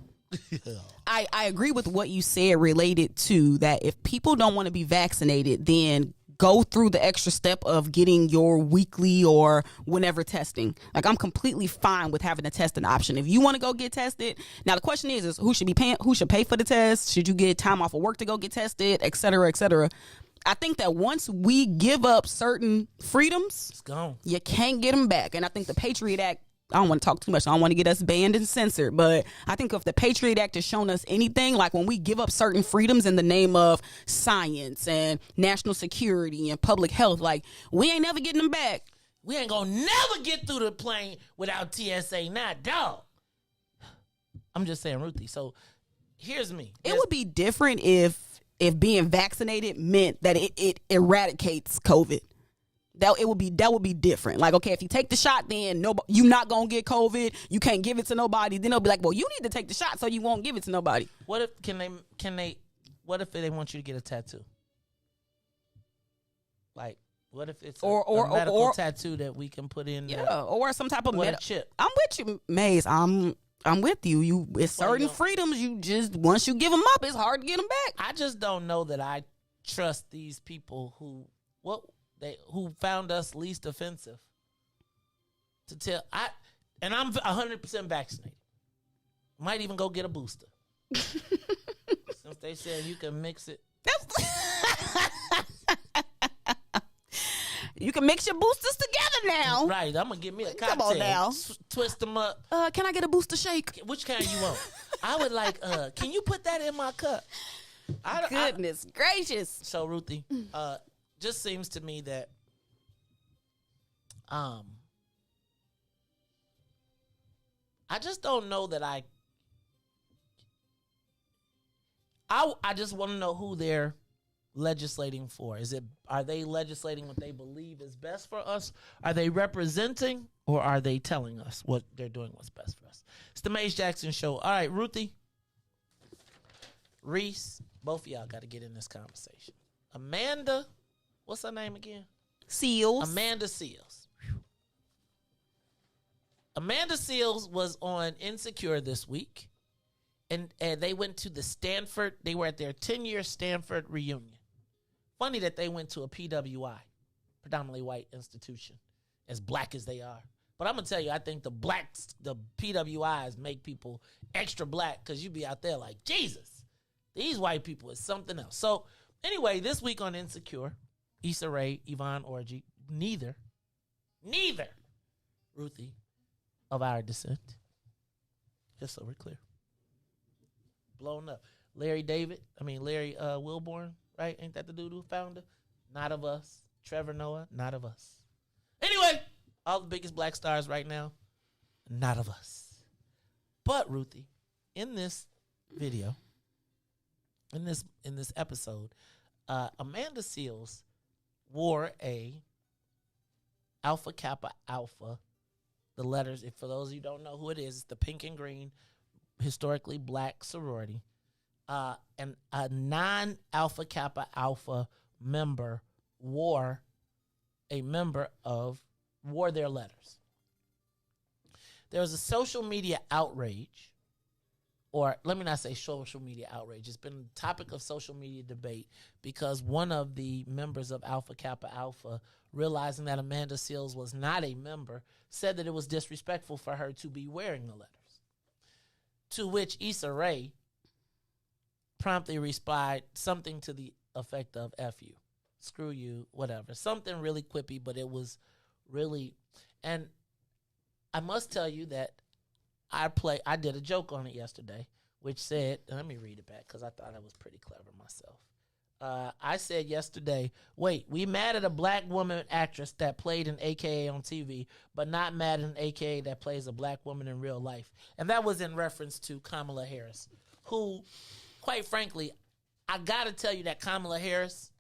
I agree with what you said related to that. If people don't want to be vaccinated, then go through the extra step of getting your weekly or whenever testing. Like, I'm completely fine with having a testing option. If you want to go get tested, now the question is who should be paying? Who should pay for the test? Should you get time off of work to go get tested, et cetera, et cetera? I think that once we give up certain freedoms, it's gone. You can't get them back. And I think the Patriot Act, I don't want to talk too much. I don't want to get us banned and censored. But I think if the Patriot Act has shown us anything, like when we give up certain freedoms in the name of science and national security and public health, like, we ain't never getting them back. We ain't gonna never get through the plane without TSA, not dog. I'm just saying, Ruthie. So here's me. It would be different if being vaccinated meant that it eradicates COVID. That would be different. Like, okay, if you take the shot, then you're not gonna get COVID. You can't give it to nobody. Then they'll be like, well, you need to take the shot so you won't give it to nobody. What if what if they want you to get a tattoo? Like, what if it's a medical tattoo that we can put in? Or some type of chip. I'm with you, Maze. I'm with you. It's certain freedoms. You just once you give them up, it's hard to get them back. I just don't know that I trust these people who found us least offensive to tell. And I'm 100% vaccinated. Might even go get a booster. Since they said you can mix it. You can mix your boosters together now. Right, I'm gonna give me a cocktail. Come on now. Twist them up. Can I get a booster shake? Which kind you want? I would like, can you put that in my cup? Goodness gracious. So, Ruthie, just seems to me that I just don't know that I just want to know who they're legislating for. Are they legislating what they believe is best for us? Are they representing, or are they telling us what they're doing what's best for us? It's the Maze Jackson Show. All right, Ruthie, Riis, both of y'all got to get in this conversation. Amanda, what's her name again? Seals. Amanda Seals. Amanda Seals was on Insecure this week, and they went to the Stanford. They were at their 10-year Stanford reunion. Funny that they went to a PWI, predominantly white institution, as black as they are. But I'm going to tell you, I think the PWIs make people extra black because you be out there like, Jesus, these white people is something else. So anyway, this week on Insecure, Issa Rae, Yvonne Orji, neither, Ruthie, of our descent. Just so we're clear. Blown up. Larry Wilborn, right? Ain't that the dude who found her? Not of us. Trevor Noah, not of us. Anyway, all the biggest black stars right now, not of us. But Ruthie, in this video, in this episode, Amanda Seals wore a Alpha Kappa Alpha. The letters, if for those of you who don't know who it is, it's the pink and green, historically black sorority. And a non-Alpha Kappa Alpha member wore their letters. There was a social media outrage, or let me not say social media outrage. It's been a topic of social media debate because one of the members of Alpha Kappa Alpha, realizing that Amanda Seals was not a member, said that it was disrespectful for her to be wearing the letters. To which Issa Rae promptly replied something to the effect of F you, screw you, whatever. Something really quippy, but it was really, and I must tell you that I did a joke on it yesterday, which said, let me read it back because I thought I was pretty clever myself. I said yesterday, wait, we mad at a black woman actress that played an AKA on TV, but not mad at an AKA that plays a black woman in real life. And that was in reference to Kamala Harris, who, quite frankly, I got to tell you that Kamala Harris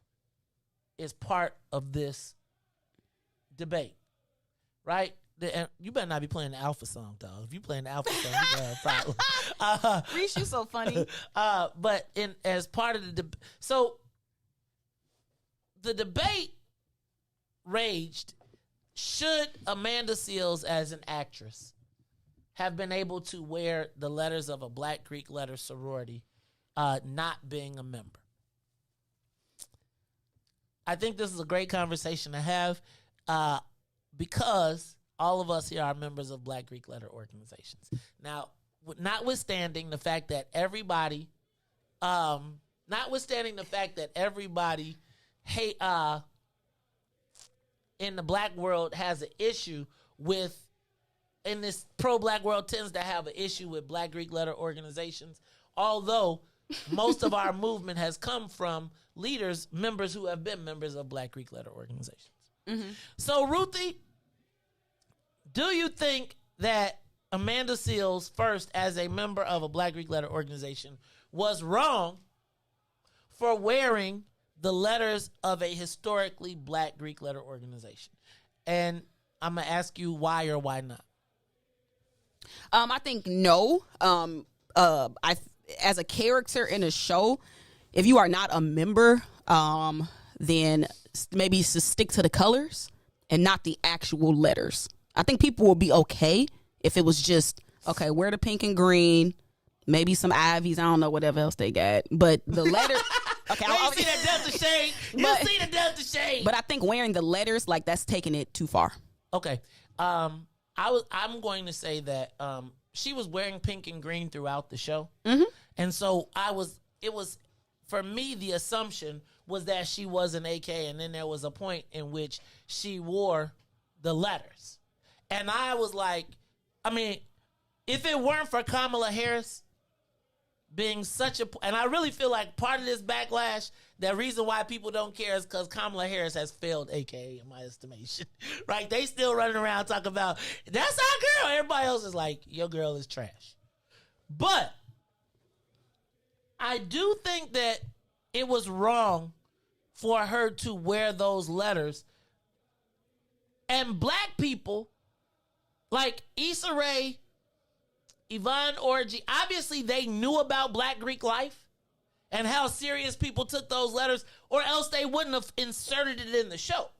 is part of this debate, right? And you better not be playing the Alpha song, dog. If you playing the Alpha song, you got a problem. Riis, you so funny. But as part of the so the debate raged: should Amanda Seales, as an actress, have been able to wear the letters of a Black Greek letter sorority, not being a member? I think this is a great conversation to have because all of us here are members of Black Greek letter organizations. Now, notwithstanding the fact that everybody, in the Black world has an issue with, in this pro-Black world tends to have an issue with Black Greek letter organizations, although most of our movement has come from members who have been members of Black Greek letter organizations. Mm-hmm. So, Ruthie, do you think that Amanda Seales, first as a member of a Black Greek letter organization, was wrong for wearing the letters of a historically Black Greek letter organization? And I'm going to ask you why or why not. I think no. As a character in a show, if you are not a member, then maybe stick to the colors and not the actual letters. I think people will be okay if it was just, okay, wear the pink and green, maybe some ivies, I don't know, whatever else they got. But the letter... Okay, you see that Delta shade? See the Delta shade? But I think wearing the letters, like, that's taking it too far. Okay. I'm going to say that she was wearing pink and green throughout the show. Mm-hmm. And so for me, the assumption was that she was an AK, and then there was a point in which she wore the letters. And I was like, I mean, if it weren't for Kamala Harris being and I really feel like part of this backlash, the reason why people don't care is because Kamala Harris has failed AKA in my estimation, right? They still running around talking about, that's our girl. Everybody else is like, your girl is trash. But I do think that it was wrong for her to wear those letters. And Black people, like Issa Rae, Yvonne Orji, obviously they knew about Black Greek life and how serious people took those letters, or else they wouldn't have inserted it in the show.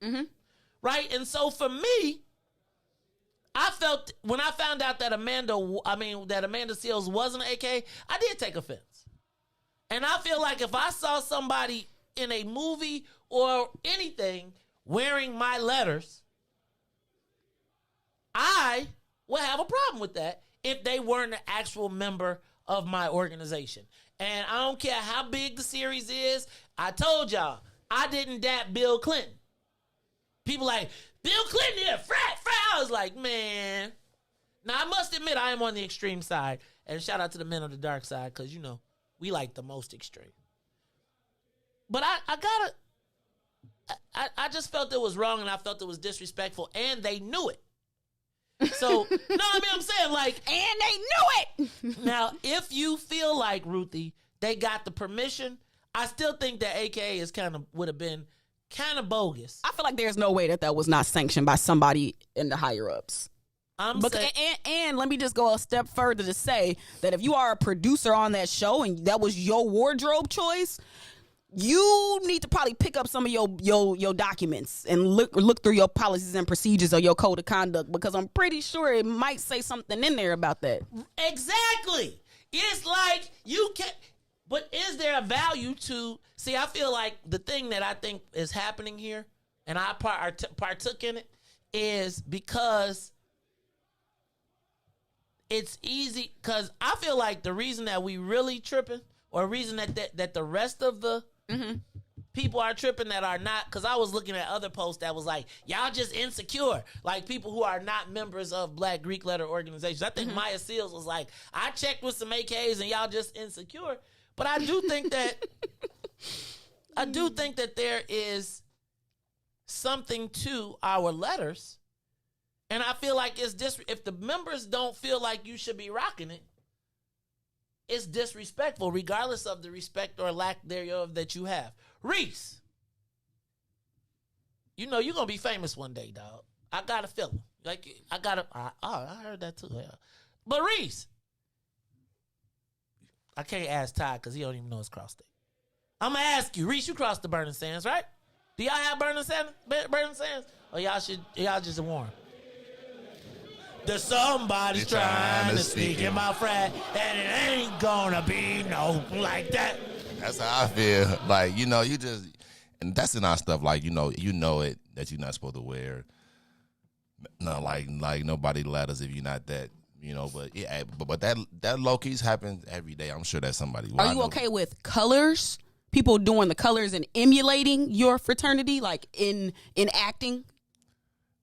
Mm-hmm. Right? And so for me, I felt, when I found out that Amanda Seales wasn't an AK, I did take offense. And I feel like if I saw somebody in a movie or anything wearing my letters, I would have a problem with that if they weren't an actual member of my organization. And I don't care how big the series is. I told y'all, I didn't dap Bill Clinton. People like, Bill Clinton, yeah, frat. I was like, man. Now, I must admit, I am on the extreme side. And shout out to the men on the dark side, because, you know, we like the most extreme. But I just felt it was wrong, and I felt it was disrespectful, and they knew it. So, no, I mean, I'm saying, like... And they knew it! Now, if you feel like, Ruthie, they got the permission, I still think that AKA would have been kind of bogus. I feel like there's no way that was not sanctioned by somebody in the higher-ups. And let me just go a step further to say that if you are a producer on that show and that was your wardrobe choice, you need to probably pick up some of your documents and look through your policies and procedures or your code of conduct, because I'm pretty sure it might say something in there about that. Exactly. It's like you can't. But is there a value to... See, I feel like the thing that I think is happening here, and I partook in it, is because it's easy. Because I feel like the reason that we really tripping, or reason that the rest of the people are tripping that are not... Because I was looking at other posts that was like, y'all just insecure. Like people who are not members of Black Greek letter organizations. I think Maya Seales was like, I checked with some AKs and y'all just insecure. But I do think that there is something to our letters, and I feel like it's if the members don't feel like you should be rocking it, it's disrespectful, regardless of the respect or lack thereof that you have. Riis, you know you're gonna be famous one day, dog. I got a feeling. Like I heard that too. Yeah. But Riis, I can't ask Todd because he don't even know it's cross state. I'm gonna ask you, Riis. You crossed the burning sands, right? Do y'all have burning sands? Or y'all just warn? There's somebody's trying to sneak in my frat, and it ain't gonna be no like that. That's how I feel. Like, you know, you just, and that's in our stuff. Like, you know it that you're not supposed to wear. No, like nobody letters if you're not that. You know, but yeah, but that low keys happens every day. I'm sure that's somebody. Are you okay with colors? People doing the colors and emulating your fraternity, like in acting?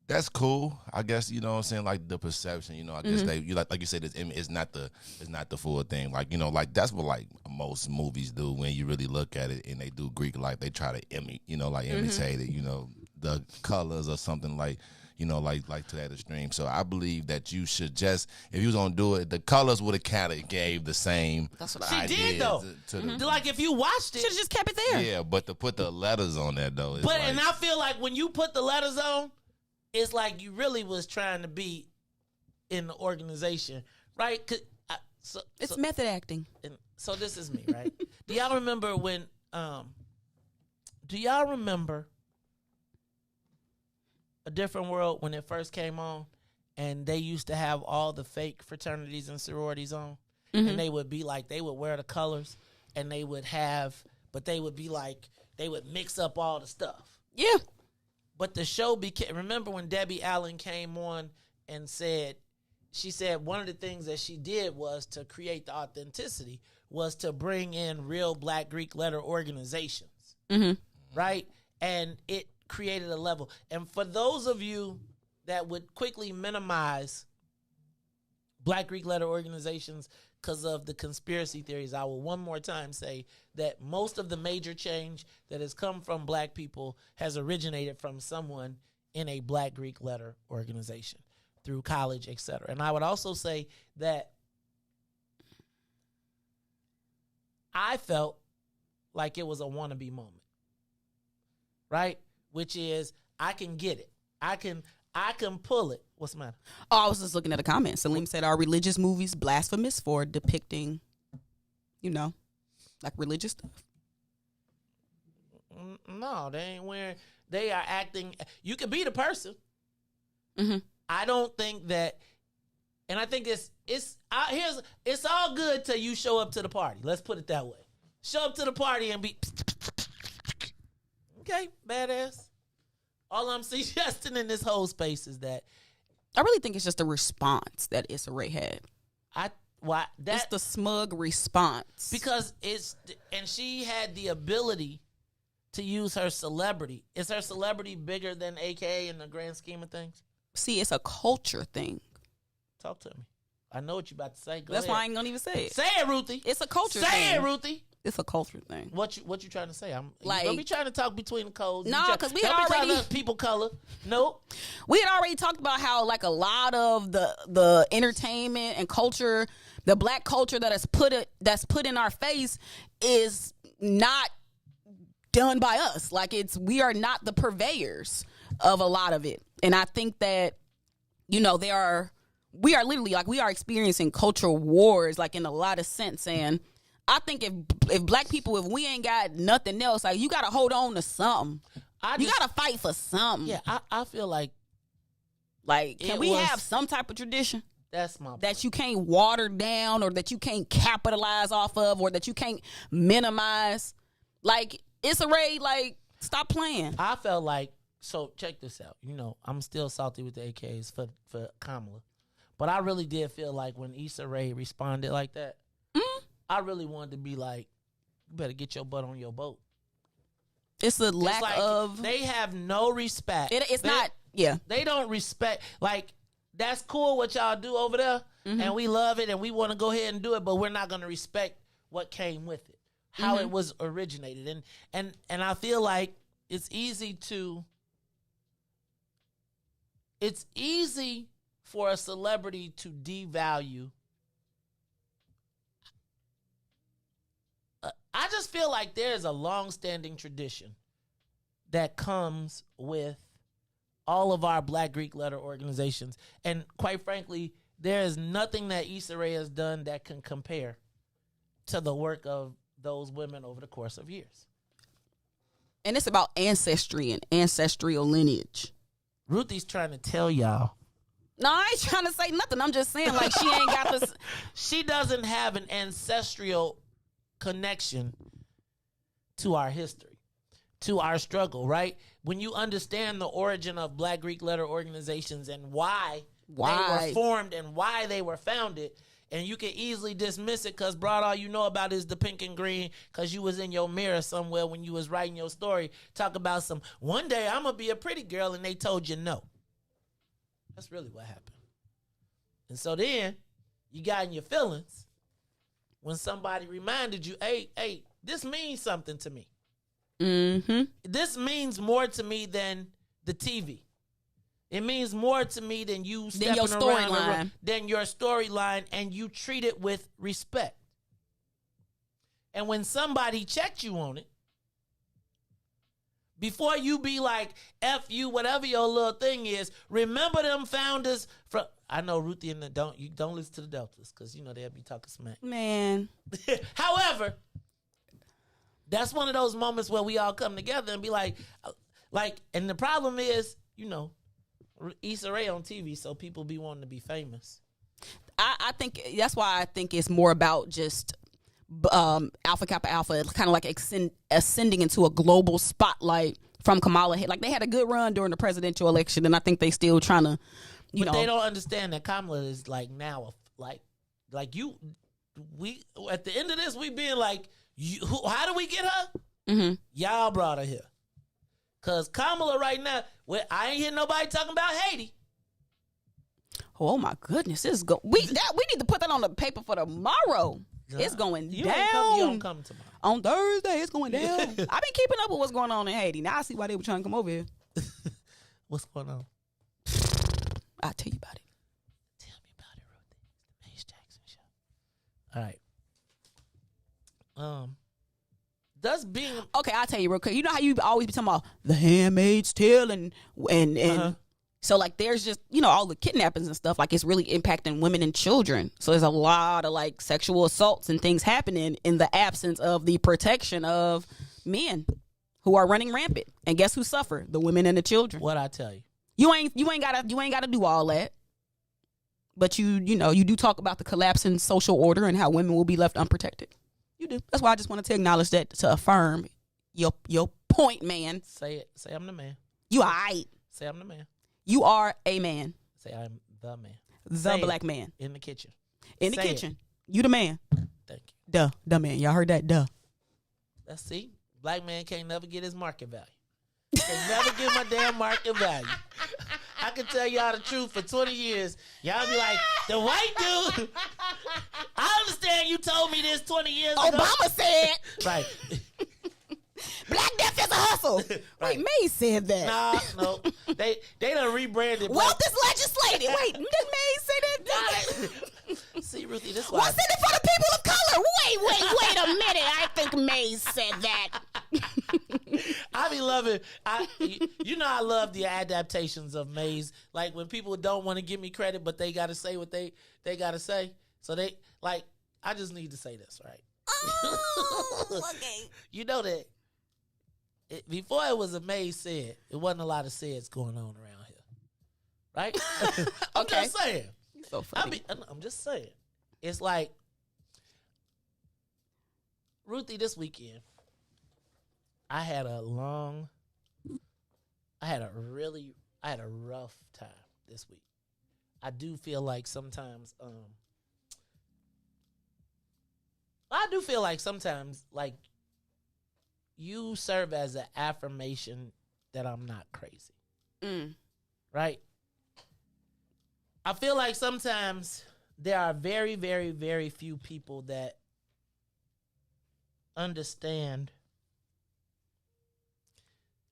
That's cool. I guess, you know what I'm saying, like the perception, you know, I guess you like you said, it's not the full thing. Like, you know, like that's what like most movies do when you really look at it and they do Greek life, they try to imitate it, you know, the colors or something like, you know, like to that extreme. So I believe that you should just, if you was gonna do it, the colors would have kind of gave the same. That's what she did though. Like if you watched it, should have just kept it there. Yeah, but to put the letters on there though, and I feel like when you put the letters on, it's like you really was trying to be in the organization, right? It's method acting. So this is me, right? Do y'all remember when? Do y'all remember A Different World when it first came on, and they used to have all the fake fraternities and sororities on, and they would be like, they would wear the colors, and they would have, but they would be like, they would mix up all the stuff. Yeah. But the show became, remember when Debbie Allen came on and she said one of the things that she did was to create the authenticity, was to bring in real Black Greek letter organizations, right? And it created a level. And for those of you that would quickly minimize Black Greek letter organizations because of the conspiracy theories, I will one more time say that most of the major change that has come from Black people has originated from someone in a Black Greek letter organization through college, etc. And I would also say that I felt like it was a wannabe moment, right? Which is, I can get it. I can pull it. What's the matter? Oh, I was just looking at a comment. Salim said, are religious movies blasphemous for depicting, you know, like religious stuff? No, they ain't wearing, they are acting. You can be the person. I don't think that, and I think it's all good till you show up to the party. Let's put it that way. Show up to the party and be, okay, badass. All I'm suggesting in this whole space is that I really think it's just a response that Issa Rae had. It's the smug response. Because she had the ability to use her celebrity. Is her celebrity bigger than AKA in the grand scheme of things? See, it's a culture thing. Talk to me. I know what you about to say. Go That's ahead. why I ain't gonna even say it. Say it, Ruthie. It's a culture thing. Say it, Ruthie. It's a culture thing. What you trying to say? Like, don't be trying to talk between the codes. No, because we had don't be already calling us people color. Nope. We had already talked about how like a lot of the entertainment and culture, the Black culture that's put in our face is not done by us. Like we are not the purveyors of a lot of it. And I think that, you know, we are literally like, we are experiencing cultural wars, like in a lot of sense. And I think if Black people, if we ain't got nothing else, like you got to hold on to something. You got to fight for something. Yeah, I feel like can we have some type of tradition? That's my point. That you can't water down, or that you can't capitalize off of, or that you can't minimize. Like, Issa Rae, like, stop playing. I felt like, so check this out. You know, I'm still salty with the AKs for Kamala. But I really did feel like when Issa Rae responded like that, I really wanted to be like, you better get your butt on your boat. It's a lack of... They have no respect. It's not, yeah. They don't respect, like, that's cool what y'all do over there, and we love it, and we want to go ahead and do it, but we're not going to respect what came with it, how it was originated. And I feel like it's easy for a celebrity to devalue. I just feel like there's a long-standing tradition that comes with all of our Black Greek letter organizations. And quite frankly, there is nothing that Issa Rae has done that can compare to the work of those women over the course of years. And it's about ancestry and ancestral lineage. Ruthie's trying to tell y'all. No, I ain't trying to say nothing. I'm just saying, like, she ain't got this. She doesn't have an ancestral connection to our history, to our struggle, right? When you understand the origin of Black Greek letter organizations and why they were formed and why they were founded, and you can easily dismiss it because, broad, all you know about is the pink and green because you was in your mirror somewhere when you was writing your story. Talk about some, one day I'm going to be a pretty girl, and they told you no. That's really what happened. And so then you got in your feelings when somebody reminded you, hey, this means something to me. Mm-hmm. This means more to me than the TV. It means more to me than you stepping your around than your storyline, and you treat it with respect. And when somebody checked you on it, before you be like, F you, whatever your little thing is, remember them founders from, I know Ruthie and don't listen to the Deltas because you know they'll be talking smack. Man. However, that's one of those moments where we all come together and be like, and the problem is, you know, Issa Rae on TV, so people be wanting to be famous. I think that's why I think it's more about just Alpha Kappa Alpha, kind of like ascending into a global spotlight from Kamala. Like, they had a good run during the presidential election, and I think they still trying to, you know. But they don't understand that Kamala is like now, like you, we at the end of this, we being like, how do we get her? Mm-hmm. Y'all brought her here. Cause Kamala right now, I ain't hear nobody talking about Haiti. Oh my goodness, we need to put that on the paper for tomorrow. It's going down. You don't come tomorrow. On Thursday, it's going down. I've been keeping up with what's going on in Haiti. Now I see why they were trying to come over here. What's going on? I'll tell you about it. Tell me about it, Ruthie. The Mace Jackson Show. All right. Does being okay? I'll tell you real quick. You know how you always be talking about The Handmaid's Tale and so, like, there's just, you know, all the kidnappings and stuff. Like, it's really impacting women and children. So there's a lot of like sexual assaults and things happening in the absence of the protection of men who are running rampant. And guess who suffer? The women and the children. What I tell you, you ain't gotta do all that. But you do talk about the collapsing social order and how women will be left unprotected. You do. That's why I just wanted to acknowledge that, to affirm your point, man. Say it. Say I'm the man. You all right. Say I'm the man. You are a man. Say I'm the man. The Say black it. man. In the kitchen. In the Say kitchen. It. You the man. Thank you. Duh man. Y'all heard that? Duh. Let's see. Black man can't never get his market value. Can never get my damn market value. I can tell y'all the truth for 20 years. Y'all be like, the white dude. I understand you told me this 20 years ago. Obama said. Right. Black death is a hustle. Right. Wait, May said that. No. They done rebranded. Wealth is legislated. Wait, did May say that? See, Ruthie, this what's in it for the people of color? Wait a minute. I think May said that. I be loving. I love the adaptations of Maze. Like when people don't want to give me credit, but they got to say what they got to say. So they like. I just need to say this, right? Oh, okay. You know that before it was a Maze said, it wasn't a lot of saids going on around here, right? I'm just saying. So funny. I'm just saying. It's like Ruthie this weekend. I had a rough time this week. I do feel like sometimes like you serve as an affirmation that I'm not crazy. Right? I feel like sometimes there are very, very, very few people that understand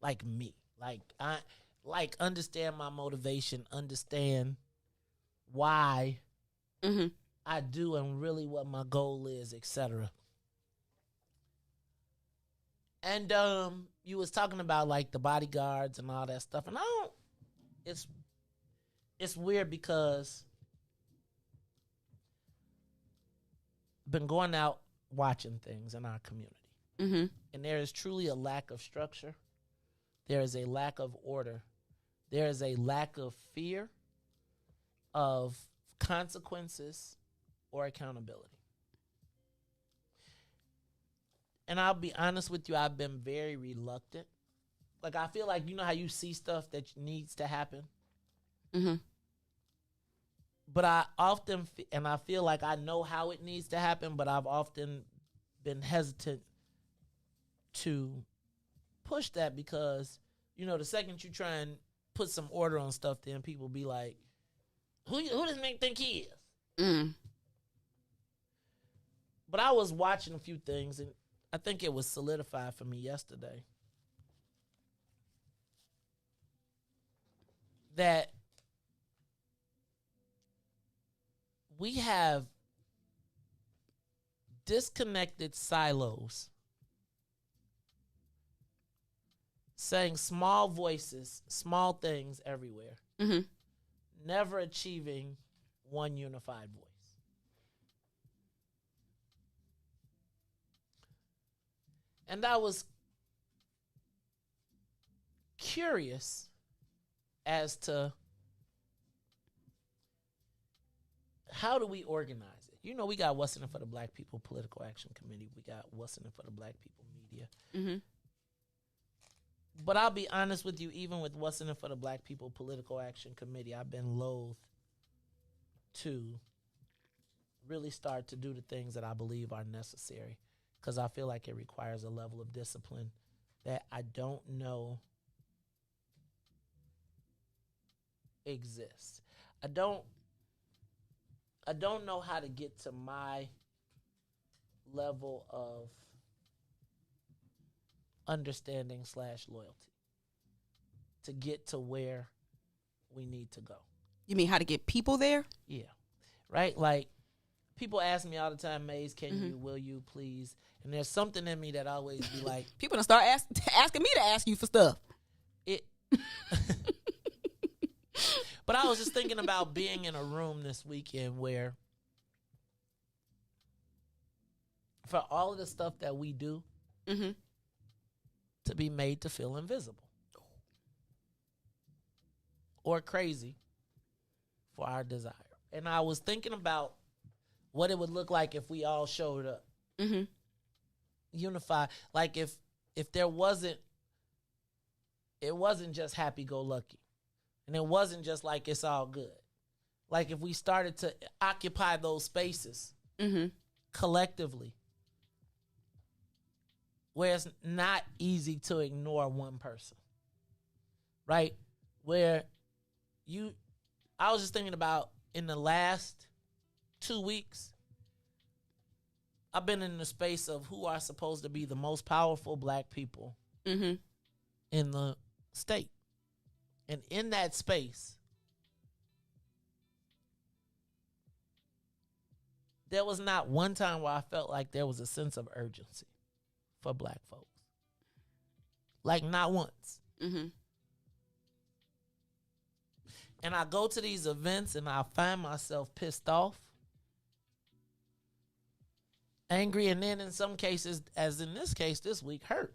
like me. Like understand my motivation, understand why I do and really what my goal is, etc. And you was talking about like the bodyguards and all that stuff, and it's weird because I've been going out watching things in our community. Mm-hmm. And there is truly a lack of structure. There is a lack of order. There is a lack of fear of consequences or accountability. And I'll be honest with you, I've been very reluctant. Like, I feel like, you know how you see stuff that needs to happen? Mm-hmm. But I often, and I feel like I know how it needs to happen, but I've often been hesitant to push that because, you know, the second you try and put some order on stuff, then people be like, who does Mick think he is? Mm. But I was watching a few things, and I think it was solidified for me yesterday that we have disconnected silos saying small voices, small things everywhere, mm-hmm. never achieving one unified voice. And I was curious as to how do we organize it? You know, we got What's in It for the Black People Political Action Committee. We got What's in It for the Black People Media. Mm-hmm. But I'll be honest with you, even with What's in It for the Black People Political Action Committee, I've been loath to really start to do the things that I believe are necessary because I feel like it requires a level of discipline that I don't know exists. I don't know how to get to my level of understanding / loyalty to get to where we need to go. You mean how to get people there? Yeah. Right? Like, people ask me all the time, Maze, can you, will you, please? And there's something in me that always be like... People gonna start asking me to ask you for stuff. But I was just thinking about being in a room this weekend where for all of the stuff that we do, mm-hmm. to be made to feel invisible or crazy for our desire. And I was thinking about what it would look like if we all showed up. Mm-hmm. Unified. Like if there wasn't, it wasn't just happy-go-lucky. And it wasn't just like it's all good. Like if we started to occupy those spaces mm-hmm. collectively, where it's not easy to ignore one person, right? Where I was just thinking about in the last 2 weeks, I've been in the space of who are supposed to be the most powerful black people mm-hmm. in the state. And in that space, there was not one time where I felt like there was a sense of urgency for black folks. Like, not once. Mm-hmm. And I go to these events and I find myself pissed off, angry, and then in some cases, as in this case this week, hurt.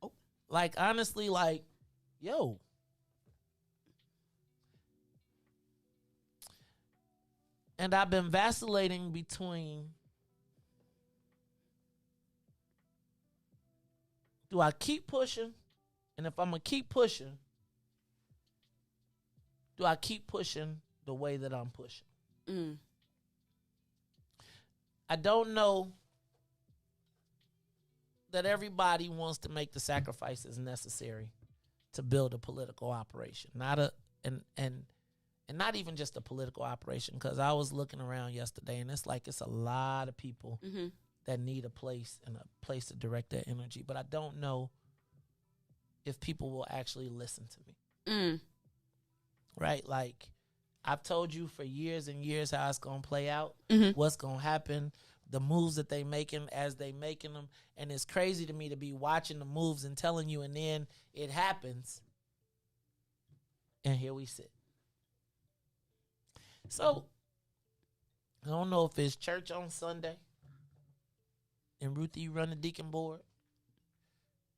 Oh. Like, honestly, like, yo. And I've been vacillating between, do I keep pushing? And if I'm going to keep pushing, do I keep pushing the way that I'm pushing? Mm. I don't know that everybody wants to make the sacrifices necessary to build a political operation. And not even just a political operation, because I was looking around yesterday and it's like it's a lot of people mm-hmm. that need a place and a place to direct their energy. But I don't know if people will actually listen to me. Mm. Right? Like, I've told you for years and years how it's going to play out, mm-hmm. what's going to happen, the moves that they making as they making them. And it's crazy to me to be watching the moves and telling you, and then it happens. And here we sit. So, I don't know if it's church on Sunday and Ruthie, you run the deacon board.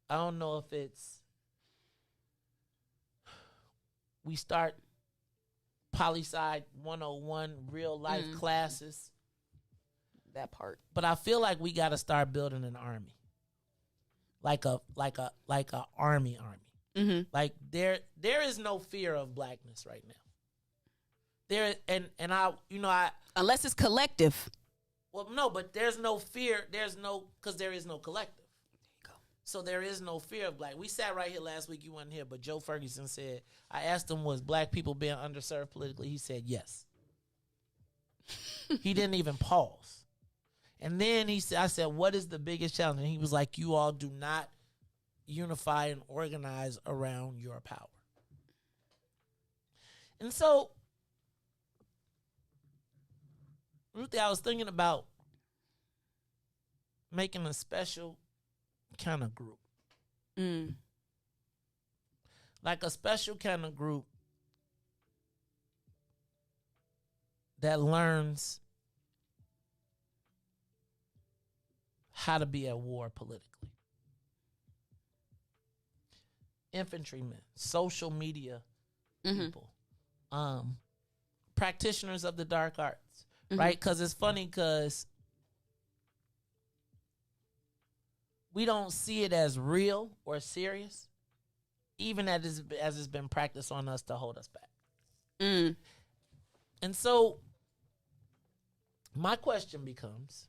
I don't know if it's we start poli-sci 101 real life classes. That part. But I feel like we got to start building an army. Like a army. Mm-hmm. Like there is no fear of blackness right now. There and I unless it's collective. Well, no, but there's no fear. Because there is no collective. There you go. So there is no fear of black. We sat right here last week. You weren't here, but Joe Ferguson said, I asked him, was black people being underserved politically? He said yes. He didn't even pause. And then I said, what is the biggest challenge? And he was like, you all do not unify and organize around your power. And so, Ruthie, I was thinking about making a special kind of group. Like a special kind of group that learns how to be at war politically. Infantrymen, social media people, practitioners of the dark arts. Right? Because it's funny because we don't see it as real or serious, even as it's been practiced on us to hold us back. And so my question becomes,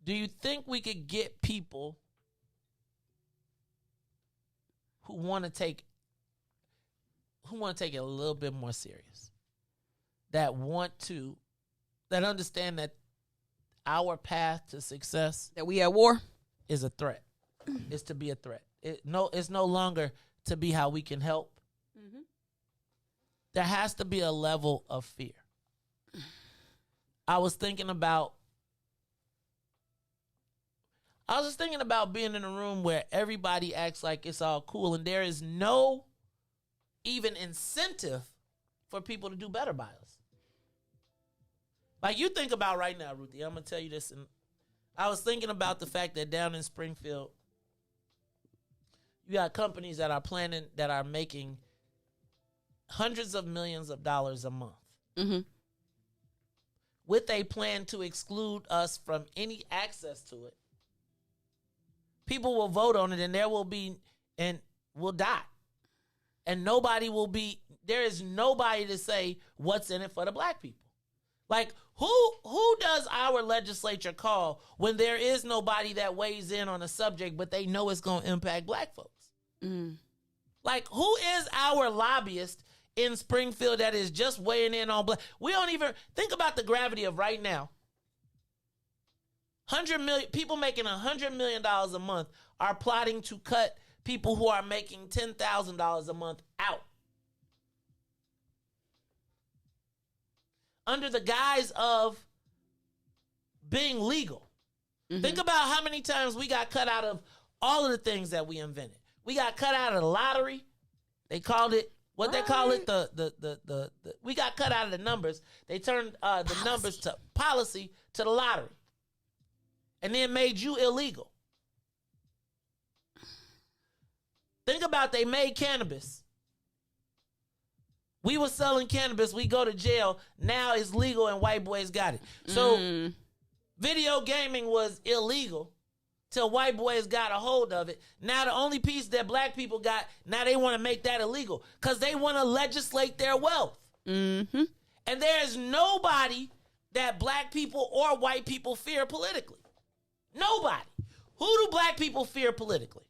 do you think we could get people who want to take it a little bit more serious? That understand that our path to success, that we at war, is a threat. Is to be a threat. It's no longer to be how we can help. There has to be a level of fear. I was thinking about being in a room where everybody acts like it's all cool and there is no even incentive for people to do better by us. Like you think about right now, Ruthie, I'm going to tell you this. And I was thinking about the fact that down in Springfield, you got companies that are making hundreds of millions of dollars a month. With a plan to exclude us from any access to it. People will vote on it and we'll die. And there is nobody to say what's in it for the black people. Like, who does our legislature call when there is nobody that weighs in on a subject, but they know it's going to impact black folks? Like, who is our lobbyist in Springfield that is just weighing in on black? We don't even think about the gravity of right now. 100 million people making $100 million a month are plotting to cut people who are making $10,000 a month out. Under the guise of being legal. Think about how many times we got cut out of all of the things that we invented. We got cut out of the lottery. They called it what they call it. The we got cut out of the numbers. They turned the numbers to policy to the lottery, and then made you illegal. Think about they made cannabis. We were selling cannabis. We go to jail. Now it's legal and white boys got it. So video gaming was illegal till white boys got a hold of it. Now the only piece that black people got, now they want to make that illegal because they want to legislate their wealth. And there's nobody that black people or white people fear politically. Nobody. Who do black people fear politically?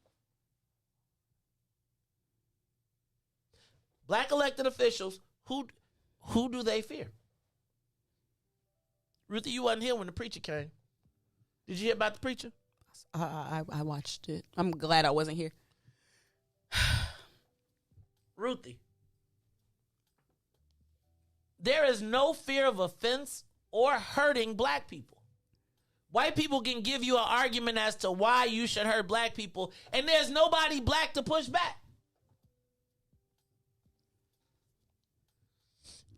Black elected officials, who do they fear? Ruthie, you wasn't here when the preacher came. Did you hear about the preacher? I watched it. I'm glad I wasn't here. Ruthie, there is no fear of offense or hurting black people. White people can give you an argument as to why you should hurt black people, and there's nobody black to push back.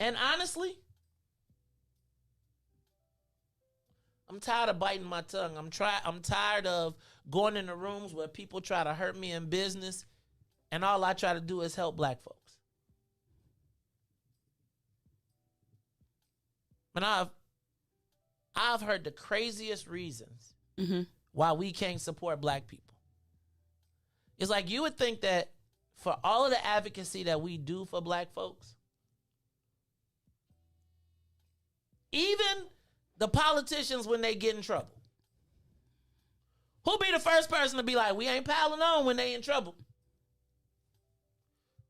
And honestly, I'm tired of biting my tongue. I'm tired of going into rooms where people try to hurt me in business, and all I try to do is help black folks. And I've heard the craziest reasons why we can't support black people. It's like you would think that for all of the advocacy that we do for black folks, even the politicians when they get in trouble, who be the first person to be like, we ain't piling on when they in trouble?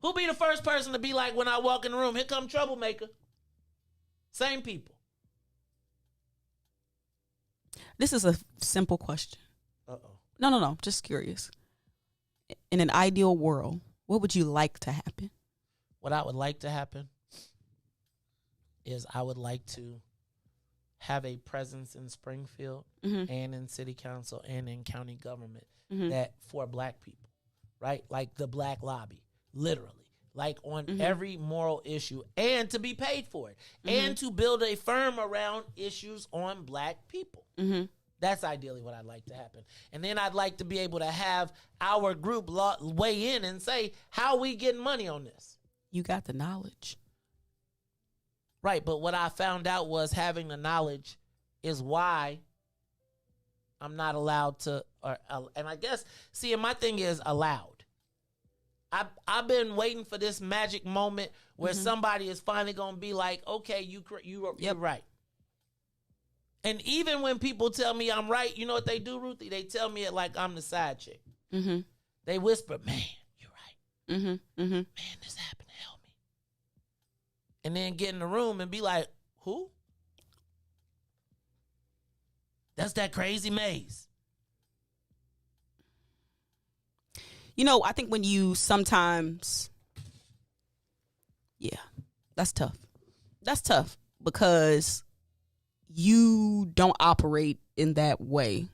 Who be the first person to be like, when I walk in the room, here come troublemaker? Same people. This is a simple question. Uh-oh. No. Just curious. In an ideal world, what would you like to happen? What I would like to happen is I would like to have a presence in Springfield and in city council and in county government that for black people, right? Like the black lobby, literally. Like on every moral issue, and to be paid for it, and to build a firm around issues on black people. That's ideally what I'd like to happen. And then I'd like to be able to have our group weigh in and say, how we getting money on this? You got the knowledge. Right, but what I found out was having the knowledge is why I'm not allowed to, and I guess, see, and my thing is allowed. I've been waiting for this magic moment where somebody is finally going to be like, okay, you're right. And even when people tell me I'm right, you know what they do, Ruthie? They tell me it like I'm the side chick. They whisper, man, you're right. Man, this happened, help me. And then get in the room and be like, who? That's that crazy Maze. You know, I think when you sometimes, that's tough. That's tough because you don't operate in that way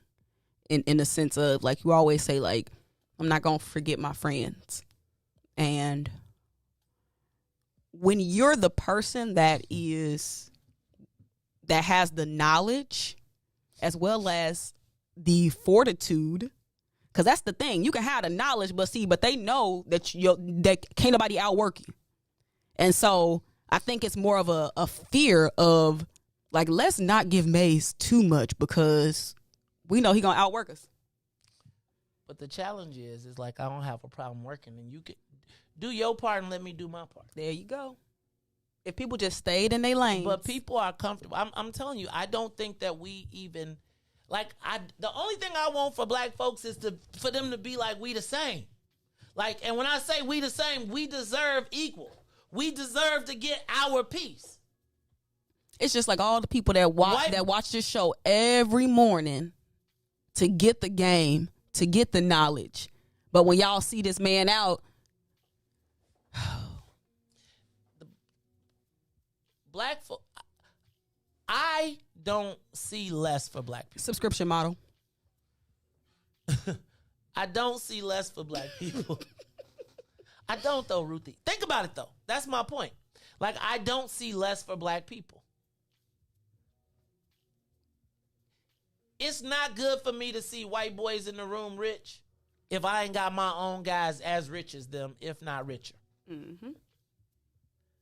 in the sense of, like, you always say, like, I'm not going to forget my friends. And when you're the person that has the knowledge as well as the fortitude, because that's the thing. You can have the knowledge, but they know that can't nobody outwork you. And so I think it's more of a fear of, like, let's not give Maze too much because we know he going to outwork us. But the challenge is like, I don't have a problem working, and you can do your part and let me do my part. There you go. If people just stayed in their lanes. But people are comfortable. I'm telling you, I don't think that we even... Like, the only thing I want for black folks is for them to be like, we the same. Like, and when I say we the same, we deserve equal. We deserve to get our piece. It's just like all the people that watch this show every morning to get the game, to get the knowledge. But when y'all see this man out, black folk, I don't see less for black people. Subscription model. I don't see less for black people. I don't, though, Ruthie. Think about it, though. That's my point. Like, I don't see less for black people. It's not good for me to see white boys in the room rich if I ain't got my own guys as rich as them, if not richer.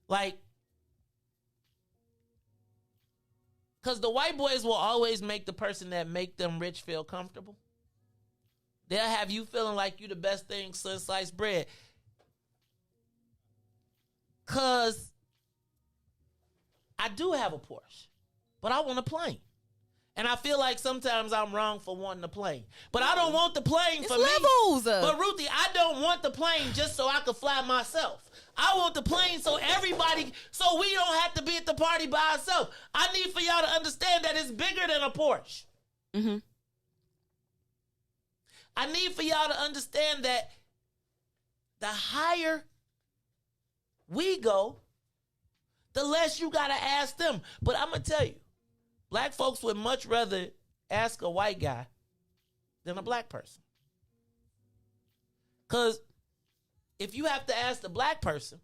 Like, because the white boys will always make the person that make them rich feel comfortable. They'll have you feeling like you the best thing since sliced bread. Because I do have a Porsche, but I want a plane. And I feel like sometimes I'm wrong for wanting a plane. But I don't want the plane for levels. me. But Ruthie, I don't want the plane just so I can fly myself. I want the plane so so we don't have to be at the party by ourselves. I need for y'all to understand that it's bigger than a Porsche. I need for y'all to understand that the higher we go, the less you got to ask them. But I'm going to tell you, black folks would much rather ask a white guy than a black person. Because if you have to ask the black person,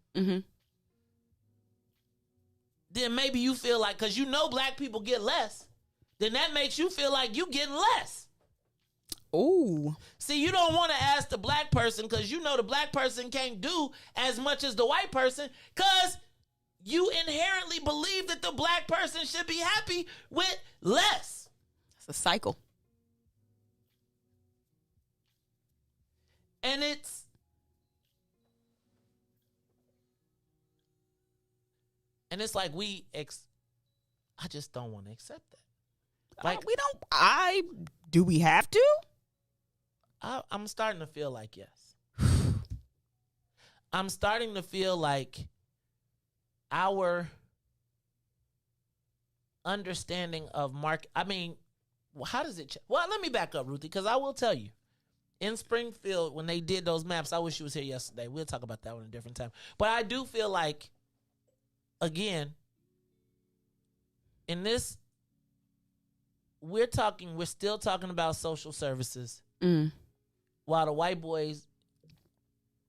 then maybe you feel like, because you know black people get less, then that makes you feel like you getting less. Ooh. See, you don't want to ask the black person because you know the black person can't do as much as the white person because you inherently believe that the black person should be happy with less. It's a cycle. And it's like I just don't want to accept that. Like do we have to? I'm starting to feel like yes. I'm starting to feel like our understanding of how does it well, let me back up, Ruthie, because I will tell you. In Springfield, when they did those maps, I wish you was here yesterday. We'll talk about that one a different time. But I do feel like, again, in this, we're still talking about social services. While the white boys,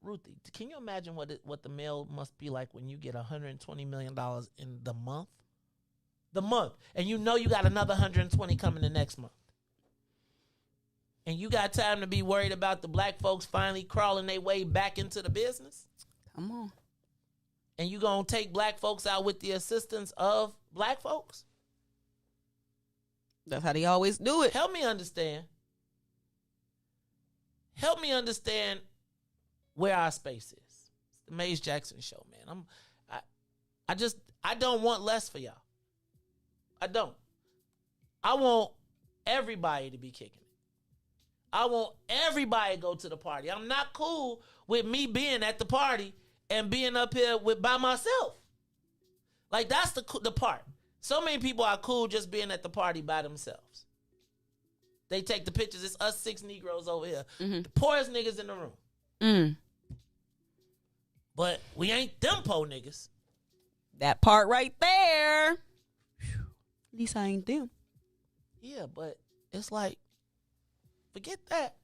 Ruthie, can you imagine what the mail must be like when you get $120 million in the month? The month. And you know you got another 120 coming the next month. And you got time to be worried about the black folks finally crawling their way back into the business? Come on. And you gonna take black folks out with the assistance of black folks? That's how they always do it. Help me understand. Help me understand where our space is. It's the Maze Jackson Show, man. I don't want less for y'all. I don't. I want everybody to be kicking it. I want everybody to go to the party. I'm not cool with me being at the party and being up here by myself. Like, that's the part. So many people are cool just being at the party by themselves. They take the pictures. It's us 6 Negroes over here. The poorest niggas in the room. But we ain't them poor niggas. That part right there. At least I ain't them. Yeah, but it's like, forget that.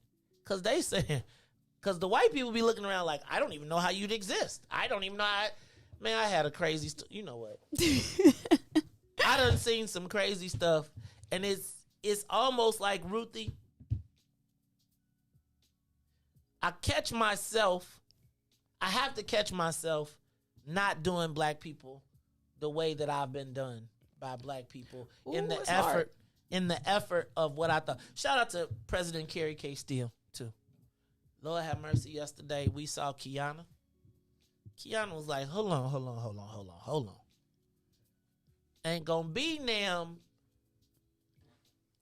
Because because the white people be looking around like, I don't even know how you'd exist. I don't even know man, I had a crazy, you know what? I done seen some crazy stuff. And it's almost like, Ruthie, I have to catch myself not doing black people the way that I've been done by black people. Ooh, in the effort of what I thought. Shout out to President Kerry K. Steele, too. Lord have mercy, yesterday we saw Kiana. Kiana was like, hold on. Ain't gonna be now.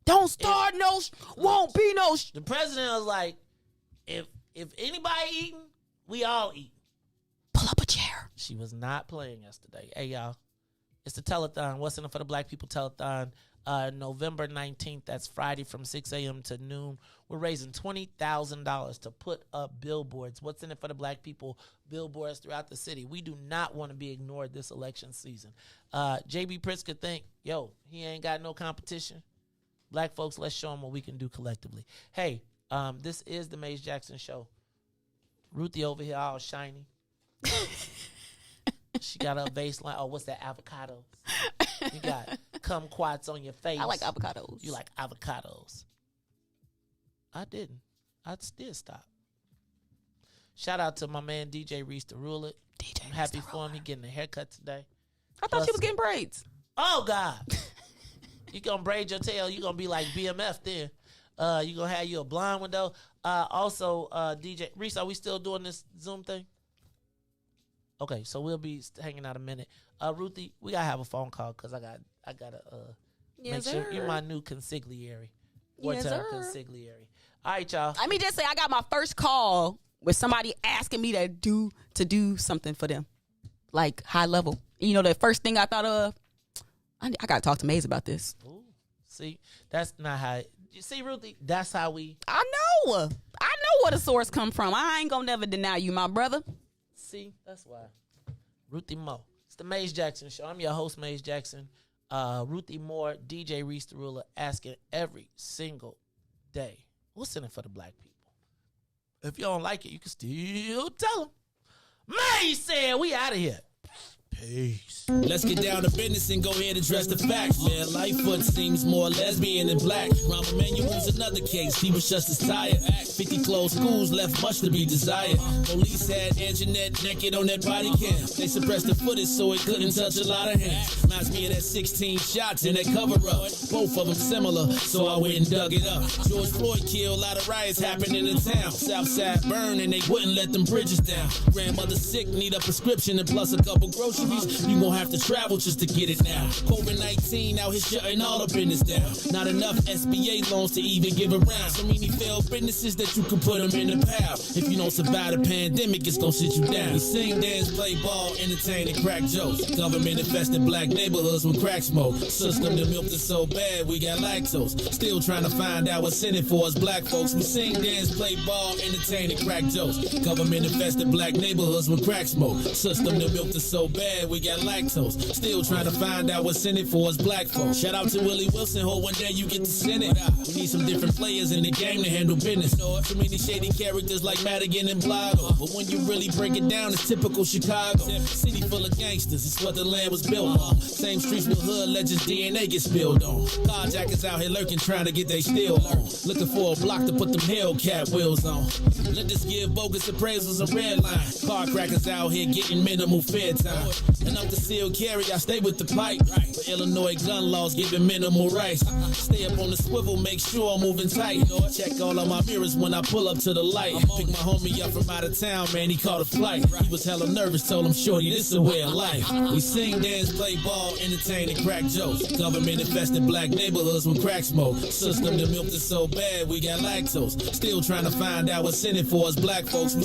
Don't start won't be no. The president was like, if anybody eating, we all eat. Pull up a chair. She was not playing yesterday. Hey, y'all. It's the telethon. What's in it for the Black People telethon? November 19th. That's Friday from 6 a.m. to noon. We're raising $20,000 to put up billboards. What's in it for the black people? Billboards throughout the city. We do not want to be ignored this election season. J.B. Pritzker think, he ain't got no competition. Black folks, let's show them what we can do collectively. Hey, this is the Maze Jackson Show. Ruthie over here all shiny. She got a baseline. Oh, what's that? Avocados. You got kumquats on your face. I like avocados. You like avocados. I didn't. I did stop. Shout out to my man DJ Riis the Ruler. I'm happy for him. He getting a haircut today. I thought she was getting braids. Oh, God. You gonna braid your tail. You gonna be like BMF then. You gonna have you a blonde window. Also, DJ Riis, are we still doing this Zoom thing? Okay, so we'll be hanging out a minute. Ruthie, we gotta have a phone call because I gotta make sure you're my new consigliere. Consigliere. All right, y'all. Let me just say I got my first call with somebody asking me to do something for them. Like high level. You know, the first thing I thought of, I gotta talk to Maze about this. Ooh, see, that's not how you see, Ruthie, that's how we I know where the source come from. I ain't gonna never deny you, my brother. See, that's why. Ruthie Moore. It's the Maze Jackson Show. I'm your host, Maze Jackson. Ruthie Moore, DJ Riis the Ruler, asking every single day, what's in it for the black people? If you don't like it, you can still tell them. Maze said we out of here. Peace. Let's get down to business and go ahead and address the facts, man. Lightfoot seems more lesbian than black. Rahm Emanuel's another case. He was just as tired. 50 closed schools left much to be desired. Police had Anjanette naked on that body cam. They suppressed the footage so it couldn't touch a lot of hands. Reminds me of that 16 shots in that cover up. Both of them similar, so I went and dug it up. George Floyd killed, a lot of riots happening in the town. Southside burned and they wouldn't let them bridges down. Grandmother sick, need a prescription and plus a couple groceries. You gon' have to travel just to get it now. COVID-19 out here shutting all the business down. Not enough SBA loans to even give around. So many failed businesses that you can put them in the pile. If you don't survive the pandemic, it's gon' sit you down. We sing, dance, play ball, entertain, and crack jokes. Government infested black neighborhoods with crack smoke. System that milked us so bad, we got lactose. Still trying to find out what's in it for us black folks. We sing, dance, play ball, entertain, and crack jokes. Government infested black neighborhoods with crack smoke. System that milked us so bad, we got lactose. Still trying to find out what's in it for us black folks. Shout out to Willie Wilson, hope one day you get to send it. We need some different players in the game to handle business. Too many shady characters like Madigan and Blago. But when you really break it down, it's typical Chicago. City full of gangsters, it's what the land was built on. Same streets with hood legends, DNA get spilled on. Carjackers out here lurking, trying to get they steal on. Looking for a block to put them Hellcat wheels on. Let us give bogus appraisals a red line. Car crackers out here getting minimal fair time. And I'm concealed carry, I stay with the pipe. But Illinois gun laws giving minimal rights. Stay up on the swivel, make sure I'm moving tight. Check all of my mirrors when I pull up to the light. Pick my homie up from out of town, man, he caught a flight. He was hella nervous, told him, shorty, this a way of life. We sing, dance, play ball, entertain, and crack jokes. Government infested black neighborhoods with crack smoke. System that milked us so bad, we got lactose. Still trying to find out what's in it for us black folks. We